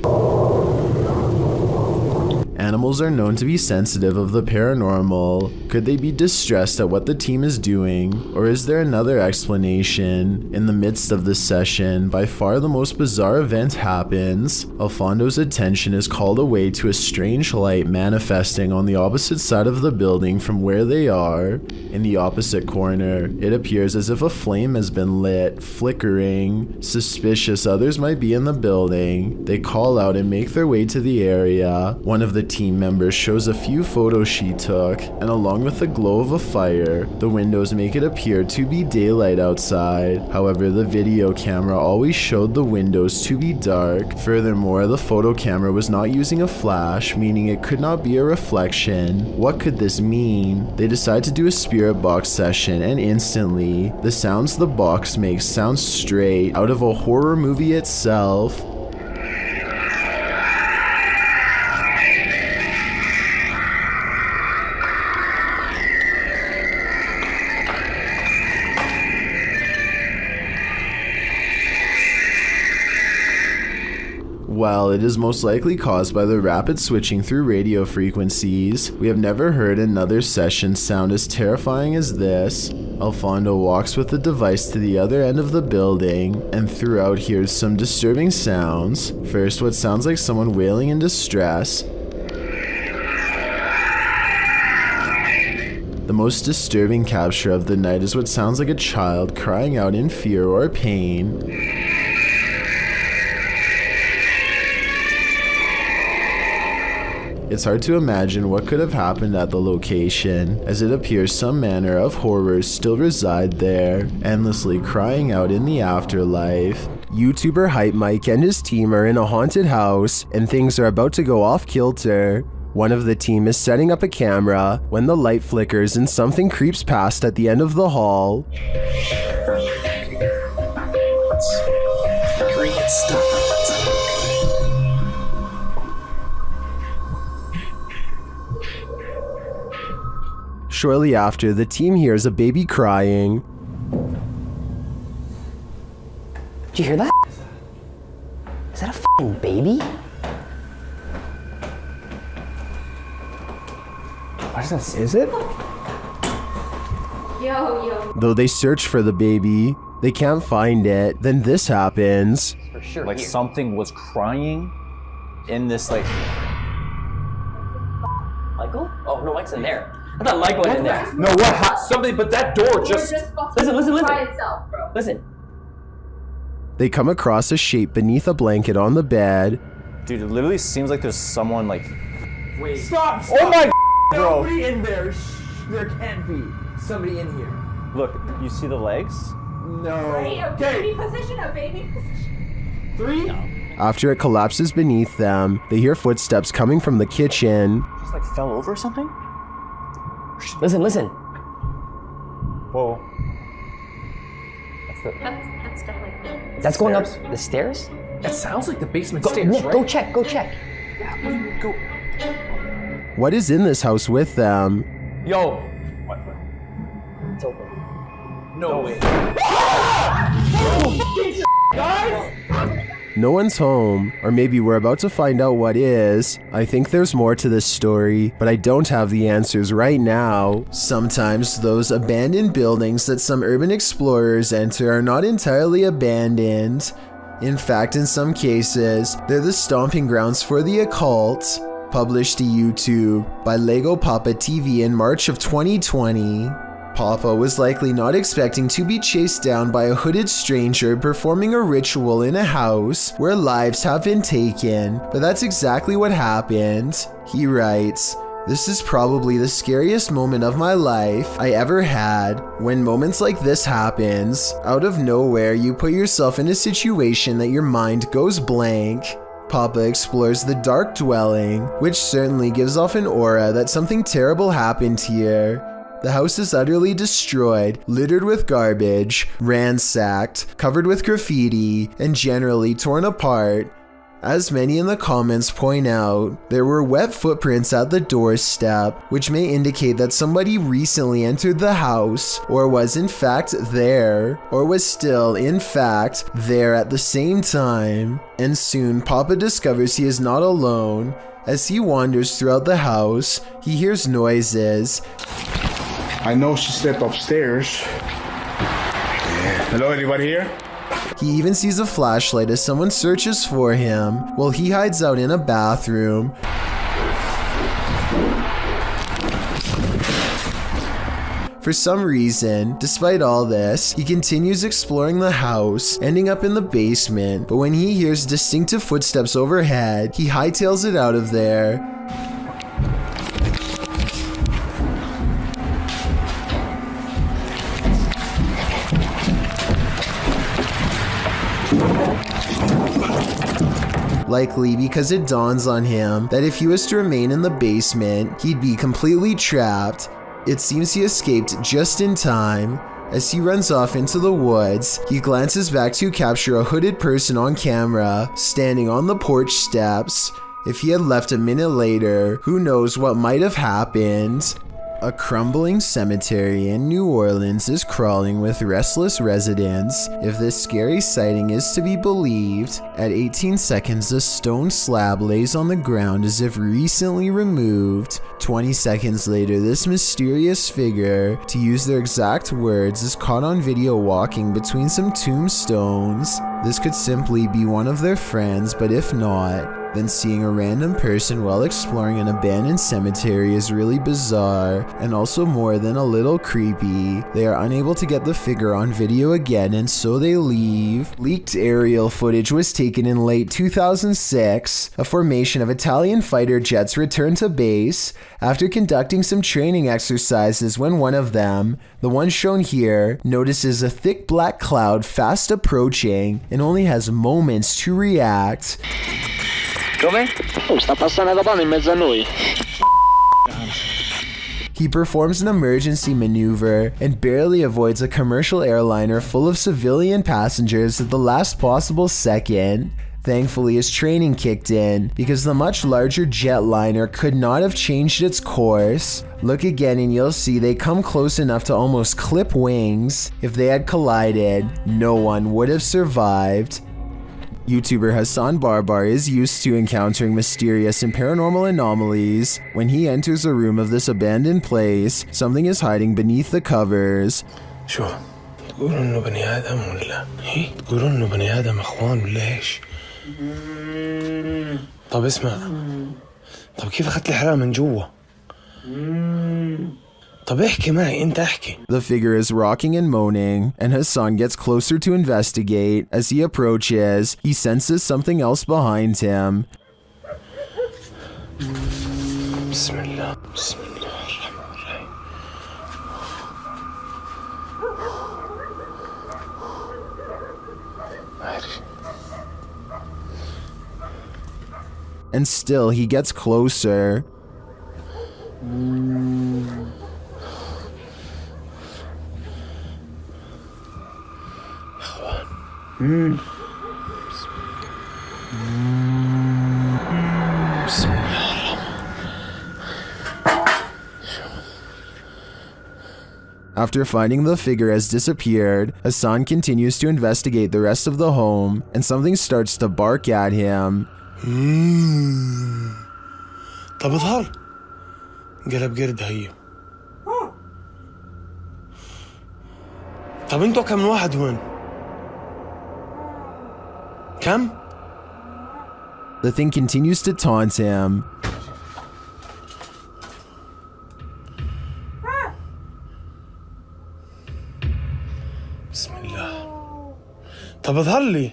Speaker 1: Animals are known to be sensitive of the paranormal. Could they be distressed at what the team is doing? Or is there another explanation? In the midst of this session, by far the most bizarre event happens. Alfondo's attention is called away to a strange light manifesting on the opposite side of the building from where they are. In the opposite corner, it appears as if a flame has been lit, flickering. Suspicious others might be in the building. They call out and make their way to the area. One of the team members shows a few photos she took, and along with the glow of a fire, the windows make it appear to be daylight outside. However, the video camera always showed the windows to be dark. Furthermore, the photo camera was not using a flash, meaning it could not be a reflection. What could this mean? They decide to do a spirit box session, and instantly, the sounds the box makes sound straight out of a horror movie itself. While it is most likely caused by the rapid switching through radio frequencies, we have never heard another session sound as terrifying as this. Alfondo walks with the device to the other end of the building, and throughout hears some disturbing sounds. First, what sounds like someone wailing in distress. The most disturbing capture of the night is what sounds like a child crying out in fear or pain. It's hard to imagine what could have happened at the location, as it appears some manner of horrors still reside there, endlessly crying out in the afterlife. YouTuber Hype Mike and his team are in a haunted house, and things are about to go off kilter. One of the team is setting up a camera when the light flickers and something creeps past at the end of the hall.
Speaker 7: Great stuff.
Speaker 1: Shortly after, the team hears a baby crying.
Speaker 7: Did you hear that? Is that a f***ing baby? What is this? Is it?
Speaker 12: Yo.
Speaker 1: Though they search for the baby, they can't find it. Then this happens.
Speaker 7: For sure.
Speaker 9: Like something was crying in this like...
Speaker 7: Michael? Oh, no, Mike's in there. I thought Mike went in there.
Speaker 9: No, what? Something, but that door just...
Speaker 7: Listen.
Speaker 12: By itself, bro.
Speaker 7: Listen.
Speaker 1: They come across a shape beneath a blanket on the bed.
Speaker 9: Dude, it literally seems like there's someone like...
Speaker 7: Wait.
Speaker 9: Stop! Oh my bro!
Speaker 7: Nobody in there. There can't be somebody in here.
Speaker 9: Look, you see the legs?
Speaker 7: No.
Speaker 12: Right? A baby position.
Speaker 7: 3? No.
Speaker 1: After it collapses beneath them, they hear footsteps coming from the kitchen.
Speaker 9: Just like fell over or something?
Speaker 7: Listen.
Speaker 9: Whoa.
Speaker 12: That's definitely...
Speaker 7: That's going up the stairs?
Speaker 10: That sounds like the basement stairs,
Speaker 7: Nick,
Speaker 10: right?
Speaker 7: go check.
Speaker 10: Yeah, go.
Speaker 1: What is in this house with them?
Speaker 7: Yo.
Speaker 9: What?
Speaker 7: It's open.
Speaker 10: No way.
Speaker 7: Guys!
Speaker 1: No one's home, or maybe we're about to find out what is. I think there's more to this story, but I don't have the answers right now. Sometimes those abandoned buildings that some urban explorers enter are not entirely abandoned. In fact, in some cases, they're the stomping grounds for the occult. Published to YouTube by Lego Papa TV in March of 2020. Papa was likely not expecting to be chased down by a hooded stranger performing a ritual in a house where lives have been taken, but that's exactly what happened. He writes, This is probably the scariest moment of my life I ever had. When moments like this happens, out of nowhere you put yourself in a situation that your mind goes blank. Papa explores the dark dwelling, which certainly gives off an aura that something terrible happened here. The house is utterly destroyed, littered with garbage, ransacked, covered with graffiti, and generally torn apart. As many in the comments point out, there were wet footprints at the doorstep, which may indicate that somebody recently entered the house, or was in fact there, or was still in fact there at the same time. And soon Papa discovers he is not alone. As he wanders throughout the house, he hears noises.
Speaker 23: I know she stepped upstairs. Hello, anybody here?
Speaker 1: He even sees a flashlight as someone searches for him while he hides out in a bathroom. For some reason, despite all this, he continues exploring the house, ending up in the basement, but when he hears distinctive footsteps overhead, he hightails it out of there. Likely because it dawns on him that if he was to remain in the basement, he'd be completely trapped. It seems he escaped just in time. As he runs off into the woods, he glances back to capture a hooded person on camera, standing on the porch steps. If he had left a minute later, who knows what might have happened. A crumbling cemetery in New Orleans is crawling with restless residents. If this scary sighting is to be believed, at 18 seconds a stone slab lays on the ground as if recently removed. 20 seconds later, this mysterious figure, to use their exact words, is caught on video walking between some tombstones. This could simply be one of their friends, but if not, then seeing a random person while exploring an abandoned cemetery is really bizarre, and also more than a little creepy. They are unable to get the figure on video again, and so they leave. Leaked aerial footage was taken in late 2006. A formation of Italian fighter jets returned to base after conducting some training exercises when one of them, the one shown here, notices a thick black cloud fast approaching and only has moments to react. He performs an emergency maneuver and barely avoids a commercial airliner full of civilian passengers at the last possible second. Thankfully, his training kicked in because the much larger jetliner could not have changed its course. Look again and you'll see they come close enough to almost clip wings. If they had collided, no one would have survived. YouTuber Hassan Barbar is used to encountering mysterious and paranormal anomalies. When he enters a room of this abandoned place, something is hiding beneath the covers.
Speaker 10: شو تقولوا انه بني ادم ولا هي تقولوا انه بني ادم اخوان ولا ايش؟ طب اسمع، طب كيف اخذت الحرام من جوا؟ طب احكي معي انت احكي.
Speaker 1: The figure is rocking and moaning, and Hassan gets closer to investigate. As he approaches, he senses something else behind him.
Speaker 10: بسم الله بسم الله الرحمن الرحيم.
Speaker 1: And still he gets closer. After finding the figure has disappeared, Hassan continues to investigate the rest of the home, and something starts to bark at him.
Speaker 10: طب اظهر قلب قرد هيو. طب انتوا كم واحد هون؟ كم؟
Speaker 1: The thing continues to taunt him.
Speaker 10: بسم الله. طب اظهر لي.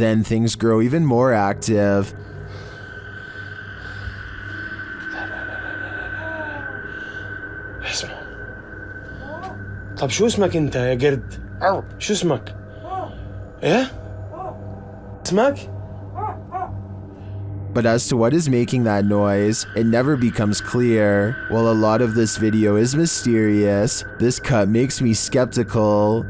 Speaker 1: Then things grow even more active.
Speaker 10: اسمع. طب شو اسمك انت يا قرد؟ شو اسمك؟ ايه؟ اسمك؟
Speaker 1: But as to what is making that noise, it never becomes clear. While a lot of this video is mysterious, this cut makes me skeptical.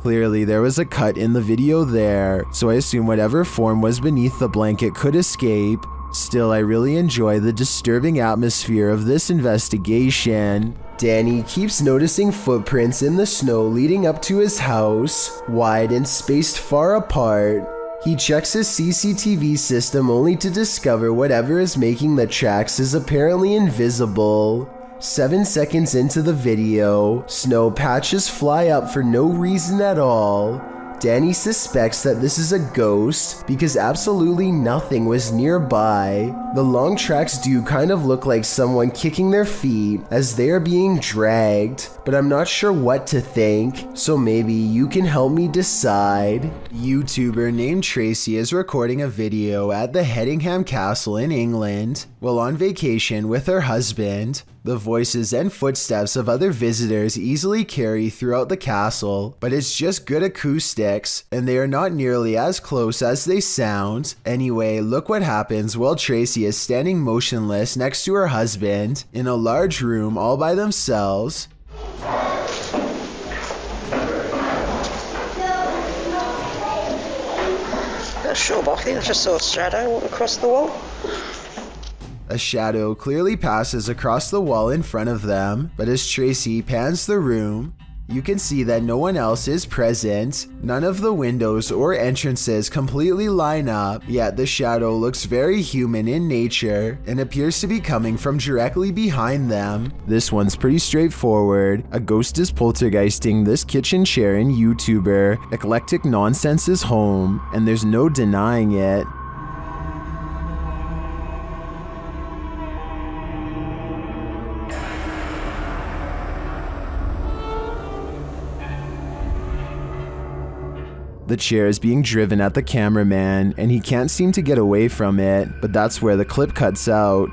Speaker 1: Clearly, there was a cut in the video there, so I assume whatever form was beneath the blanket could escape. Still, I really enjoy the disturbing atmosphere of this investigation. Danny keeps noticing footprints in the snow leading up to his house, wide and spaced far apart. He checks his CCTV system only to discover whatever is making the tracks is apparently invisible. 7 seconds into the video, snow patches fly up for no reason at all. Danny suspects that this is a ghost because absolutely nothing was nearby. The long tracks do kind of look like someone kicking their feet as they are being dragged, but I'm not sure what to think, so maybe you can help me decide. A YouTuber named Tracy is recording a video at the Hedingham Castle in England while on vacation with her husband. The voices and footsteps of other visitors easily carry throughout the castle, but it's just good acoustics, and they are not nearly as close as they sound. Anyway, look what happens while Tracy is standing motionless next to her husband in a large room all by themselves.
Speaker 11: Not sure, but I think I just saw a shadow walk across the wall.
Speaker 1: A shadow clearly passes across the wall in front of them, but as Tracy pans the room, you can see that no one else is present. None of the windows or entrances completely line up, yet the shadow looks very human in nature and appears to be coming from directly behind them. This one's pretty straightforward. A ghost is poltergeisting this kitchen chair in YouTuber Eclectic Nonsense's home, and there's no denying it. The chair is being driven at the cameraman, and he can't seem to get away from it, but that's where the clip cuts out.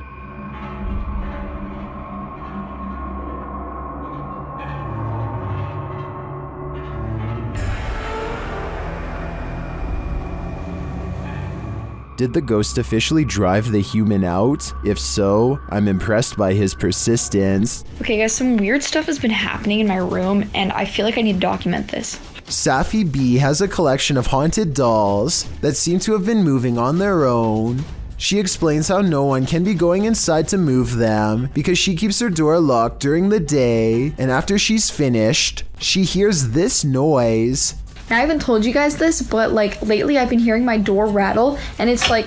Speaker 1: Did the ghost officially drive the human out? If so, I'm impressed by his persistence.
Speaker 14: Okay guys, some weird stuff has been happening in my room, and I feel like I need to document this.
Speaker 1: Safi B has a collection of haunted dolls that seem to have been moving on their own. She explains how no one can be going inside to move them because she keeps her door locked during the day, and after she's finished, she hears this noise.
Speaker 14: I haven't told you guys this, but like lately I've been hearing my door rattle, and it's like...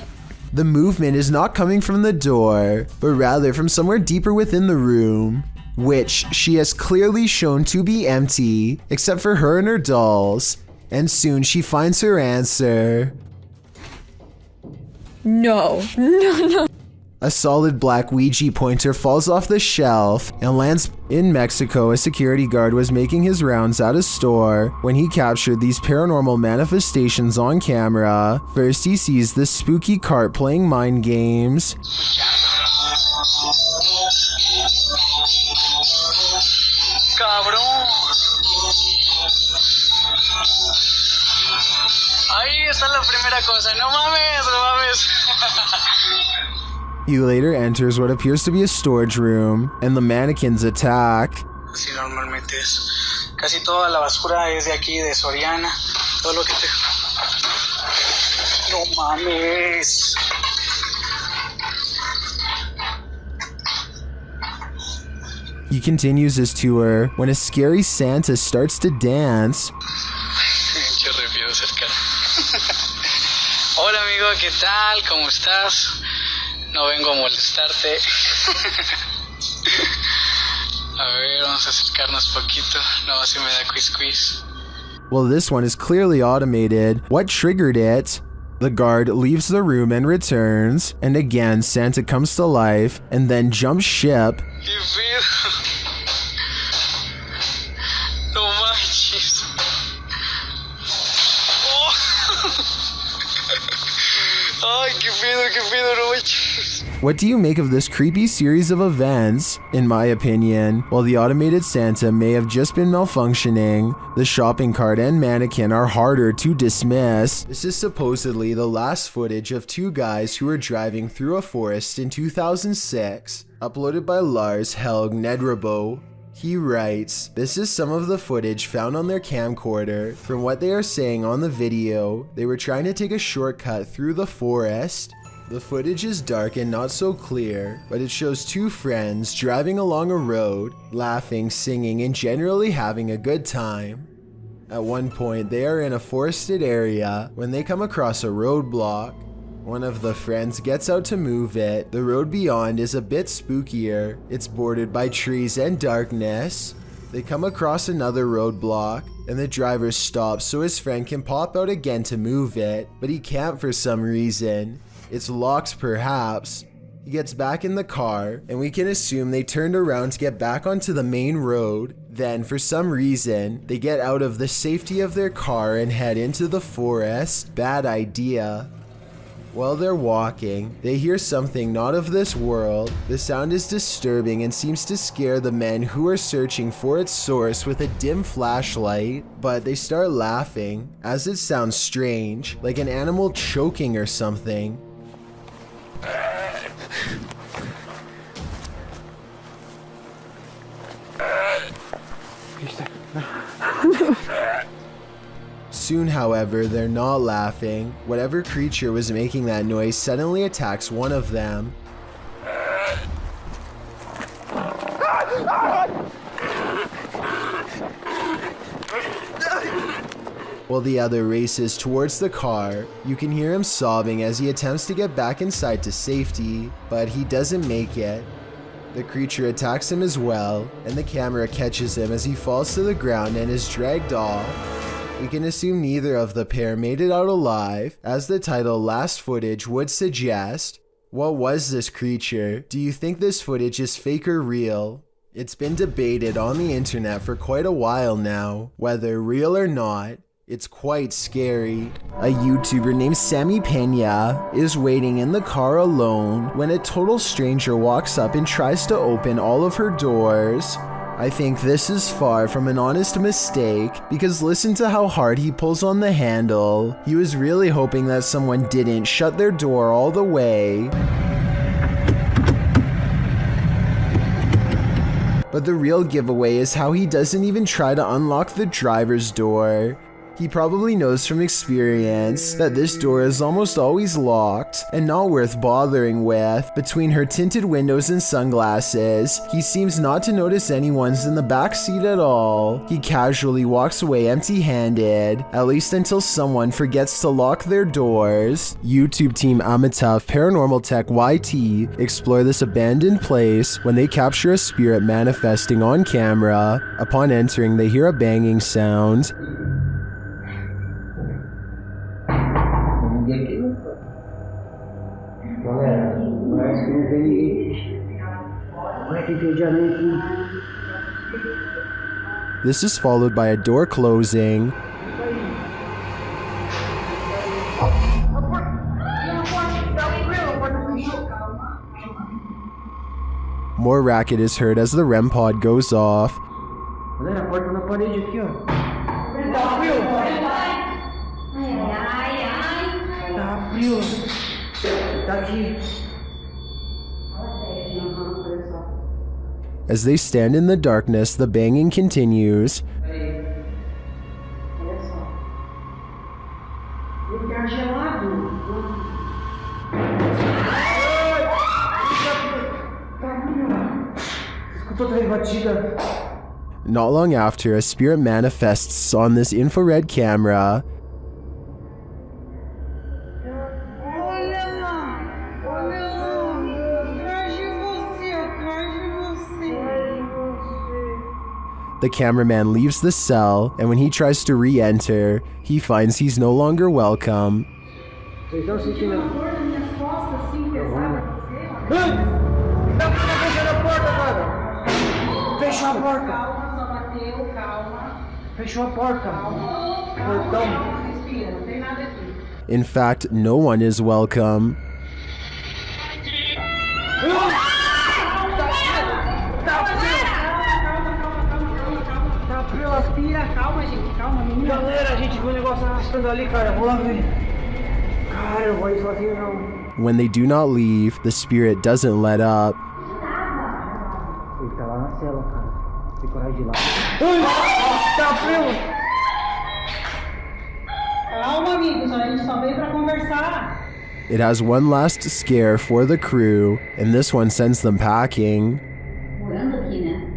Speaker 1: The movement is not coming from the door, but rather from somewhere deeper within the room, which she has clearly shown to be empty, except for her and her dolls, and soon she finds her answer.
Speaker 14: No.
Speaker 1: A solid black Ouija pointer falls off the shelf and lands in Mexico. A security guard was making his rounds at a store when he captured these paranormal manifestations on camera. First, he sees this spooky cart playing mind games.
Speaker 22: Cabrón. Ahí está la primera cosa. No mames, no mames.
Speaker 1: He later enters what appears to be a storage room, and the mannequins attack.
Speaker 22: Así normalmente es. Casi toda la basura es de aquí, de Soriana. Todo lo que te... No mames.
Speaker 1: He continues his tour when a scary Santa starts to dance.
Speaker 22: Pinche rápido cercano. Hola amigo, ¿qué tal? ¿Cómo estás? No vengo a molestarte. A ver, vamos a acercarnos poquito. No, si me da quiz.
Speaker 1: Well, this one is clearly automated. What triggered it? The guard leaves the room and returns, and again Santa comes to life and then jumps ship.
Speaker 22: ¿Qué pedo? No manches.
Speaker 16: Ay, qué pedo, no manches.
Speaker 1: What do you make of this creepy series of events? In my opinion, while the automated Santa may have just been malfunctioning, the shopping cart and mannequin are harder to dismiss. This is supposedly the last footage of two guys who were driving through a forest in 2006, uploaded by Lars Helg Nedrebo. He writes, "This is some of the footage found on their camcorder. From what they are saying on the video, they were trying to take a shortcut through the forest. The footage is dark and not so clear, but it shows two friends driving along a road, laughing, singing, and generally having a good time. At one point, they are in a forested area when they come across a roadblock. One of the friends gets out to move it. The road beyond is a bit spookier. It's bordered by trees and darkness. They come across another roadblock, and the driver stops so his friend can pop out again to move it, but he can't for some reason. It's locked perhaps. He gets back in the car, and we can assume they turned around to get back onto the main road. Then, for some reason, they get out of the safety of their car and head into the forest. Bad idea. While they're walking, they hear something not of this world. The sound is disturbing and seems to scare the men who are searching for its source with a dim flashlight, but they start laughing, as it sounds strange, like an animal choking or something. Soon, however, they're not laughing. Whatever creature was making that noise suddenly attacks one of them. While the other races towards the car, you can hear him sobbing as he attempts to get back inside to safety, but he doesn't make it. The creature attacks him as well, and the camera catches him as he falls to the ground and is dragged off. We can assume neither of the pair made it out alive, as the title Last Footage would suggest. What was this creature? Do you think this footage is fake or real? It's been debated on the internet for quite a while now, whether real or not. It's quite scary. A YouTuber named Sammy Pena is waiting in the car alone when a total stranger walks up and tries to open all of her doors. I think this is far from an honest mistake, because listen to how hard he pulls on the handle. He was really hoping that someone didn't shut their door all the way. But the real giveaway is how he doesn't even try to unlock the driver's door. He probably knows from experience that this door is almost always locked and not worth bothering with. Between her tinted windows and sunglasses, he seems not to notice anyone's in the back seat at all. He casually walks away empty-handed, at least until someone forgets to lock their doors. YouTube team Amitav Paranormal Tech YT explore this abandoned place when they capture a spirit manifesting on camera. Upon entering, they hear a banging sound. This is followed by a door closing. More racket is heard as the REM pod goes off. As they stand in the darkness, the banging continues. Not long after, a spirit manifests on this infrared camera. The cameraman leaves the cell, and when he tries to re-enter, he finds he's no longer welcome.
Speaker 22: Fechou a porta. Calma, só bateu, calma. Fechou a porta. Calma. Portão. Respira, não tem nada aqui.
Speaker 1: In fact, no one is welcome.
Speaker 5: Calma, gente, calma, menina. Galera, a gente viu um negócio arrastando ali, cara. Vou lá ver. Cara, eu vou ir sozinho, não.
Speaker 1: When they do not leave, the spirit doesn't let up.
Speaker 5: Ele tá lá na cela, cara. Tem coragem de ir lá. Tá frio! Calma, amigos. A gente só veio pra conversar.
Speaker 1: It has one last scare for the crew, and this one sends them packing.
Speaker 12: Morando aqui, né?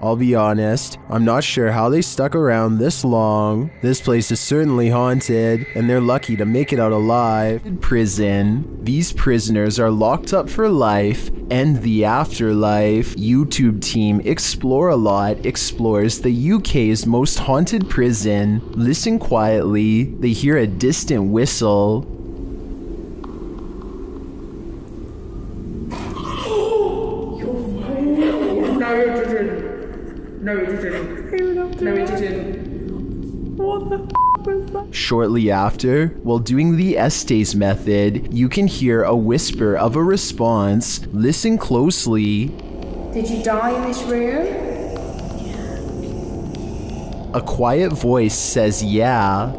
Speaker 1: I'll be honest, I'm not sure how they stuck around this long. This place is certainly haunted, and they're lucky to make it out alive. Prison. These prisoners are locked up for life and the afterlife. YouTube team Explore a Lot explores the UK's most haunted prison. Listen quietly, they hear a distant whistle.
Speaker 5: What the was that?
Speaker 1: Shortly after, while doing the Estes method, you can hear a whisper of a response. Listen closely.
Speaker 14: Did you die in this room?
Speaker 1: A quiet voice says yeah.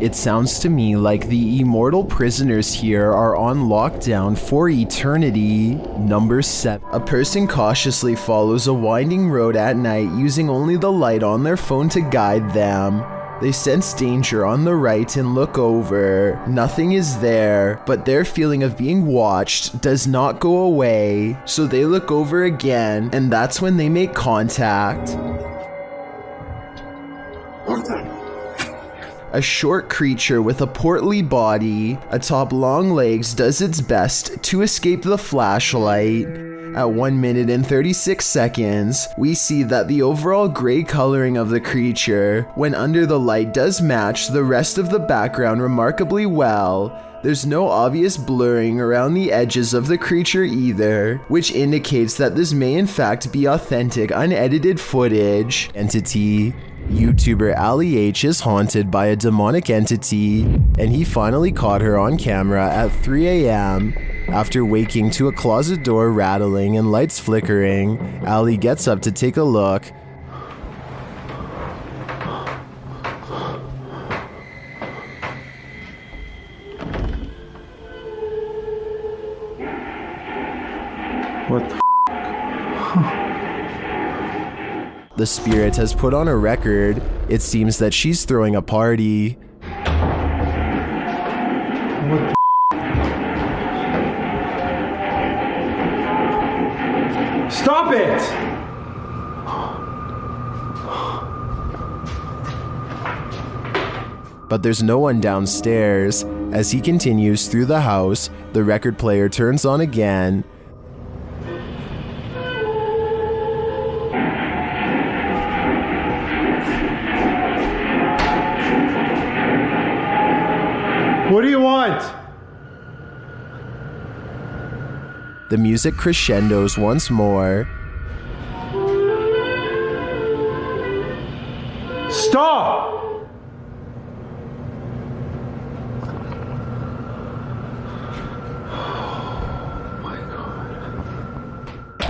Speaker 1: It sounds to me like the immortal prisoners here are on lockdown for eternity. Number 7. A person cautiously follows a winding road at night using only the light on their phone to guide them. They sense danger on the right and look over. Nothing is there, but their feeling of being watched does not go away. So they look over again, and that's when they make contact. A short creature with a portly body atop long legs does its best to escape the flashlight. At 1 minute and 36 seconds, we see that the overall gray coloring of the creature, when under the light, does match the rest of the background remarkably well. There's no obvious blurring around the edges of the creature either, which indicates that this may in fact be authentic, unedited footage. Entity. YouTuber Ali H is haunted by a demonic entity, and he finally caught her on camera at 3 a.m. After waking to a closet door rattling and lights flickering, Ali gets up to take a look.
Speaker 6: What the
Speaker 1: The spirit has put on a record. It seems that she's throwing a party.
Speaker 6: What the Stop it!
Speaker 1: But there's no one downstairs. As he continues through the house, the record player turns on again.
Speaker 6: What do you want?
Speaker 1: The music crescendos once more.
Speaker 6: Stop!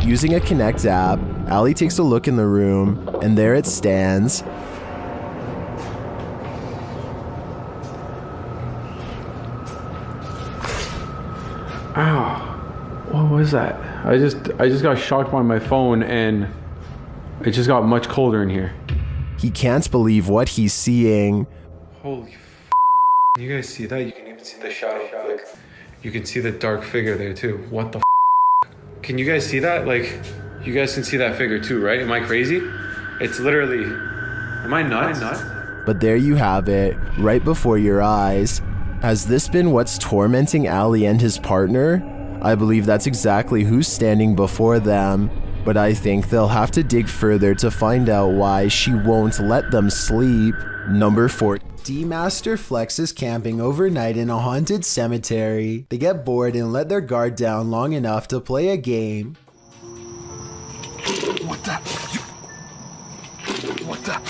Speaker 1: Using a Connect app, Ali takes a look in the room, and there it stands.
Speaker 6: Ow. What was that? I just got shocked by my phone and it just got much colder in here.
Speaker 1: He can't believe what he's seeing.
Speaker 6: Holy You guys see that? You can even see the shadow. Like, you can see the dark figure there too. What the Can you guys see that? Like, you guys can see that figure too, right? Am I crazy? It's literally... Am I nuts?
Speaker 1: But there you have it, right before your eyes. Has this been what's tormenting Ali and his partner? I believe that's exactly who's standing before them, but I think they'll have to dig further to find out why she won't let them sleep. Number 14. D Master Flex is camping overnight in a haunted cemetery. They get bored and let their guard down long enough to play a game.
Speaker 23: What the? What the?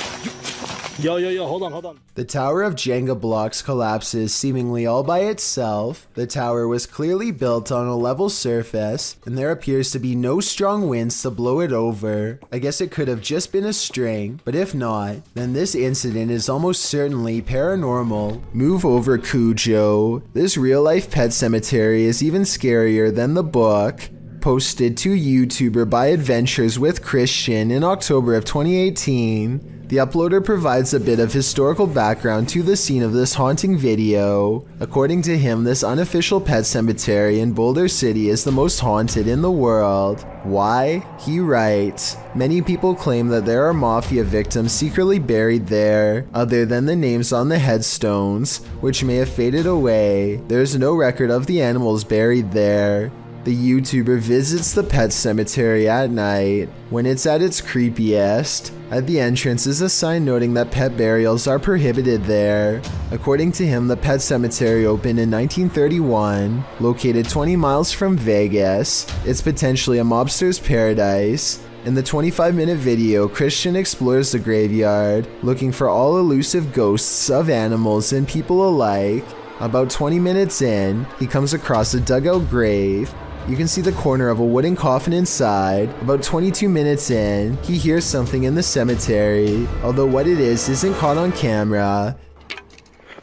Speaker 10: Yo, hold on.
Speaker 1: The tower of Jenga blocks collapses seemingly all by itself. The tower was clearly built on a level surface, and there appears to be no strong winds to blow it over. I guess it could have just been a string, but if not, then this incident is almost certainly paranormal. Move over, Cujo. This real-life pet cemetery is even scarier than the book. Posted to YouTuber by Adventures with Christian in October of 2018. The uploader provides a bit of historical background to the scene of this haunting video. According to him, this unofficial pet cemetery in Boulder City is the most haunted in the world. Why? He writes, many people claim that there are mafia victims secretly buried there, other than the names on the headstones, which may have faded away. There's no record of the animals buried there. The YouTuber visits the pet cemetery at night, when it's at its creepiest. At the entrance is a sign noting that pet burials are prohibited there. According to him, the pet cemetery opened in 1931, located 20 miles from Vegas. It's potentially a mobster's paradise. In the 25-minute video, Christian explores the graveyard, looking for all elusive ghosts of animals and people alike. About 20 minutes in, he comes across a dugout grave. You can see the corner of a wooden coffin inside. About 22 minutes in, he hears something in the cemetery, although what it is isn't caught on camera.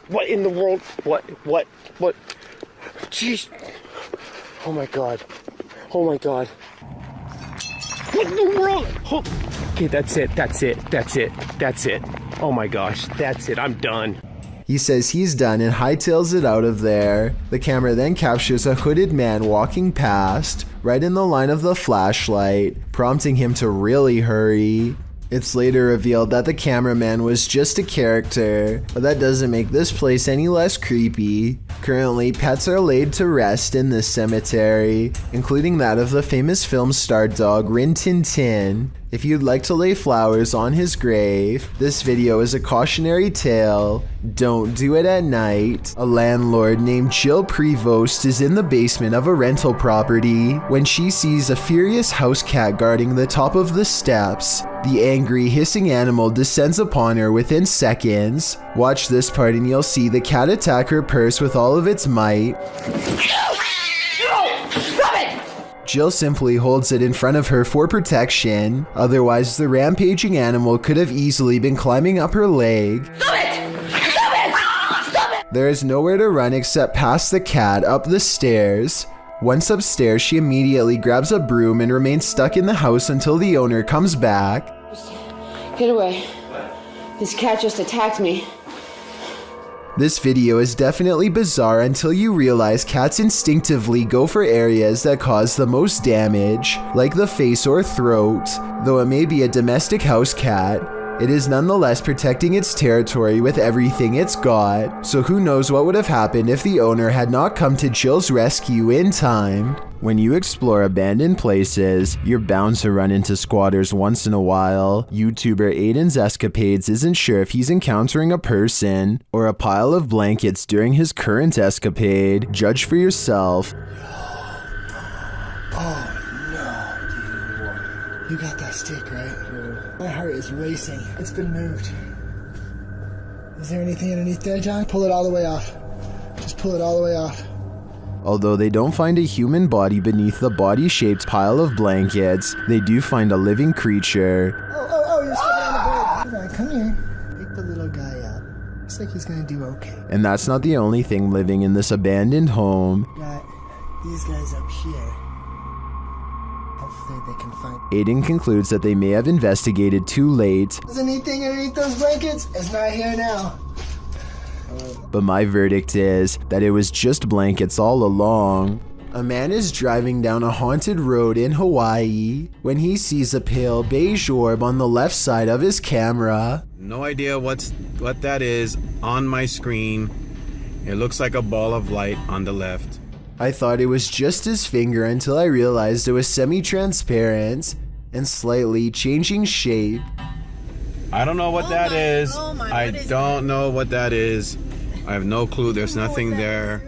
Speaker 10: What in the world? What? Jeez. Oh my god. What in the world? Oh. Okay, that's it. Oh my gosh, that's it, I'm done.
Speaker 1: He says he's done and hightails it out of there. The camera then captures a hooded man walking past, right in the line of the flashlight, prompting him to really hurry. It's later revealed that the cameraman was just a character, but that doesn't make this place any less creepy. Currently, pets are laid to rest in this cemetery, including that of the famous film star dog Rin Tin Tin. If you'd like to lay flowers on his grave, this video is a cautionary tale. Don't do it at night. A landlord named Jill Prevost is in the basement of a rental property when she sees a furious house cat guarding the top of the steps. The angry, hissing animal descends upon her within seconds. Watch this part and you'll see the cat attack her purse with all of its might. Jill simply holds it in front of her for protection, otherwise the rampaging animal could have easily been climbing up her leg.
Speaker 13: Stop it!
Speaker 1: There is nowhere to run except past the cat up the stairs. Once upstairs, she immediately grabs a broom and remains stuck in the house until the owner comes back.
Speaker 18: Get away. This cat just attacked me.
Speaker 1: This video is definitely bizarre until you realize cats instinctively go for areas that cause the most damage, like the face or throat. Though it may be a domestic house cat, it is nonetheless protecting its territory with everything it's got, so who knows what would have happened if the owner had not come to Jill's rescue in time. When you explore abandoned places, you're bound to run into squatters once in a while. YouTuber Aiden's Escapades isn't sure if he's encountering a person or a pile of blankets during his current escapade. Judge for yourself.
Speaker 15: Oh no, dude. You got that stick, right? My heart is racing. It's been moved. Is there anything underneath there, John? Pull it all the way off. Just pull it all the way off.
Speaker 1: Although they don't find a human body beneath the body-shaped pile of blankets, they do find a living creature.
Speaker 15: Oh, you're stepping on the bed. All right, come here. Pick the little guy up. Looks like he's gonna do okay.
Speaker 1: And that's not the only thing living in this abandoned home.
Speaker 15: Got these guys up here. Hopefully they can find...
Speaker 1: Aiden concludes that they may have investigated too late.
Speaker 15: Is anything underneath those blankets? It's not here now.
Speaker 1: But my verdict is that it was just blankets all along. A man is driving down a haunted road in Hawaii when he sees a pale beige orb on the left side of his camera.
Speaker 17: No idea what that is on my screen. It looks like a ball of light on the left.
Speaker 1: I thought it was just his finger until I realized it was semi-transparent and slightly changing shape.
Speaker 17: I don't know what that is. I don't know what that is. I have no clue. There's nothing there.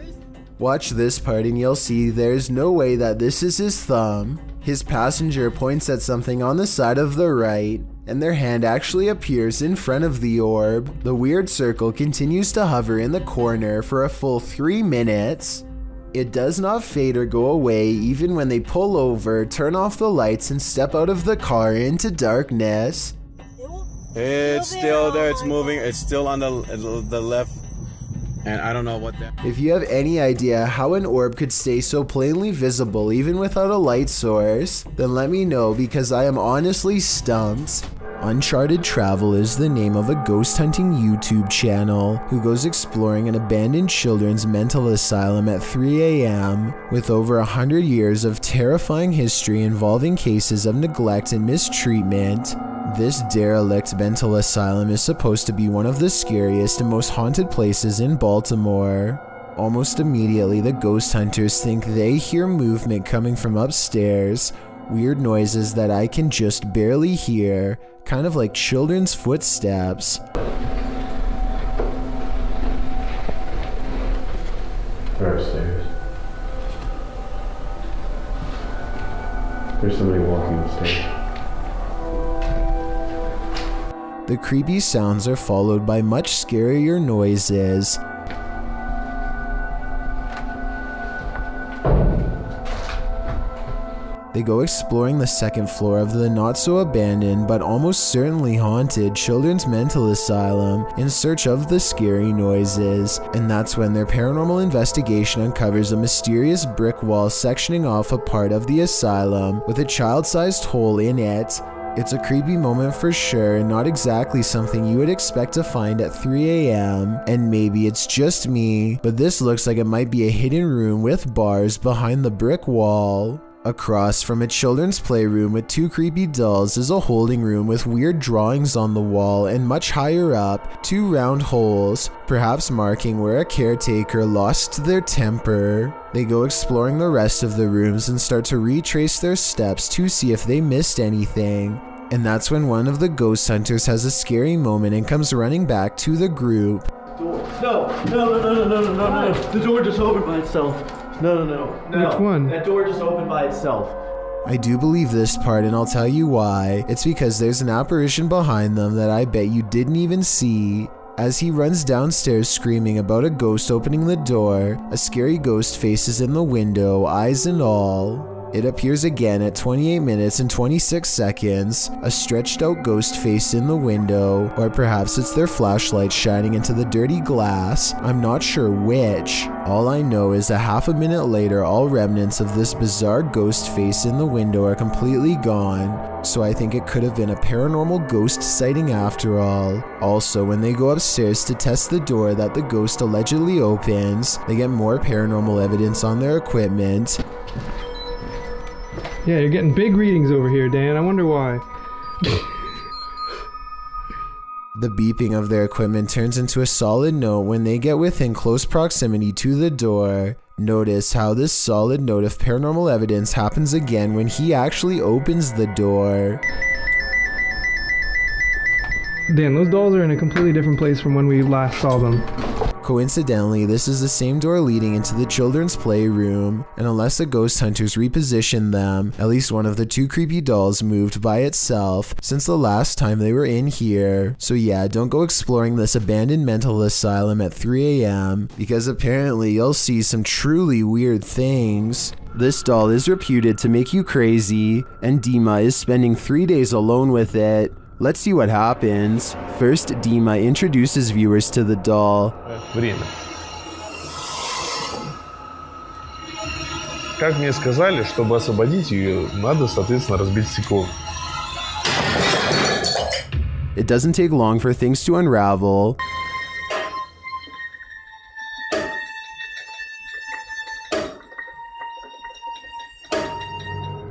Speaker 1: Watch this part and you'll see there's no way that this is his thumb. His passenger points at something on the side of the right, and their hand actually appears in front of the orb. The weird circle continues to hover in the corner for a full 3 minutes. It does not fade or go away even when they pull over, turn off the lights, and step out of the car into darkness.
Speaker 17: It's still there. It's moving. It's still on the left. And I don't know what that...
Speaker 1: If you have any idea how an orb could stay so plainly visible even without a light source, then let me know because I am honestly stumped. Uncharted Travel is the name of a ghost hunting YouTube channel who goes exploring an abandoned children's mental asylum at 3 a.m. with over 100 years of terrifying history involving cases of neglect and mistreatment. This derelict mental asylum is supposed to be one of the scariest and most haunted places in Baltimore. Almost immediately, the ghost hunters think they hear movement coming from upstairs, weird noises that I can just barely hear, kind of like children's footsteps.
Speaker 6: They're upstairs. There's somebody walking upstairs.
Speaker 1: The creepy sounds are followed by much scarier noises. They go exploring the second floor of the not-so-abandoned but almost certainly haunted children's mental asylum in search of the scary noises, and that's when their paranormal investigation uncovers a mysterious brick wall sectioning off a part of the asylum with a child-sized hole in it. It's a creepy moment for sure, and not exactly something you would expect to find at 3 a.m. And maybe it's just me, but this looks like it might be a hidden room with bars behind the brick wall. Across from a children's playroom with 2 creepy dolls is a holding room with weird drawings on the wall, and much higher up, 2 round holes, perhaps marking where a caretaker lost their temper. They go exploring the rest of the rooms and start to retrace their steps to see if they missed anything. And that's when one of the ghost hunters has a scary moment and comes running back to the group.
Speaker 5: No. The door just opened by itself. No.
Speaker 3: Which one?
Speaker 5: That door just opened by itself.
Speaker 1: I do believe this part, and I'll tell you why. It's because there's an apparition behind them that I bet you didn't even see. As he runs downstairs screaming about a ghost opening the door, a scary ghost face is in the window, eyes and all. It appears again at 28 minutes and 26 seconds, a stretched out ghost face in the window, or perhaps it's their flashlight shining into the dirty glass. I'm not sure which. All I know is a half a minute later, all remnants of this bizarre ghost face in the window are completely gone. So I think it could have been a paranormal ghost sighting after all. Also, when they go upstairs to test the door that the ghost allegedly opens, they get more paranormal evidence on their equipment.
Speaker 3: Yeah, you're getting big readings over here, Dan. I wonder why.
Speaker 1: The beeping of their equipment turns into a solid note when they get within close proximity to the door. Notice how this solid note of paranormal evidence happens again when he actually opens the door.
Speaker 3: Dan, those dolls are in a completely different place from when we last saw them.
Speaker 1: Coincidentally, this is the same door leading into the children's playroom, and unless the ghost hunters repositioned them, at least one of the 2 creepy dolls moved by itself since the last time they were in here. So yeah, don't go exploring this abandoned mental asylum at 3 a.m. because apparently you'll see some truly weird things. This doll is reputed to make you crazy, and Dima is spending 3 days alone with it. Let's see what happens. First, Dima introduces viewers to the doll.
Speaker 19: Время. Как мне сказали, чтобы освободить ее, надо, соответственно, разбить стекло.
Speaker 1: It doesn't take long for things to unravel.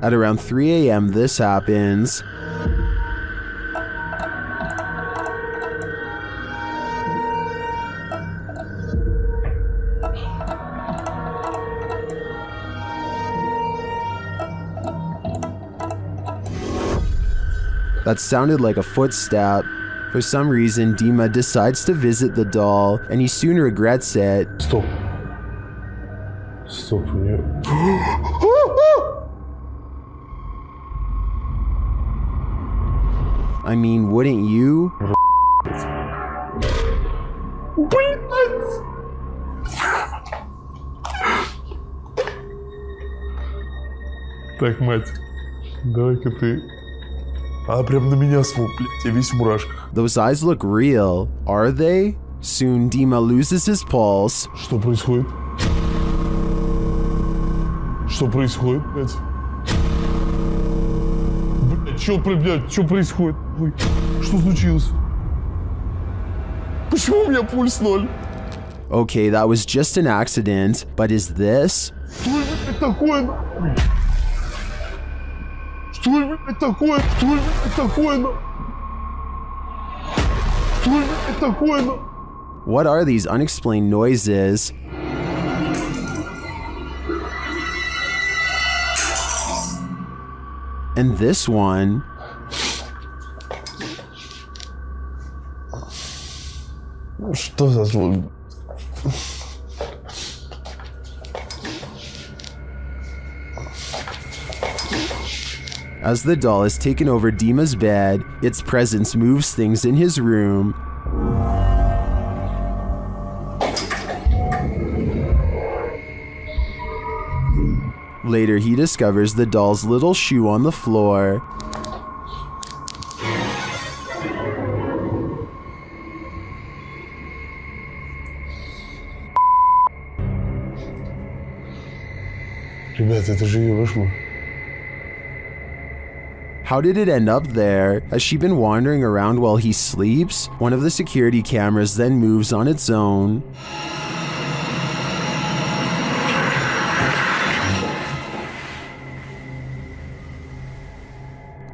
Speaker 1: At around 3 a.m. this happens. That sounded like a footstep. For some reason, Dima decides to visit the doll, and he soon regrets it.
Speaker 19: Stop. Stop.
Speaker 1: I mean, wouldn't you?
Speaker 19: Так, мать, давай-ка ты... А, прям на меня смотри, блядь, я весь в мурашках.
Speaker 1: Those eyes look real. Are they? Soon, Dima loses his pulse.
Speaker 19: Что происходит? Что происходит, блядь? Блядь, что происходит? Ой, что случилось? Почему у меня пульс 0?
Speaker 1: Okay, that was just an accident, but is this?
Speaker 19: Что это такое, нахуй? Что это такое? Что это такое, нахуй? Что это такое, нахуй?
Speaker 1: What are these unexplained noises? And this one.
Speaker 19: Что за звук?
Speaker 1: As the doll is taken over Dima's bed, its presence moves things in his room. Later, he discovers the doll's little shoe on the floor.
Speaker 19: Ребята, это же ее кошмар.
Speaker 1: How did it end up there? Has she been wandering around while he sleeps? One of the security cameras then moves on its own.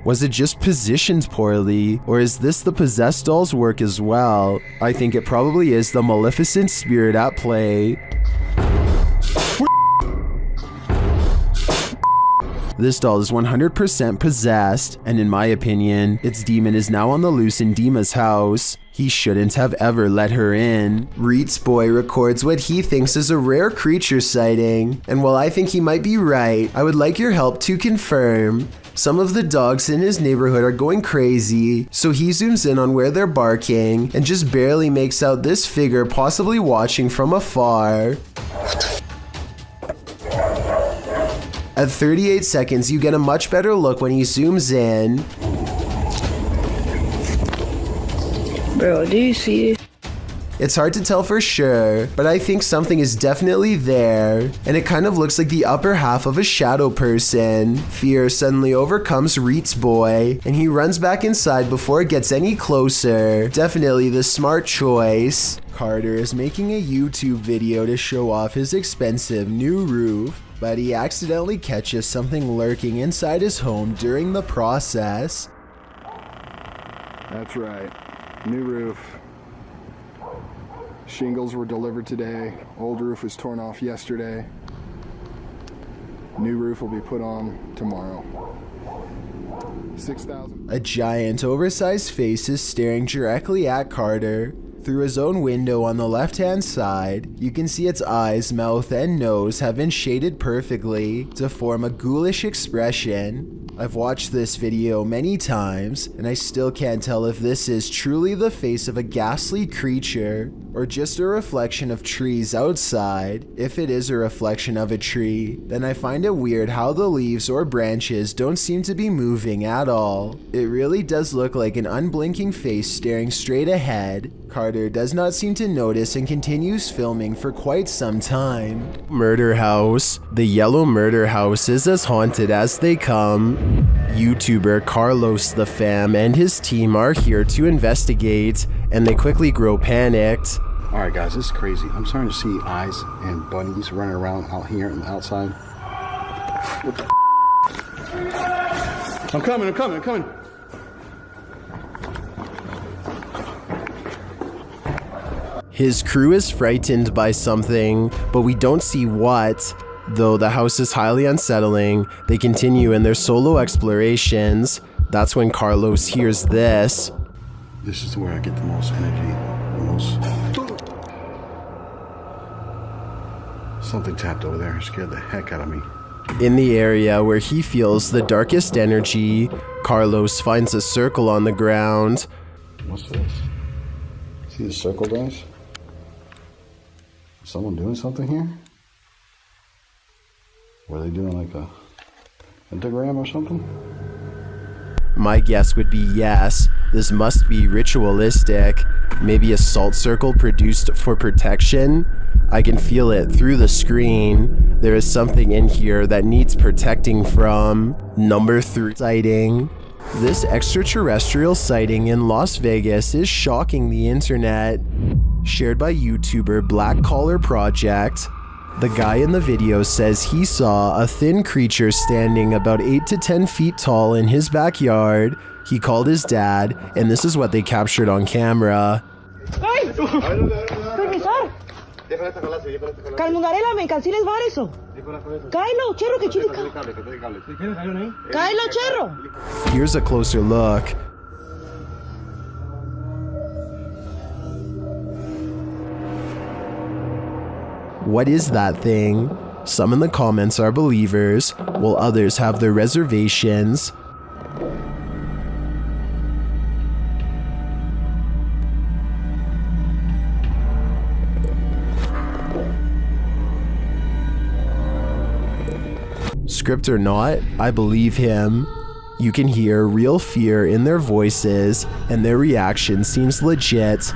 Speaker 1: Was it just positioned poorly, or is this the possessed doll's work as well? I think it probably is the maleficent spirit at play. This doll is 100% possessed, and in my opinion, its demon is now on the loose in Dima's house. He shouldn't have ever let her in. Reet's boy records what he thinks is a rare creature sighting, and while I think he might be right, I would like your help to confirm. Some of the dogs in his neighborhood are going crazy, so he zooms in on where they're barking and just barely makes out this figure possibly watching from afar. At 38 seconds, you get a much better look when he zooms in.
Speaker 18: Bro, do you see it?
Speaker 1: It's hard to tell for sure, but I think something is definitely there, and it kind of looks like the upper half of a shadow person. Fear suddenly overcomes Reet's boy, and he runs back inside before it gets any closer. Definitely the smart choice. Carter is making a YouTube video to show off his expensive new roof, but he accidentally catches something lurking inside his home during the process.
Speaker 8: That's right, new roof. Shingles were delivered today. Old roof was torn off yesterday. New roof will be put on tomorrow. 6,000.
Speaker 1: A giant, oversized face is staring directly at Carter. Through his own window on the left-hand side, you can see its eyes, mouth, and nose have been shaded perfectly to form a ghoulish expression. I've watched this video many times, and I still can't tell if this is truly the face of a ghastly creature, or just a reflection of trees outside. If it is a reflection of a tree, then I find it weird how the leaves or branches don't seem to be moving at all. It really does look like an unblinking face staring straight ahead. Carter does not seem to notice and continues filming for quite some time. Murder house. The yellow murder house is as haunted as they come. YouTuber Carlos the Fam and his team are here to investigate, and they quickly grow panicked.
Speaker 23: Alright guys, this is crazy. I'm starting to see eyes and bunnies running around out here on the outside. What the I'm coming.
Speaker 1: His crew is frightened by something, but we don't see what. Though the house is highly unsettling, they continue in their solo explorations. That's when Carlos hears this.
Speaker 23: This is where I get the most energy, the most... Something tapped over there, scared the heck out of me.
Speaker 1: In the area where he feels the darkest energy, Carlos finds a circle on the ground.
Speaker 23: What's this? See the circle, guys? Someone doing something here? Were they doing like a pentagram or something?
Speaker 1: My guess would be yes. This must be ritualistic. Maybe a salt circle produced for protection. I can feel it through the screen. There is something in here that needs protecting from. Number 3 sighting. This extraterrestrial sighting in Las Vegas is shocking the internet. Shared by YouTuber Black Collar Project. The guy in the video says he saw a thin creature standing about 8 to 10 feet tall in his backyard. He called his dad, and this is what they captured on camera.
Speaker 5: ¡Ay! ¡Regresar! Calmungarela, me cancel el bar eso. Cáelo, Cherro, que chica. Cáelo, Cherro.
Speaker 1: Here's a closer look. What is that thing? Some in the comments are believers, while others have their reservations. Script or not, I believe him. You can hear real fear in their voices, and their reaction seems legit.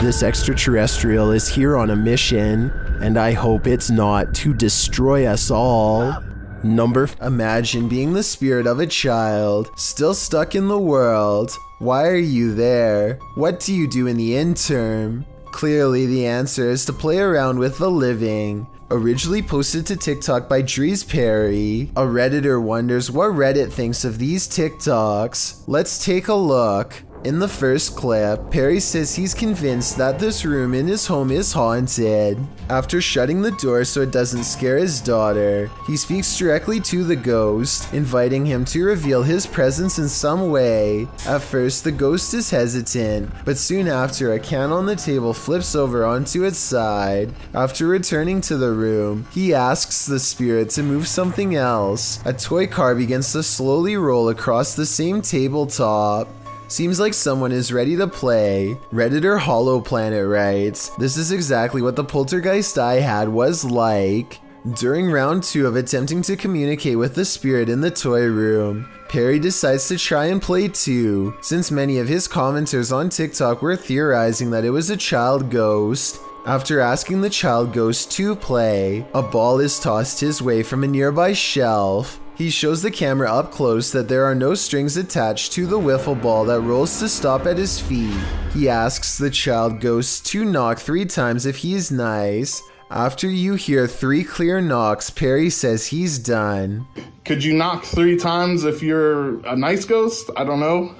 Speaker 1: This extraterrestrial is here on a mission, and I hope it's not to destroy us all. Imagine being the spirit of a child, still stuck in the world. Why are you there? What do you do in the interim? Clearly the answer is to play around with the living. Originally posted to TikTok by Dries Perry, a Redditor wonders what Reddit thinks of these TikToks. Let's take a look. In the first clip, Perry says he's convinced that this room in his home is haunted. After shutting the door so it doesn't scare his daughter, he speaks directly to the ghost, inviting him to reveal his presence in some way. At first, the ghost is hesitant, but soon after, a can on the table flips over onto its side. After returning to the room, he asks the spirit to move something else. A toy car begins to slowly roll across the same tabletop. Seems like someone is ready to play. Redditor Hollow Planet writes, "This is exactly what the poltergeist I had was like." During round 2 of attempting to communicate with the spirit in the toy room, Perry decides to try and play too, since many of his commenters on TikTok were theorizing that it was a child ghost. After asking the child ghost to play, a ball is tossed his way from a nearby shelf. He shows the camera up close that there are no strings attached to the wiffle ball that rolls to stop at his feet. He asks the child ghost to knock 3 times if he's nice. After you hear 3 clear knocks, Perry says he's done.
Speaker 19: Could you knock 3 times if you're a nice ghost? I don't know.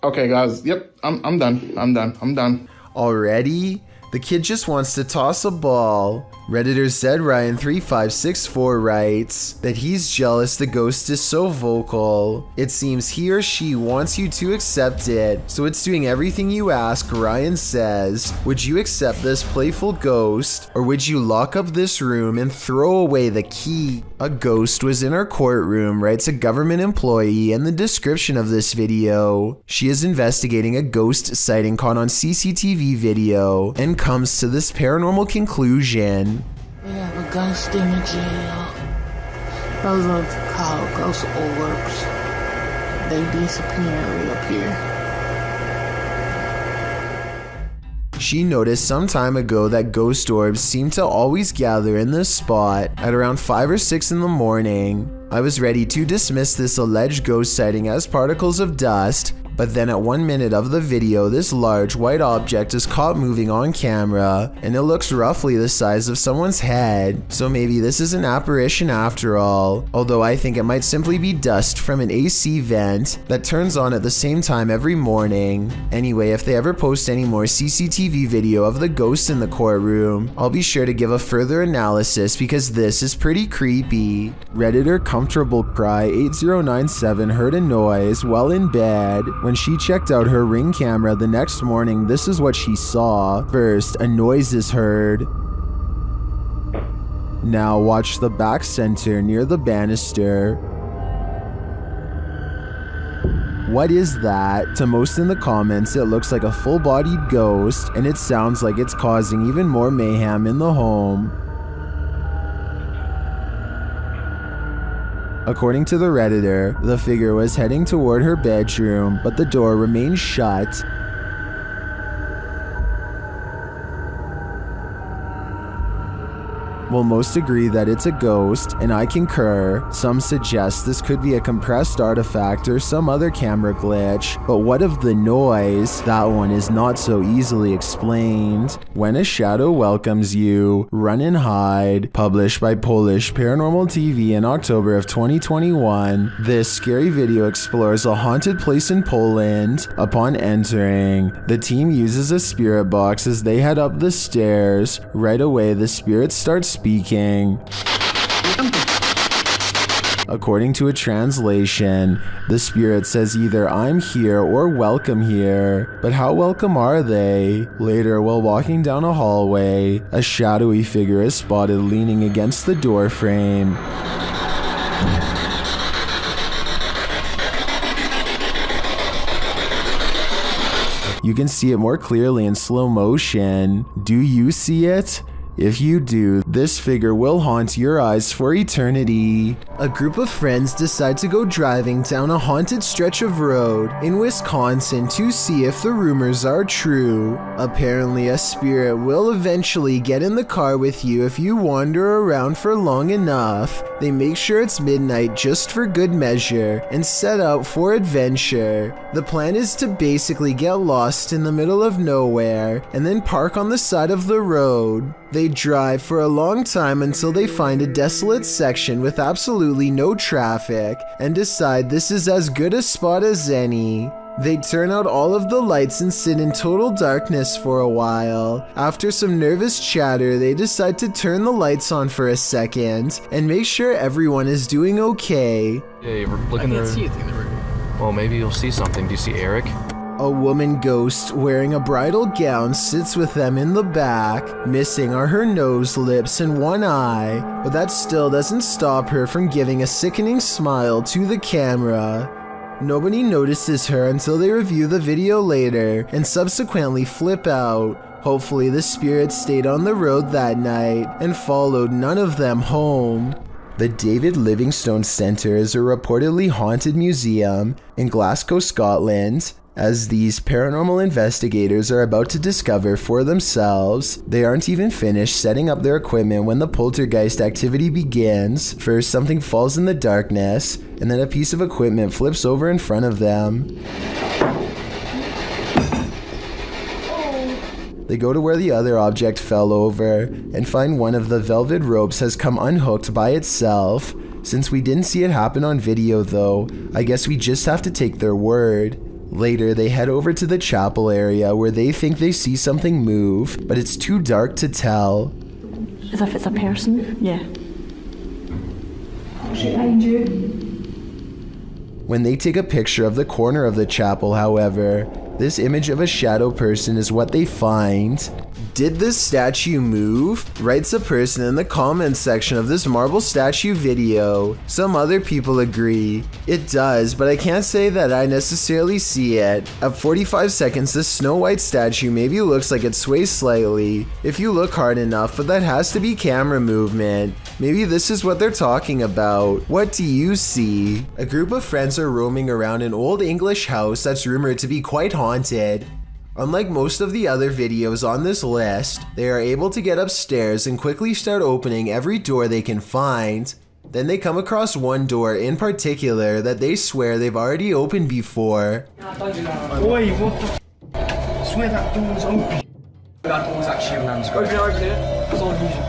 Speaker 19: Okay, guys. Yep, I'm done. I'm done.
Speaker 1: Already? The kid just wants to toss a ball. Redditor ZRyan3564 writes that he's jealous the ghost is so vocal. It seems he or she wants you to accept it, so it's doing everything you ask. Ryan says, would you accept this playful ghost, or would you lock up this room and throw away the key? A ghost was in our courtroom, writes a government employee in the description of this video. She is investigating a ghost sighting caught on CCTV video and comes to this paranormal conclusion.
Speaker 18: We have a ghost in the jail. Those are called ghost orbs. They disappear and reappear.
Speaker 1: She noticed some time ago that ghost orbs seem to always gather in this spot at around 5 or 6 in the morning. I was ready to dismiss this alleged ghost sighting as particles of dust, but then at 1 minute of the video, this large white object is caught moving on camera, and it looks roughly the size of someone's head, so maybe this is an apparition after all, although I think it might simply be dust from an AC vent that turns on at the same time every morning. Anyway, if they ever post any more CCTV video of the ghost in the courtroom, I'll be sure to give a further analysis because this is pretty creepy. Redditor Comfortable Cry 8097 heard a noise while in bed When she checked out her Ring camera the next morning, this is what she saw. First, a noise is heard. Now watch the back center near the banister. What is that? To most in the comments, it looks like a full-bodied ghost, and it sounds like it's causing even more mayhem in the home. According to the Redditor, the figure was heading toward her bedroom, but the door remained shut. Well, most agree that it's a ghost, and I concur. Some suggest this could be a compressed artifact or some other camera glitch, but what of the noise? That one is not so easily explained. When a Shadow Welcomes You, Run and Hide, published by Polish Paranormal TV in October of 2021, this scary video explores a haunted place in Poland. Upon entering, the team uses a spirit box as they head up the stairs. Right away, the spirit starts speaking. According to a translation, the spirit says either "I'm here" or "welcome here." But how welcome are they? Later, while walking down a hallway, a shadowy figure is spotted leaning against the door frame. You can see it more clearly in slow motion. Do you see it? If you do, this figure will haunt your eyes for eternity. A group of friends decide to go driving down a haunted stretch of road in Wisconsin to see if the rumors are true. Apparently, a spirit will eventually get in the car with you if you wander around for long enough. They make sure it's midnight just for good measure and set out for adventure. The plan is to basically get lost in the middle of nowhere and then park on the side of the road. They drive for a long time until they find a desolate section with absolutely no traffic and decide this is as good a spot as any. They turn out all of the lights and sit in total darkness for a while. After some nervous chatter, they decide to turn the lights on for a second and make sure everyone is doing okay.
Speaker 2: Yeah, you were looking there. I can't see anything in the room. Well, maybe you'll see something. Do you see Eric?
Speaker 1: A woman ghost wearing a bridal gown sits with them in the back. Missing are her nose, lips, and one eye, but that still doesn't stop her from giving a sickening smile to the camera. Nobody notices her until they review the video later and subsequently flip out. Hopefully the spirit stayed on the road that night and followed none of them home. The David Livingstone Centre is a reportedly haunted museum in Glasgow, Scotland. As these paranormal investigators are about to discover for themselves, they aren't even finished setting up their equipment when the poltergeist activity begins. First, something falls in the darkness, and then a piece of equipment flips over in front of them. They go to where the other object fell over and find one of the velvet ropes has come unhooked by itself. Since we didn't see it happen on video though, I guess we just have to take their word. Later, they head over to the chapel area where they think they see something move, but it's too dark to tell.
Speaker 12: As if it's a person? Yeah.
Speaker 1: Behind you. When they take a picture of the corner of the chapel, however, this image of a shadow person is what they find. Did this statue move? Writes a person in the comments section of this marble statue video. Some other people agree. It does, but I can't say that I necessarily see it. At 45 seconds, this Snow White statue maybe looks like it sways slightly, if you look hard enough, but that has to be camera movement. Maybe this is what they're talking about. What do you see? A group of friends are roaming around an old English house that's rumored to be quite haunted. Unlike most of the other videos on this list, they are able to get upstairs and quickly start opening every door they can find. Then they come across one door in particular that they swear they've already opened before.
Speaker 5: Oi, what the I swear that door's open. That door's actually a man's go. Over there. It's all illusion.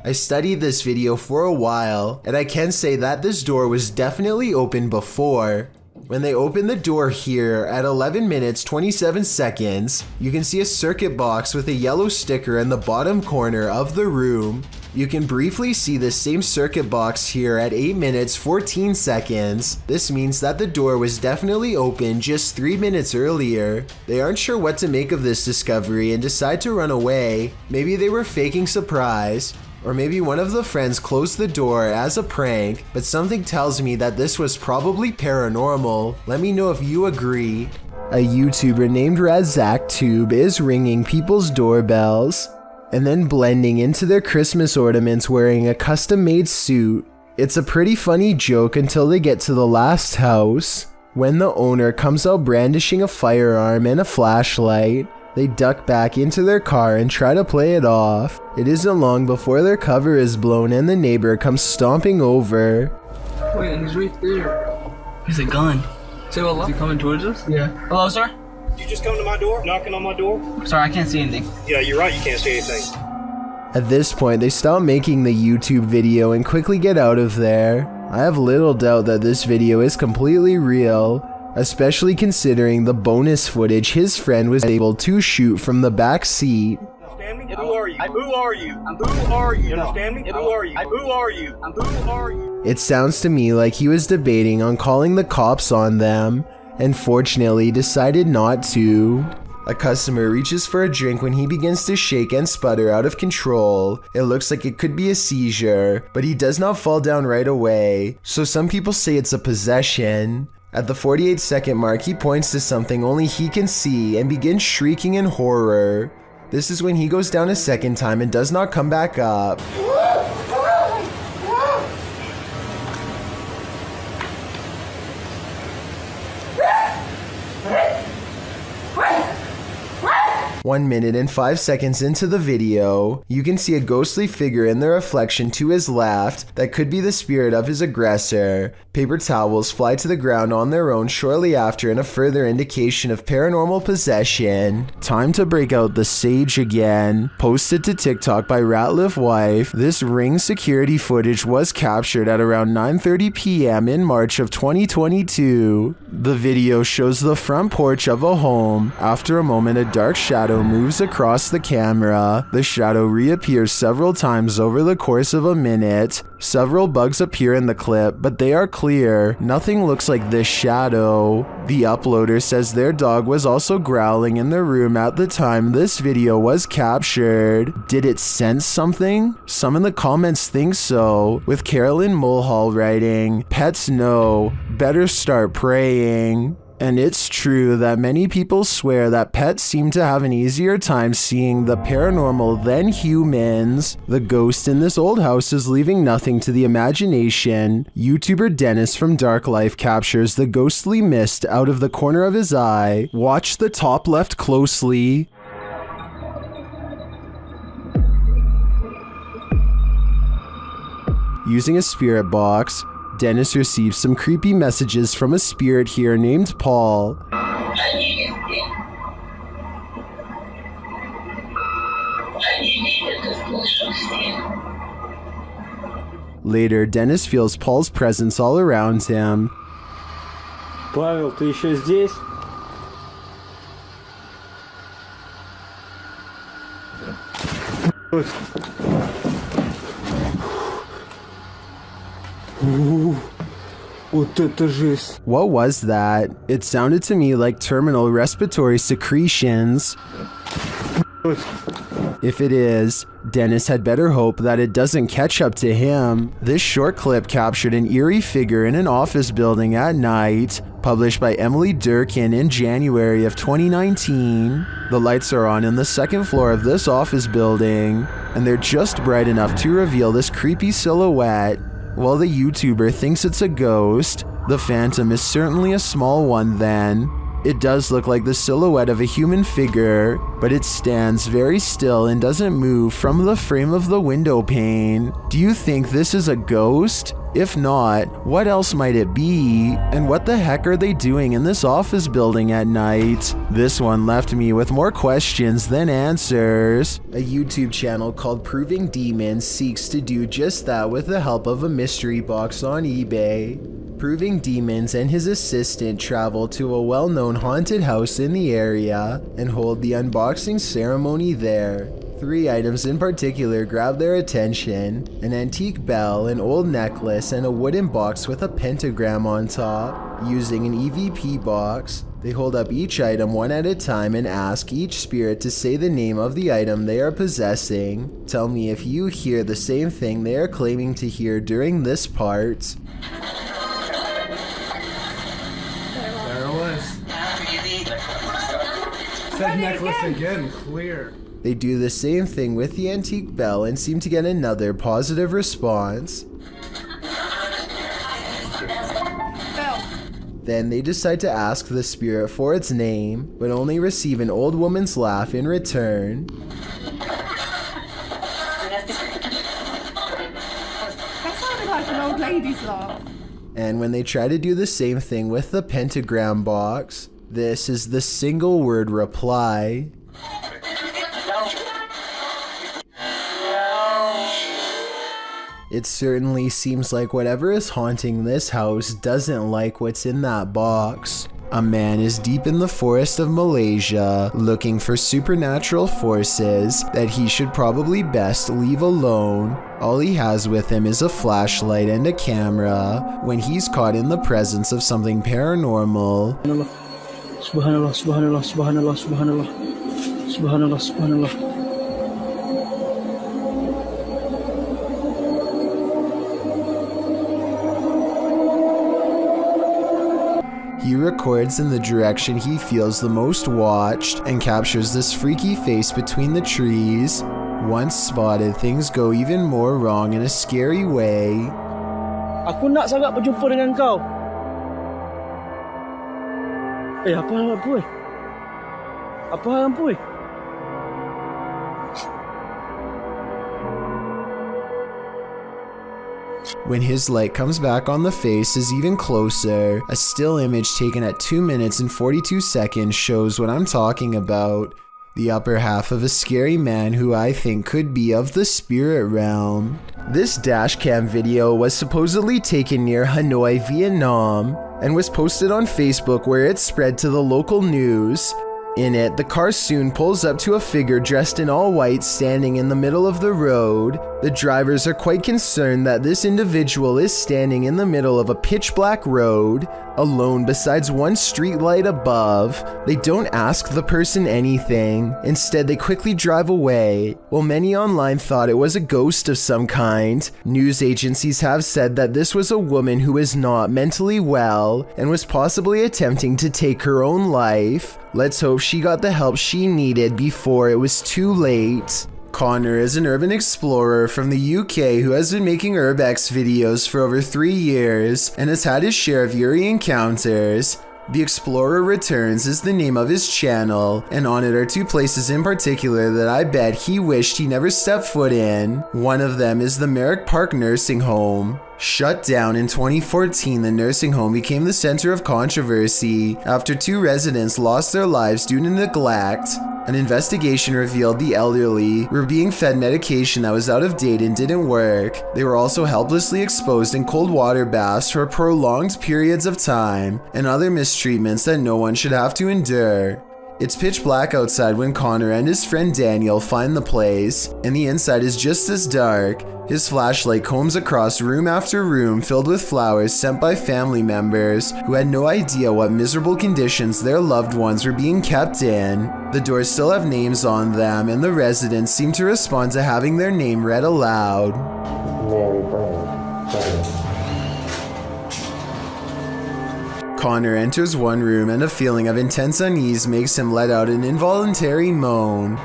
Speaker 1: I studied this video for a while, and I can say that this door was definitely open before. When they open the door here at 11 minutes 27 seconds, you can see a circuit box with a yellow sticker in the bottom corner of the room. You can briefly see the same circuit box here at 8 minutes 14 seconds. This means that the door was definitely open just 3 minutes earlier. They aren't sure what to make of this discovery and decide to run away. Maybe they were faking surprise. Or maybe one of the friends closed the door as a prank, but something tells me that this was probably paranormal. Let me know if you agree. A YouTuber named RazakTube is ringing people's doorbells and then blending into their Christmas ornaments wearing a custom-made suit. It's a pretty funny joke until they get to the last house. When the owner comes out brandishing a firearm and a flashlight, they duck back into their car and try to play it off. It isn't long before their cover is blown and the neighbor comes stomping over.
Speaker 5: Wait, he's right there. He's a gun. Say hello? Is he coming towards us? Yeah. Hello, sir?
Speaker 4: You just come to my door, knocking on my door?
Speaker 5: Sorry, I can't see anything.
Speaker 4: Yeah, you're right, you can't see anything.
Speaker 1: At this point, they stop making the YouTube video and quickly get out of there. I have little doubt that this video is completely real, especially considering the bonus footage his friend was able to shoot from the back seat.
Speaker 4: Understand me? Who are you? Who are you? Who are you? Understand me? Who are you? Who are you? Who are you?
Speaker 1: It sounds to me like he was debating on calling the cops on them, and fortunately decided not to. A customer reaches for a drink when he begins to shake and sputter out of control. It looks like it could be a seizure, but he does not fall down right away, so some people say it's a possession. At the 48-second mark, he points to something only he can see and begins shrieking in horror. This is when he goes down a second time and does not come back up. One minute and 5 seconds into the video, you can see a ghostly figure in the reflection to his left that could be the spirit of his aggressor. Paper towels fly to the ground on their own shortly after in a further indication of paranormal possession. Time to break out the sage again. Posted to TikTok by RatliffWife, this Ring security footage was captured at around 9:30 p.m. in March of 2022. The video shows the front porch of a home. After a moment, a dark shadow moves across the camera. The shadow reappears several times over the course of a minute. Several bugs appear in the clip, but they are clear. Nothing looks like this shadow. The uploader says their dog was also growling in the room at the time this video was captured. Did it sense something? Some in the comments think so, with Carolyn Mulhall writing, "Pets know, better start praying." And it's true that many people swear that pets seem to have an easier time seeing the paranormal than humans. The ghost in this old house is leaving nothing to the imagination. YouTuber Dennis from Dark Life captures the ghostly mist out of the corner of his eye. Watch the top left closely. Using a spirit box, Dennis receives some creepy messages from a spirit here named Paul. Later, Dennis feels Paul's presence all around him.
Speaker 20: Павел, ты еще здесь?
Speaker 1: What was that? It sounded to me like terminal respiratory secretions. If it is, Dennis had better hope that it doesn't catch up to him. This short clip captured an eerie figure in an office building at night, published by Emily Durkin in January of 2019. The lights are on in the second floor of this office building, and they're just bright enough to reveal this creepy silhouette. While the YouTuber thinks it's a ghost, the phantom is certainly a small one then. It does look like the silhouette of a human figure, but it stands very still and doesn't move from the frame of the window pane. Do you think this is a ghost? If not, what else might it be? And what the heck are they doing in this office building at night? This one left me with more questions than answers. A YouTube channel called Proving Demons seeks to do just that with the help of a mystery box on eBay. Proving Demons and his assistant travel to a well-known haunted house in the area and hold the unboxing ceremony there. 3 items in particular grab their attention: an antique bell, an old necklace, and a wooden box with a pentagram on top. Using an EVP box, they hold up each item one at a time and ask each spirit to say the name of the item they are possessing. Tell me if you hear the same thing they are claiming to hear during this part.
Speaker 6: There it was. Said necklace again, clear.
Speaker 1: They do the same thing with the antique bell and seem to get another positive response. Then they decide to ask the spirit for its name, but only receive an old woman's laugh in return.
Speaker 13: That sounded like an old lady's laugh.
Speaker 1: And when they try to do the same thing with the pentagram box, this is the single word reply. It certainly seems like whatever is haunting this house doesn't like what's in that box. A man is deep in the forest of Malaysia looking for supernatural forces that he should probably best leave alone. All he has with him is a flashlight and a camera when he's caught in the presence of something paranormal.
Speaker 5: Subhanallah, subhanallah, subhanallah, subhanallah, subhanallah, subhanallah.
Speaker 1: He records in the direction he feels the most watched and captures this freaky face between the trees. Once spotted, things go even more wrong in a scary way.
Speaker 5: Aku nak sangat berjumpa dengan kau. Apa hal Puy? Apa hal Puy?
Speaker 1: When his light comes back on, the face is even closer. A still image taken at 2 minutes and 42 seconds shows what I'm talking about. The upper half of a scary man who I think could be of the spirit realm. This dashcam video was supposedly taken near Hanoi, Vietnam, and was posted on Facebook where it spread to the local news. In it, the car soon pulls up to a figure dressed in all white standing in the middle of the road. The drivers are quite concerned that this individual is standing in the middle of a pitch black road, alone besides one street light above. They don't ask the person anything. Instead, they quickly drive away. While many online thought it was a ghost of some kind, news agencies have said that this was a woman who is not mentally well and was possibly attempting to take her own life. Let's hope she got the help she needed before it was too late. Connor is an urban explorer from the UK who has been making urbex videos for over 3 years and has had his share of eerie encounters. The Explorer Returns is the name of his channel, and on it are 2 places in particular that I bet he wished he never stepped foot in. One of them is the Merrick Park Nursing Home. Shut down in 2014, the nursing home became the center of controversy after 2 residents lost their lives due to neglect. An investigation revealed the elderly were being fed medication that was out of date and didn't work. They were also helplessly exposed in cold water baths for prolonged periods of time, and other mistreatments that no one should have to endure. It's pitch black outside when Connor and his friend Daniel find the place, and the inside is just as dark. His flashlight combs across room after room filled with flowers sent by family members who had no idea what miserable conditions their loved ones were being kept in. The doors still have names on them, and the residents seem to respond to having their name read aloud. Connor enters one room and a feeling of intense unease makes him let out an involuntary moan.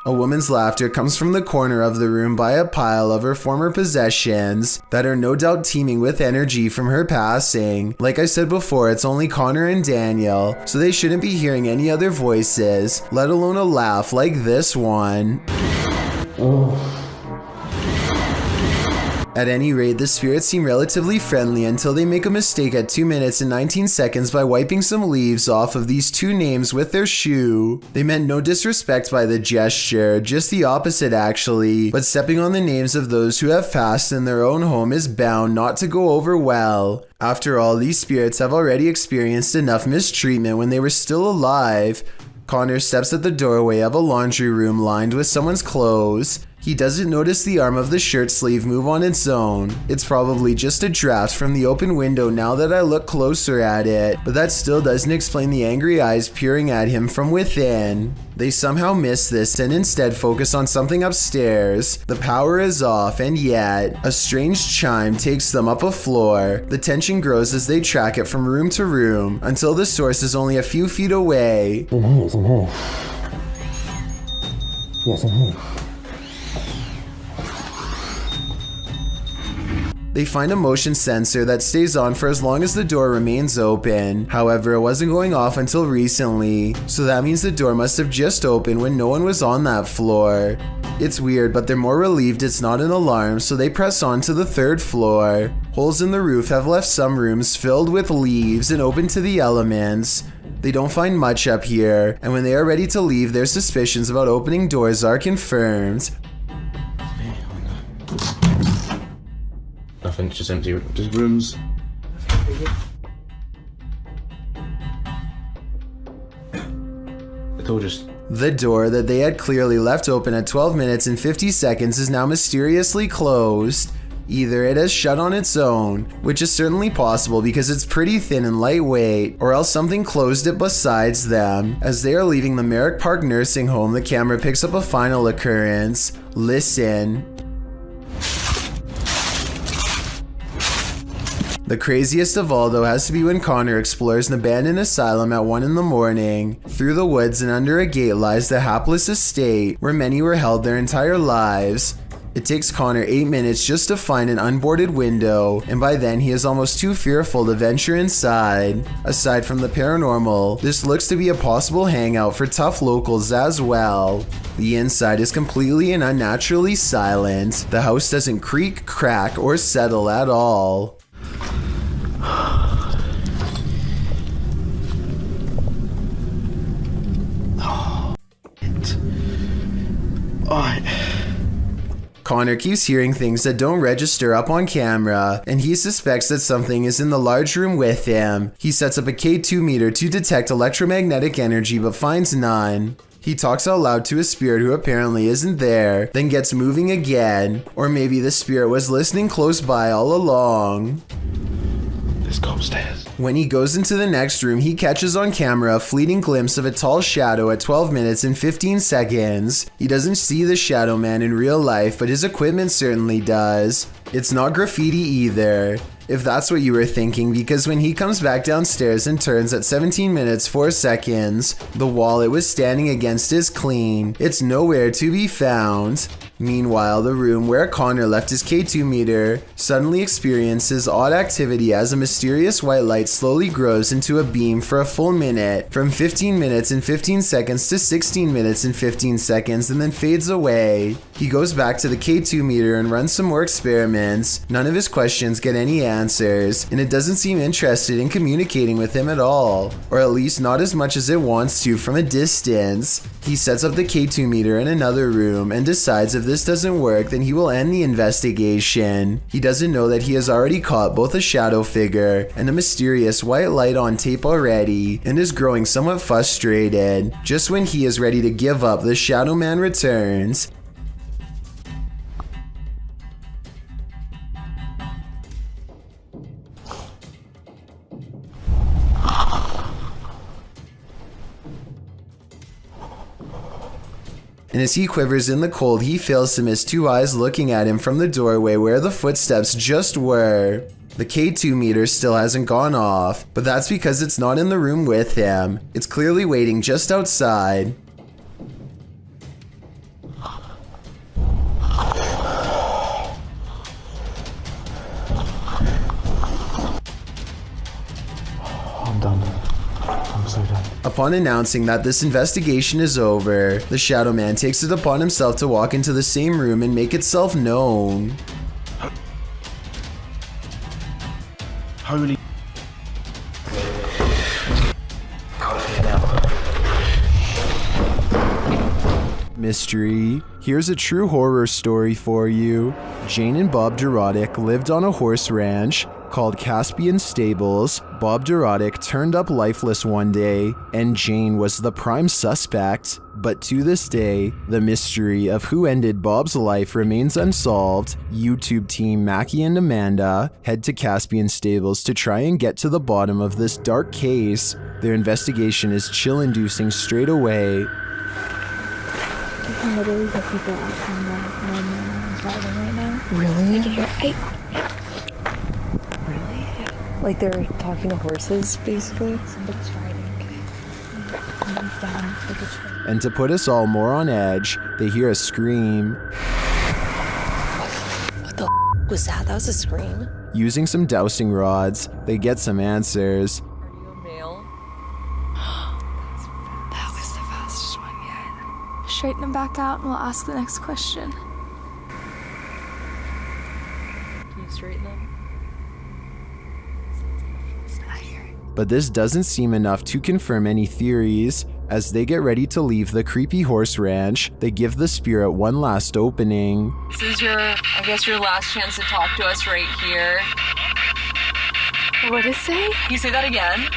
Speaker 1: A woman's laughter comes from the corner of the room by a pile of her former possessions that are no doubt teeming with energy from her passing. Like I said before, it's only Connor and Daniel, so they shouldn't be hearing any other voices, let alone a laugh like this one. At any rate, the spirits seem relatively friendly until they make a mistake at 2 minutes and 19 seconds by wiping some leaves off of these two names with their shoe. They meant no disrespect by the gesture, just the opposite actually, but stepping on the names of those who have passed in their own home is bound not to go over well. After all, these spirits have already experienced enough mistreatment when they were still alive. Connor steps at the doorway of a laundry room lined with someone's clothes. He doesn't notice the arm of the shirt sleeve move on its own. It's probably just a draft from the open window now that I look closer at it, but that still doesn't explain the angry eyes peering at him from within. They somehow miss this and instead focus on something upstairs. The power is off, and yet a strange chime takes them up a floor. The tension grows as they track it from room to room until the source is only a few feet away.
Speaker 19: In here, it's in here. Yes, in here.
Speaker 1: They find a motion sensor that stays on for as long as the door remains open. However, it wasn't going off until recently, so that means the door must have just opened when no one was on that floor. It's weird, but they're more relieved it's not an alarm, so they press on to the 3rd floor. Holes in the roof have left some rooms filled with leaves and open to the elements. They don't find much up here, and when they are ready to leave, their suspicions about opening doors are confirmed.
Speaker 2: Nothing, just empty. Just rooms. It's all just...
Speaker 1: The door that they had clearly left open at 12 minutes and 50 seconds is now mysteriously closed. Either it has shut on its own, which is certainly possible because it's pretty thin and lightweight, or else something closed it besides them. As they are leaving the Merrick Park nursing home, the camera picks up a final occurrence. Listen. The craziest of all though has to be when Connor explores an abandoned asylum at 1 in the morning. Through the woods and under a gate lies the hapless estate where many were held their entire lives. It takes Connor 8 minutes just to find an unboarded window, and by then he is almost too fearful to venture inside. Aside from the paranormal, this looks to be a possible hangout for tough locals as well. The inside is completely and unnaturally silent. The house doesn't creak, crack, or settle at all. Connor keeps hearing things that don't register up on camera, and he suspects that something is in the large room with him. He sets up a K2 meter to detect electromagnetic energy but finds none. He talks out loud to a spirit who apparently isn't there, then gets moving again. Or maybe the spirit was listening close by all along.
Speaker 2: Let's go upstairs.
Speaker 1: When he goes into the next room, he catches on camera a fleeting glimpse of a tall shadow at 12 minutes and 15 seconds. He doesn't see the shadow man in real life, but his equipment certainly does. It's not graffiti either, if that's what you were thinking, because when he comes back downstairs and turns at 17 minutes 4 seconds, the wall it was standing against is clean. It's nowhere to be found. Meanwhile, the room where Connor left his K2 meter suddenly experiences odd activity as a mysterious white light slowly grows into a beam for a full minute, from 15 minutes and 15 seconds to 16 minutes and 15 seconds, and then fades away. He goes back to the K2 meter and runs some more experiments. None of his questions get any answers, and it doesn't seem interested in communicating with him at all, or at least not as much as it wants to from a distance. He sets up the K2 meter in another room and decides if this doesn't work, then he will end the investigation. He doesn't know that he has already caught both a shadow figure and a mysterious white light on tape already, and is growing somewhat frustrated. Just when he is ready to give up, the shadow man returns. And as he quivers in the cold, he fails to miss two eyes looking at him from the doorway where the footsteps just were. The K2 meter still hasn't gone off, but that's because it's not in the room with him. It's clearly waiting just outside.
Speaker 19: I'm done. I'm so done.
Speaker 1: Upon announcing that this investigation is over, the Shadow Man takes it upon himself to walk into the same room and make itself known. mystery. Here's a true horror story for you. Jane and Bob Dorodic lived on a horse ranch called Caspian Stables. Bob Dorodic turned up lifeless one day, and Jane was the prime suspect. But to this day, the mystery of who ended Bob's life remains unsolved. YouTube team Mackie and Amanda head to Caspian Stables to try and get to the bottom of this dark case. Their investigation is chill-inducing straight away.
Speaker 12: You can literally hear people out on the driving right now.
Speaker 7: Really?
Speaker 12: You can hear,
Speaker 7: Like they're talking to horses, basically?
Speaker 12: Somebody's riding. Down like a tree.
Speaker 1: And to put us all more on edge, they hear a scream.
Speaker 7: What the was that? That was a scream?
Speaker 1: Using some dowsing rods, they get some answers.
Speaker 7: Are you a male?
Speaker 12: That was the fastest one yet. Straighten them back out and we'll ask the next question.
Speaker 7: Can you straighten them?
Speaker 1: But this doesn't seem enough to confirm any theories. As they get ready to leave the creepy horse ranch, they give the spirit one last opening.
Speaker 7: This is your last chance to talk to us right here.
Speaker 12: What did it say?
Speaker 7: Can you say that again?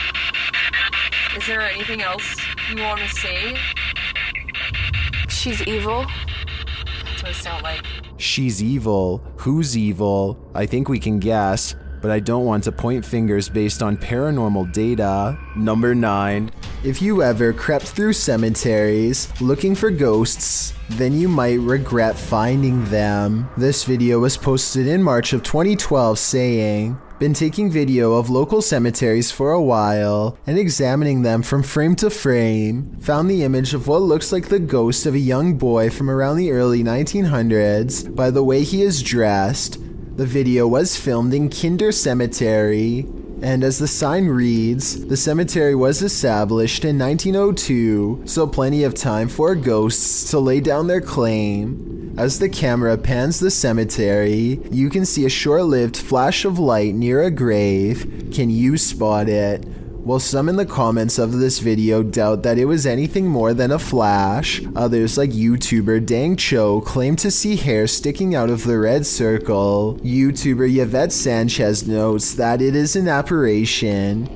Speaker 7: Is there anything else you want to say?
Speaker 12: She's evil.
Speaker 7: That's what it sounds like.
Speaker 1: She's evil. Who's evil? I think we can guess, but I don't want to point fingers based on paranormal data. Number 9. If you ever crept through cemeteries looking for ghosts, then you might regret finding them. This video was posted in March of 2012 saying, "Been taking video of local cemeteries for a while and examining them from frame to frame. Found the image of what looks like the ghost of a young boy from around the early 1900s by the way he is dressed. The video was filmed in Kinder Cemetery, and as the sign reads, the cemetery was established in 1902, so plenty of time for ghosts to lay down their claim. As the camera pans the cemetery, you can see a short-lived flash of light near a grave. Can you spot it?" While some in the comments of this video doubt that it was anything more than a flash, others like YouTuber Dang Cho claim to see hair sticking out of the red circle. YouTuber Yvette Sanchez notes that it is an apparition.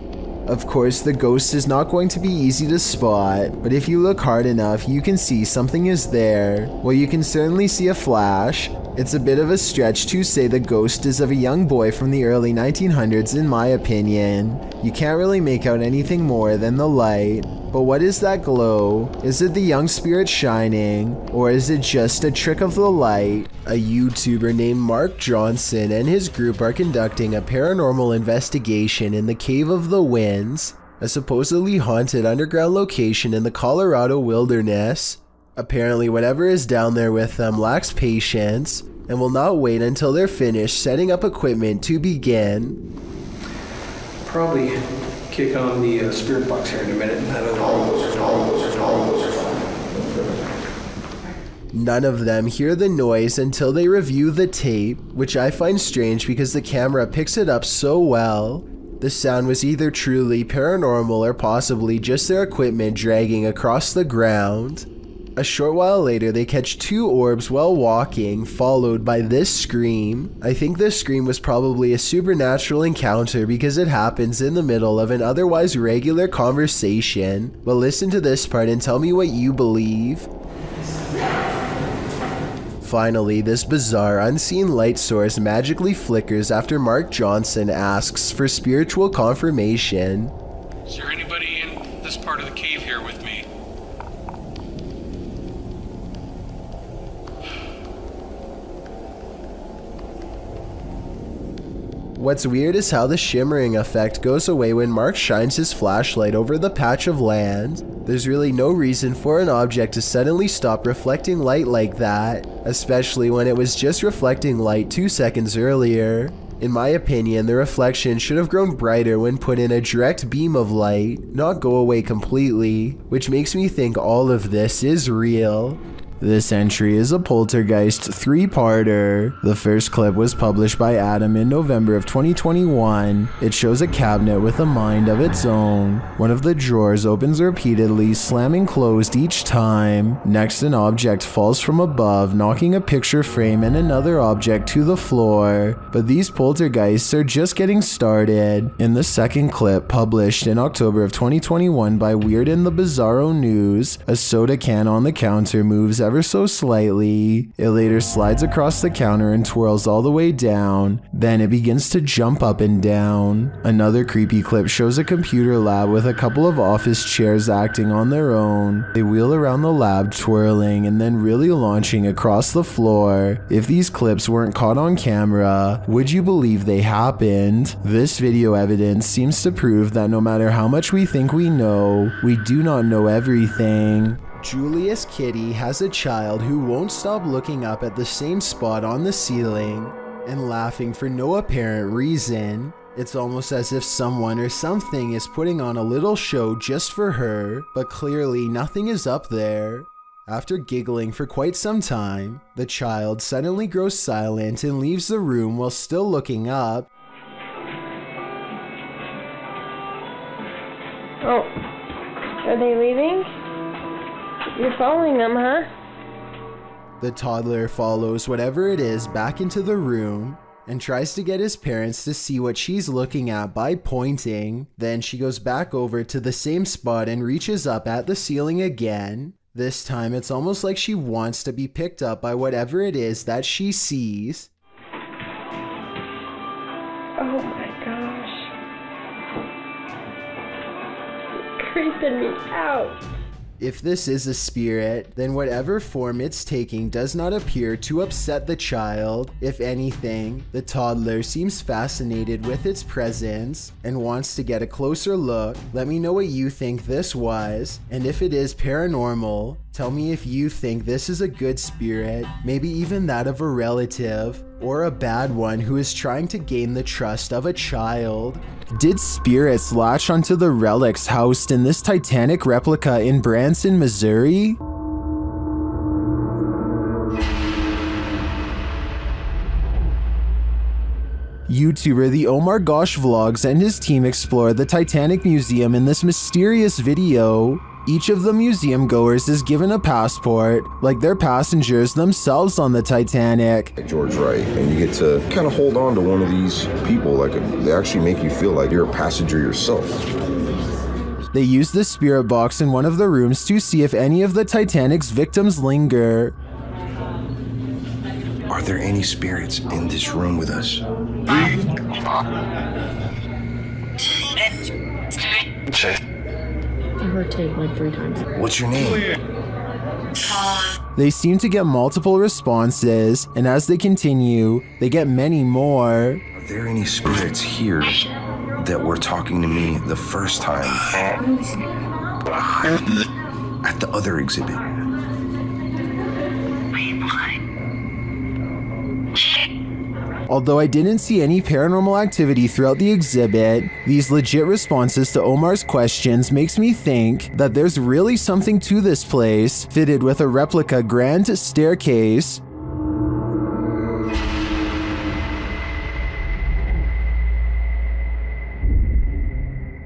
Speaker 1: Of course, the ghost is not going to be easy to spot, but if you look hard enough, you can see something is there. Well, you can certainly see a flash. It's a bit of a stretch to say the ghost is of a young boy from the early 1900s in my opinion. You can't really make out anything more than the light. But what is that glow? Is it the young spirit shining? Or is it just a trick of the light? A YouTuber named Mark Johnson and his group are conducting a paranormal investigation in the Cave of the Winds, a supposedly haunted underground location in the Colorado wilderness. Apparently whatever is down there with them lacks patience and will not wait until they're finished setting up equipment to begin.
Speaker 9: Probably kick on the spirit box here in a minute.
Speaker 1: None of them hear the noise until they review the tape, which I find strange because the camera picks it up so well. The sound was either truly paranormal or possibly just their equipment dragging across the ground. A short while later, they catch 2 orbs while walking, followed by this scream. I think this scream was probably a supernatural encounter because it happens in the middle of an otherwise regular conversation. But listen to this part and tell me what you believe. Finally, this bizarre unseen light source magically flickers after Mark Johnson asks for spiritual confirmation.
Speaker 9: Is there anybody in this part of the cave here with me?
Speaker 1: What's weird is how the shimmering effect goes away when Mark shines his flashlight over the patch of land. There's really no reason for an object to suddenly stop reflecting light like that, especially when it was just reflecting light 2 seconds earlier. In my opinion, the reflection should have grown brighter when put in a direct beam of light, not go away completely, which makes me think all of this is real. This entry is a poltergeist 3-parter. The first clip was published by Adam in November of 2021. It shows a cabinet with a mind of its own. One of the drawers opens repeatedly, slamming closed each time. Next, an object falls from above, knocking a picture frame and another object to the floor. But these poltergeists are just getting started. In the second clip, published in October of 2021 by Weird and the Bizarro News, a soda can on the counter moves ever so slightly. It later slides across the counter and twirls all the way down. Then it begins to jump up and down. Another creepy clip shows a computer lab with a couple of office chairs acting on their own. They wheel around the lab, twirling and then really launching across the floor. If these clips weren't caught on camera, would you believe they happened? This video evidence seems to prove that no matter how much we think we know, we do not know everything. Julius Kitty has a child who won't stop looking up at the same spot on the ceiling and laughing for no apparent reason. It's almost as if someone or something is putting on a little show just for her, but clearly nothing is up there. After giggling for quite some time, the child suddenly grows silent and leaves the room while still looking up.
Speaker 12: Oh, are they leaving? You're following them, huh?
Speaker 1: The toddler follows whatever it is back into the room and tries to get his parents to see what she's looking at by pointing. Then she goes back over to the same spot and reaches up at the ceiling again. This time it's almost like she wants to be picked up by whatever it is that she sees.
Speaker 12: Oh my gosh. You're creeping me out.
Speaker 1: If this is a spirit, then whatever form it's taking does not appear to upset the child. If anything, the toddler seems fascinated with its presence and wants to get a closer look. Let me know what you think this was, and if it is paranormal, tell me if you think this is a good spirit, maybe even that of a relative, or a bad one who is trying to gain the trust of a child. Did spirits latch onto the relics housed in this Titanic replica in Branson, Missouri? YouTuber The Omar Gosh Vlogs and his team explore the Titanic Museum in this mysterious video. Each of the museum goers is given a passport, like they're passengers themselves on the Titanic.
Speaker 11: George Wright, and you get to kind of hold on to one of these people, like they actually make you feel like you're a passenger yourself.
Speaker 1: They use the spirit box in one of the rooms to see if any of the Titanic's victims linger.
Speaker 11: Are there any spirits in this room with us?
Speaker 12: I heard tape like 3 times.
Speaker 11: What's your name?
Speaker 1: They seem to get multiple responses, and as they continue, they get many more.
Speaker 11: Are there any spirits here that were talking to me the first time at the other exhibit?
Speaker 1: Although I didn't see any paranormal activity throughout the exhibit, these legit responses to Omar's questions makes me think that there's really something to this place, fitted with a replica grand staircase.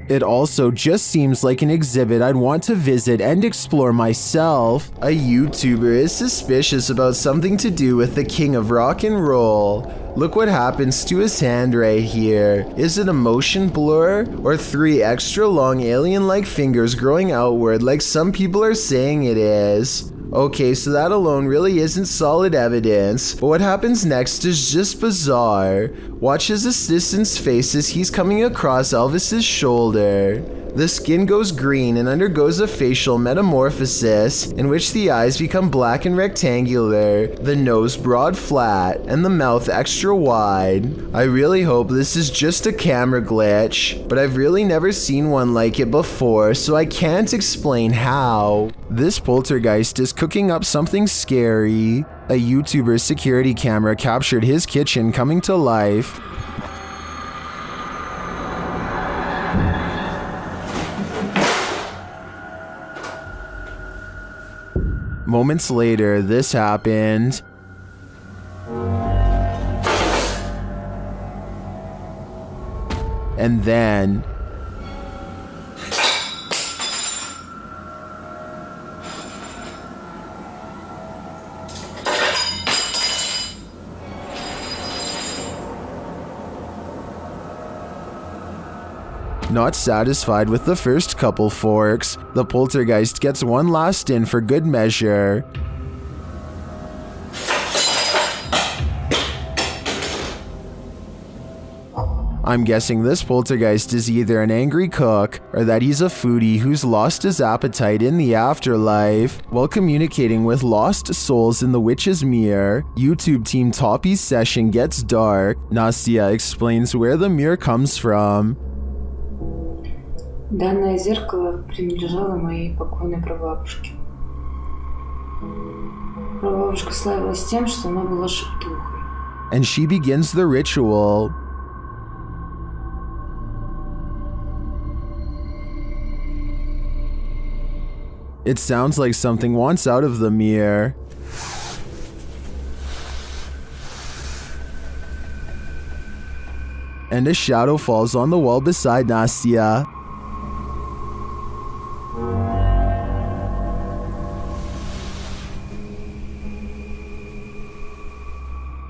Speaker 1: It also just seems like an exhibit I'd want to visit and explore myself. A YouTuber is suspicious about something to do with the king of rock and roll. Look what happens to his hand right here. Is it a motion blur or 3 extra long alien-like fingers growing outward like some people are saying it is? Okay, so that alone really isn't solid evidence, but what happens next is just bizarre. Watch his assistant's face as he's coming across Elvis's shoulder. The skin goes green and undergoes a facial metamorphosis in which the eyes become black and rectangular, the nose broad flat, and the mouth extra wide. I really hope this is just a camera glitch, but I've really never seen one like it before, so I can't explain how. This poltergeist is cooking up something scary. A YouTuber's security camera captured his kitchen coming to life. Moments later, this happened. And then... Not satisfied with the first couple forks, the poltergeist gets one last in for good measure. I'm guessing this poltergeist is either an angry cook or that he's a foodie who's lost his appetite in the afterlife. While communicating with lost souls in the witch's mirror, YouTube team Toppy's session gets dark. Nastya explains where the mirror comes from.
Speaker 16: Данное зеркало принадлежало моей покойной прабабушке. Прабабушка славилась тем, что она была шептухой.
Speaker 1: And she begins the ritual. It sounds like something wants out of the mirror. And a shadow falls on the wall beside Nastya.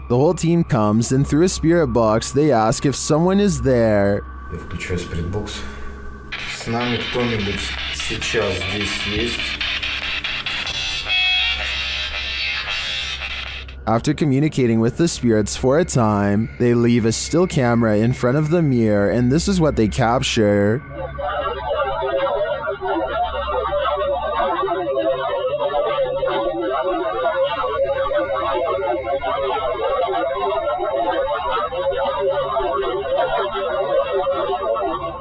Speaker 1: The whole team comes, and through a spirit box, they ask if someone is there.
Speaker 21: Я включаю спиритбокс. С нами кто-нибудь сейчас здесь есть?
Speaker 1: After communicating with the spirits for a time, they leave a still camera in front of the mirror, and this is what they capture.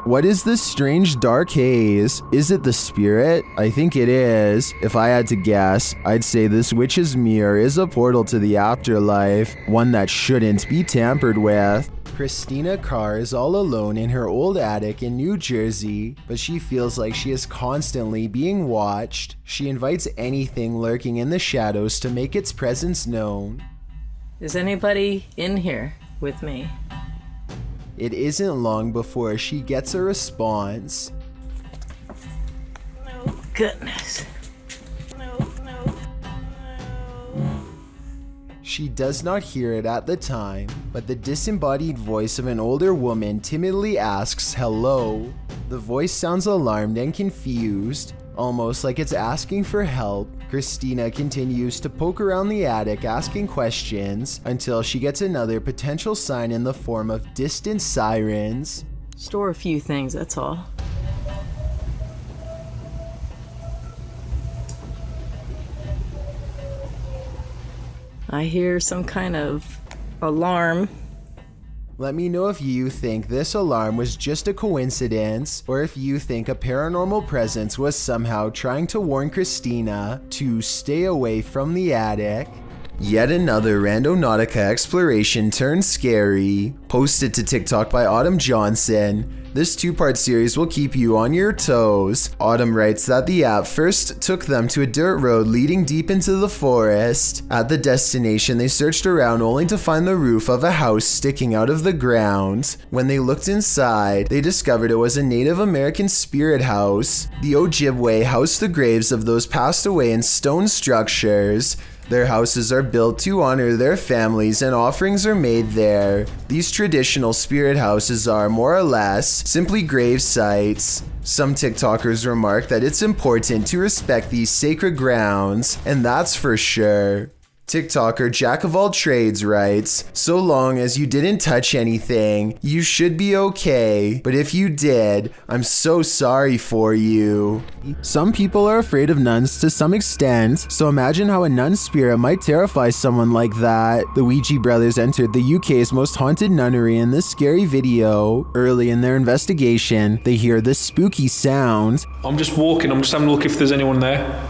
Speaker 1: What is this strange dark haze? Is it the spirit? I think it is. If I had to guess, I'd say this witch's mirror is a portal to the afterlife, one that shouldn't be tampered with. Christina Carr is all alone in her old attic in New Jersey, but she feels like she is constantly being watched. She invites anything lurking in the shadows to make its presence known.
Speaker 22: Is anybody in here with me?
Speaker 1: It isn't long before she gets a response.
Speaker 22: Oh, goodness.
Speaker 1: She does not hear it at the time, but the disembodied voice of an older woman timidly asks hello. The voice sounds alarmed and confused, almost like it's asking for help. Christina continues to poke around the attic asking questions until she gets another potential sign in the form of distant sirens.
Speaker 22: Store a few things, that's all. I hear some kind of alarm.
Speaker 1: Let me know if you think this alarm was just a coincidence, or if you think a paranormal presence was somehow trying to warn Christina to stay away from the attic. Yet another Randonautica exploration turned scary. Posted to TikTok by Autumn Johnson. This two-part series will keep you on your toes. Autumn writes that the app first took them to a dirt road leading deep into the forest. At the destination, they searched around only to find the roof of a house sticking out of the ground. When they looked inside, they discovered it was a Native American spirit house. The Ojibwe housed the graves of those passed away in stone structures. Their houses are built to honor their families and offerings are made there. These traditional spirit houses are, more or less, simply grave sites. Some TikTokers remark that it's important to respect these sacred grounds, and that's for sure. TikToker Jack of All Trades writes, so long as you didn't touch anything, you should be okay, but if you did, I'm so sorry for you. Some people are afraid of nuns to some extent, so imagine how a nun spirit might terrify someone like that. The Ouija brothers entered the UK's most haunted nunnery in this scary video. Early in their investigation, they hear this spooky sound.
Speaker 9: I'm just walking, I'm just having a look if there's anyone there.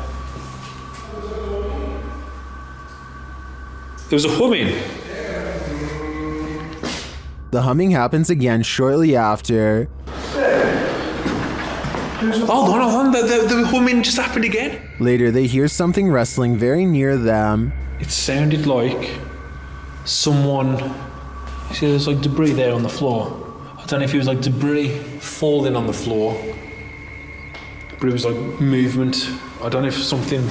Speaker 9: There's a humming.
Speaker 1: The humming happens again shortly after.
Speaker 6: Hold on. The humming just happened again.
Speaker 1: Later, they hear something rustling very near them.
Speaker 9: It sounded like someone. You see, there's like debris there on the floor. I don't know if it was like debris falling on the floor, but it was like movement. I don't know if something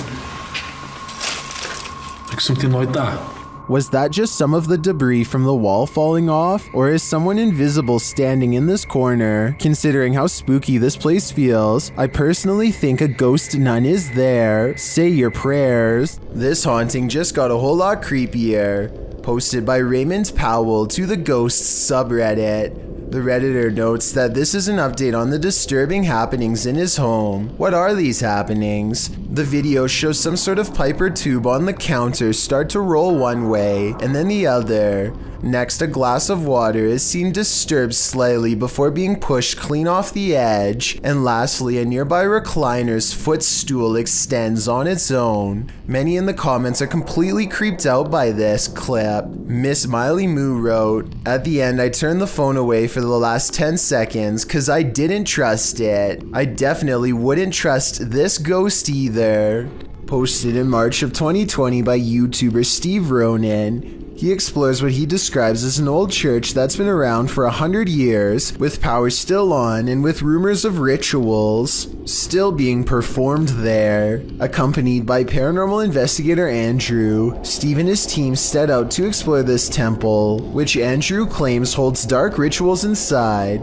Speaker 9: like that.
Speaker 1: Was that just some of the debris from the wall falling off? Or is someone invisible standing in this corner? Considering how spooky this place feels, I personally think a ghost nun is there. Say your prayers. This haunting just got a whole lot creepier. Posted by Raymond Powell to the Ghosts subreddit. The Redditor notes that this is an update on the disturbing happenings in his home. What are these happenings? The video shows some sort of pipe or tube on the counter start to roll one way and then the other. Next, a glass of water is seen disturbed slightly before being pushed clean off the edge. And lastly, a nearby recliner's footstool extends on its own. Many in the comments are completely creeped out by this clip. Miss Miley Moo wrote, "At the end, I turned the phone away for the last 10 seconds cause I didn't trust it. I definitely wouldn't trust this ghost either." Posted in March of 2020 by YouTuber Steve Ronan. He explores what he describes as an old church that's been around for 100 years, with power still on and with rumors of rituals still being performed there. Accompanied by paranormal investigator Andrew, Steve and his team set out to explore this temple, which Andrew claims holds dark rituals inside.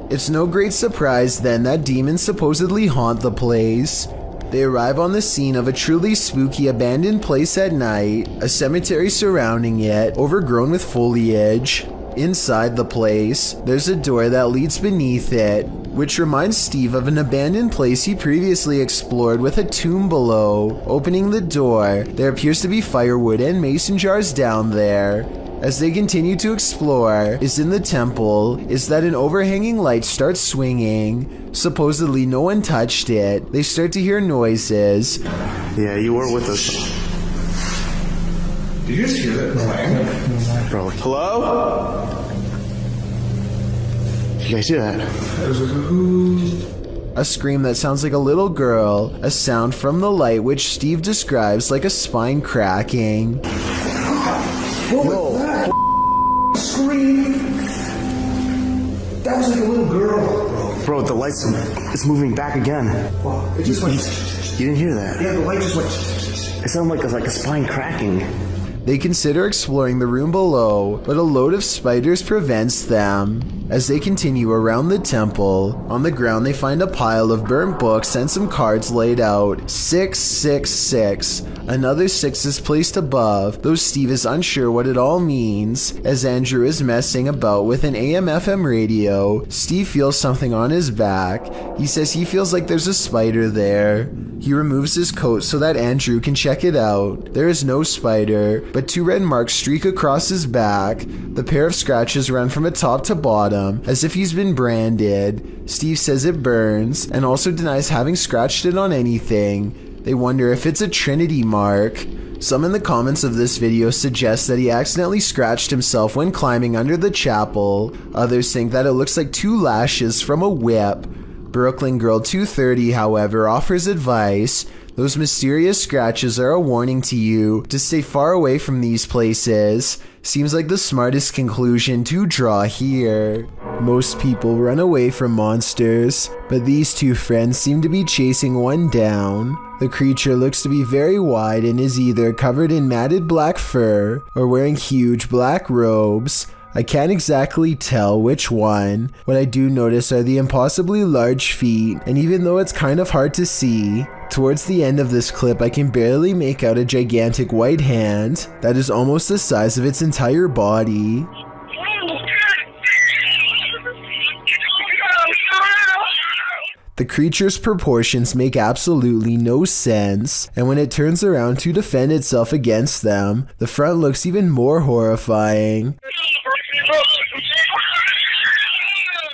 Speaker 1: It's no great surprise then that demons supposedly haunt the place. They arrive on the scene of a truly spooky abandoned place at night, a cemetery surrounding it, overgrown with foliage. Inside the place, there's a door that leads beneath it, which reminds Steve of an abandoned place he previously explored with a tomb below. Opening the door, there appears to be firewood and mason jars down there. As they continue to explore, is in the temple, is that an overhanging light starts swinging. Supposedly no one touched it. They start to hear noises.
Speaker 23: Yeah, you were with us.
Speaker 19: Did you just hear that clang?
Speaker 23: Bro, hello? You guys hear that?
Speaker 19: It was like a hoo.
Speaker 1: A scream that sounds like a little girl, a sound from the light which Steve describes like a spine cracking.
Speaker 19: What was that? Scream! That was like a little girl, bro.
Speaker 23: Bro, the light's it's moving back again.
Speaker 19: Well, it just went.
Speaker 23: You didn't hear that?
Speaker 19: Yeah, the light just went.
Speaker 23: It sounded like a spine cracking.
Speaker 1: They consider exploring the room below, but a load of spiders prevents them. As they continue around the temple, on the ground they find a pile of burnt books and some cards laid out. 666. Another 6 is placed above, though Steve is unsure what it all means. As Andrew is messing about with an AM/FM radio, Steve feels something on his back. He says he feels like there's a spider there. He removes his coat so that Andrew can check it out. There is no spider, but 2 red marks streak across his back. The pair of scratches run from top to bottom, as if he's been branded. Steve says it burns, and also denies having scratched it on anything. They wonder if it's a Trinity mark. Some in the comments of this video suggest that he accidentally scratched himself when climbing under the chapel. Others think that it looks like 2 lashes from a whip. Brooklyn Girl 230, however, offers advice. Those mysterious scratches are a warning to you to stay far away from these places. Seems like the smartest conclusion to draw here. Most people run away from monsters, but these 2 friends seem to be chasing one down. The creature looks to be very wide and is either covered in matted black fur or wearing huge black robes. I can't exactly tell which one. What I do notice are the impossibly large feet, and even though it's kind of hard to see, towards the end of this clip I can barely make out a gigantic white hand that is almost the size of its entire body. The creature's proportions make absolutely no sense, and when it turns around to defend itself against them, the front looks even more horrifying.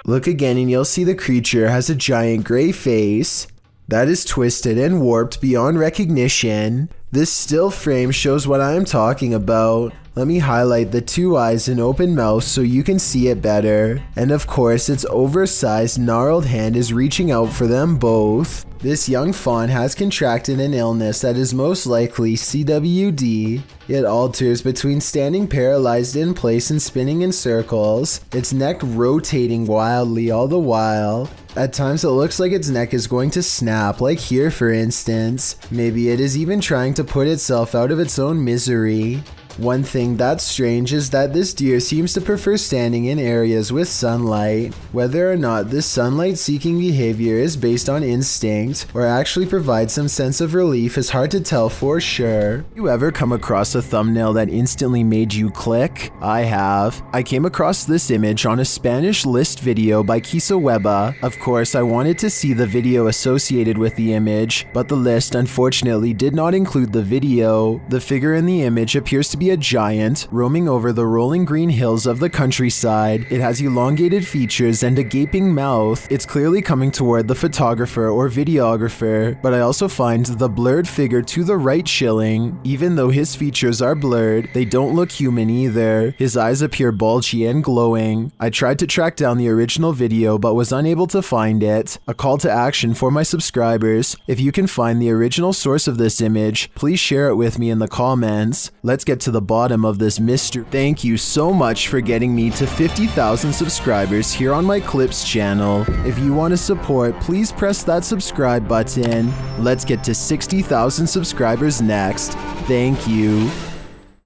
Speaker 1: Look again and you'll see the creature has a giant gray face that is twisted and warped beyond recognition. This still frame shows what I am talking about. Let me highlight the 2 eyes and open mouth so you can see it better. And of course, its oversized, gnarled hand is reaching out for them both. This young fawn has contracted an illness that is most likely CWD. It alters between standing paralyzed in place and spinning in circles, its neck rotating wildly all the while. At times it looks like its neck is going to snap, like here for instance. Maybe it is even trying to put itself out of its own misery. One thing that's strange is that this deer seems to prefer standing in areas with sunlight. Whether or not this sunlight-seeking behavior is based on instinct or actually provides some sense of relief is hard to tell for sure. You ever come across a thumbnail that instantly made you click? I have. I came across this image on a Spanish list video by Kisa Weba. Of course, I wanted to see the video associated with the image, but the list unfortunately did not include the video. The figure in the image appears to be a giant roaming over the rolling green hills of the countryside. It has elongated features and a gaping mouth. It's clearly coming toward the photographer or videographer, but I also find the blurred figure to the right chilling. Even though his features are blurred, they don't look human either. His eyes appear bulgy and glowing. I tried to track down the original video but was unable to find it. A call to action for my subscribers: if you can find the original source of this image, please share it with me in the comments. Let's get to the bottom of this mystery. Thank you so much for getting me to 50,000 subscribers here on my Clips channel. If you want to support, please press that subscribe button. Let's get to 60,000 subscribers next. Thank you.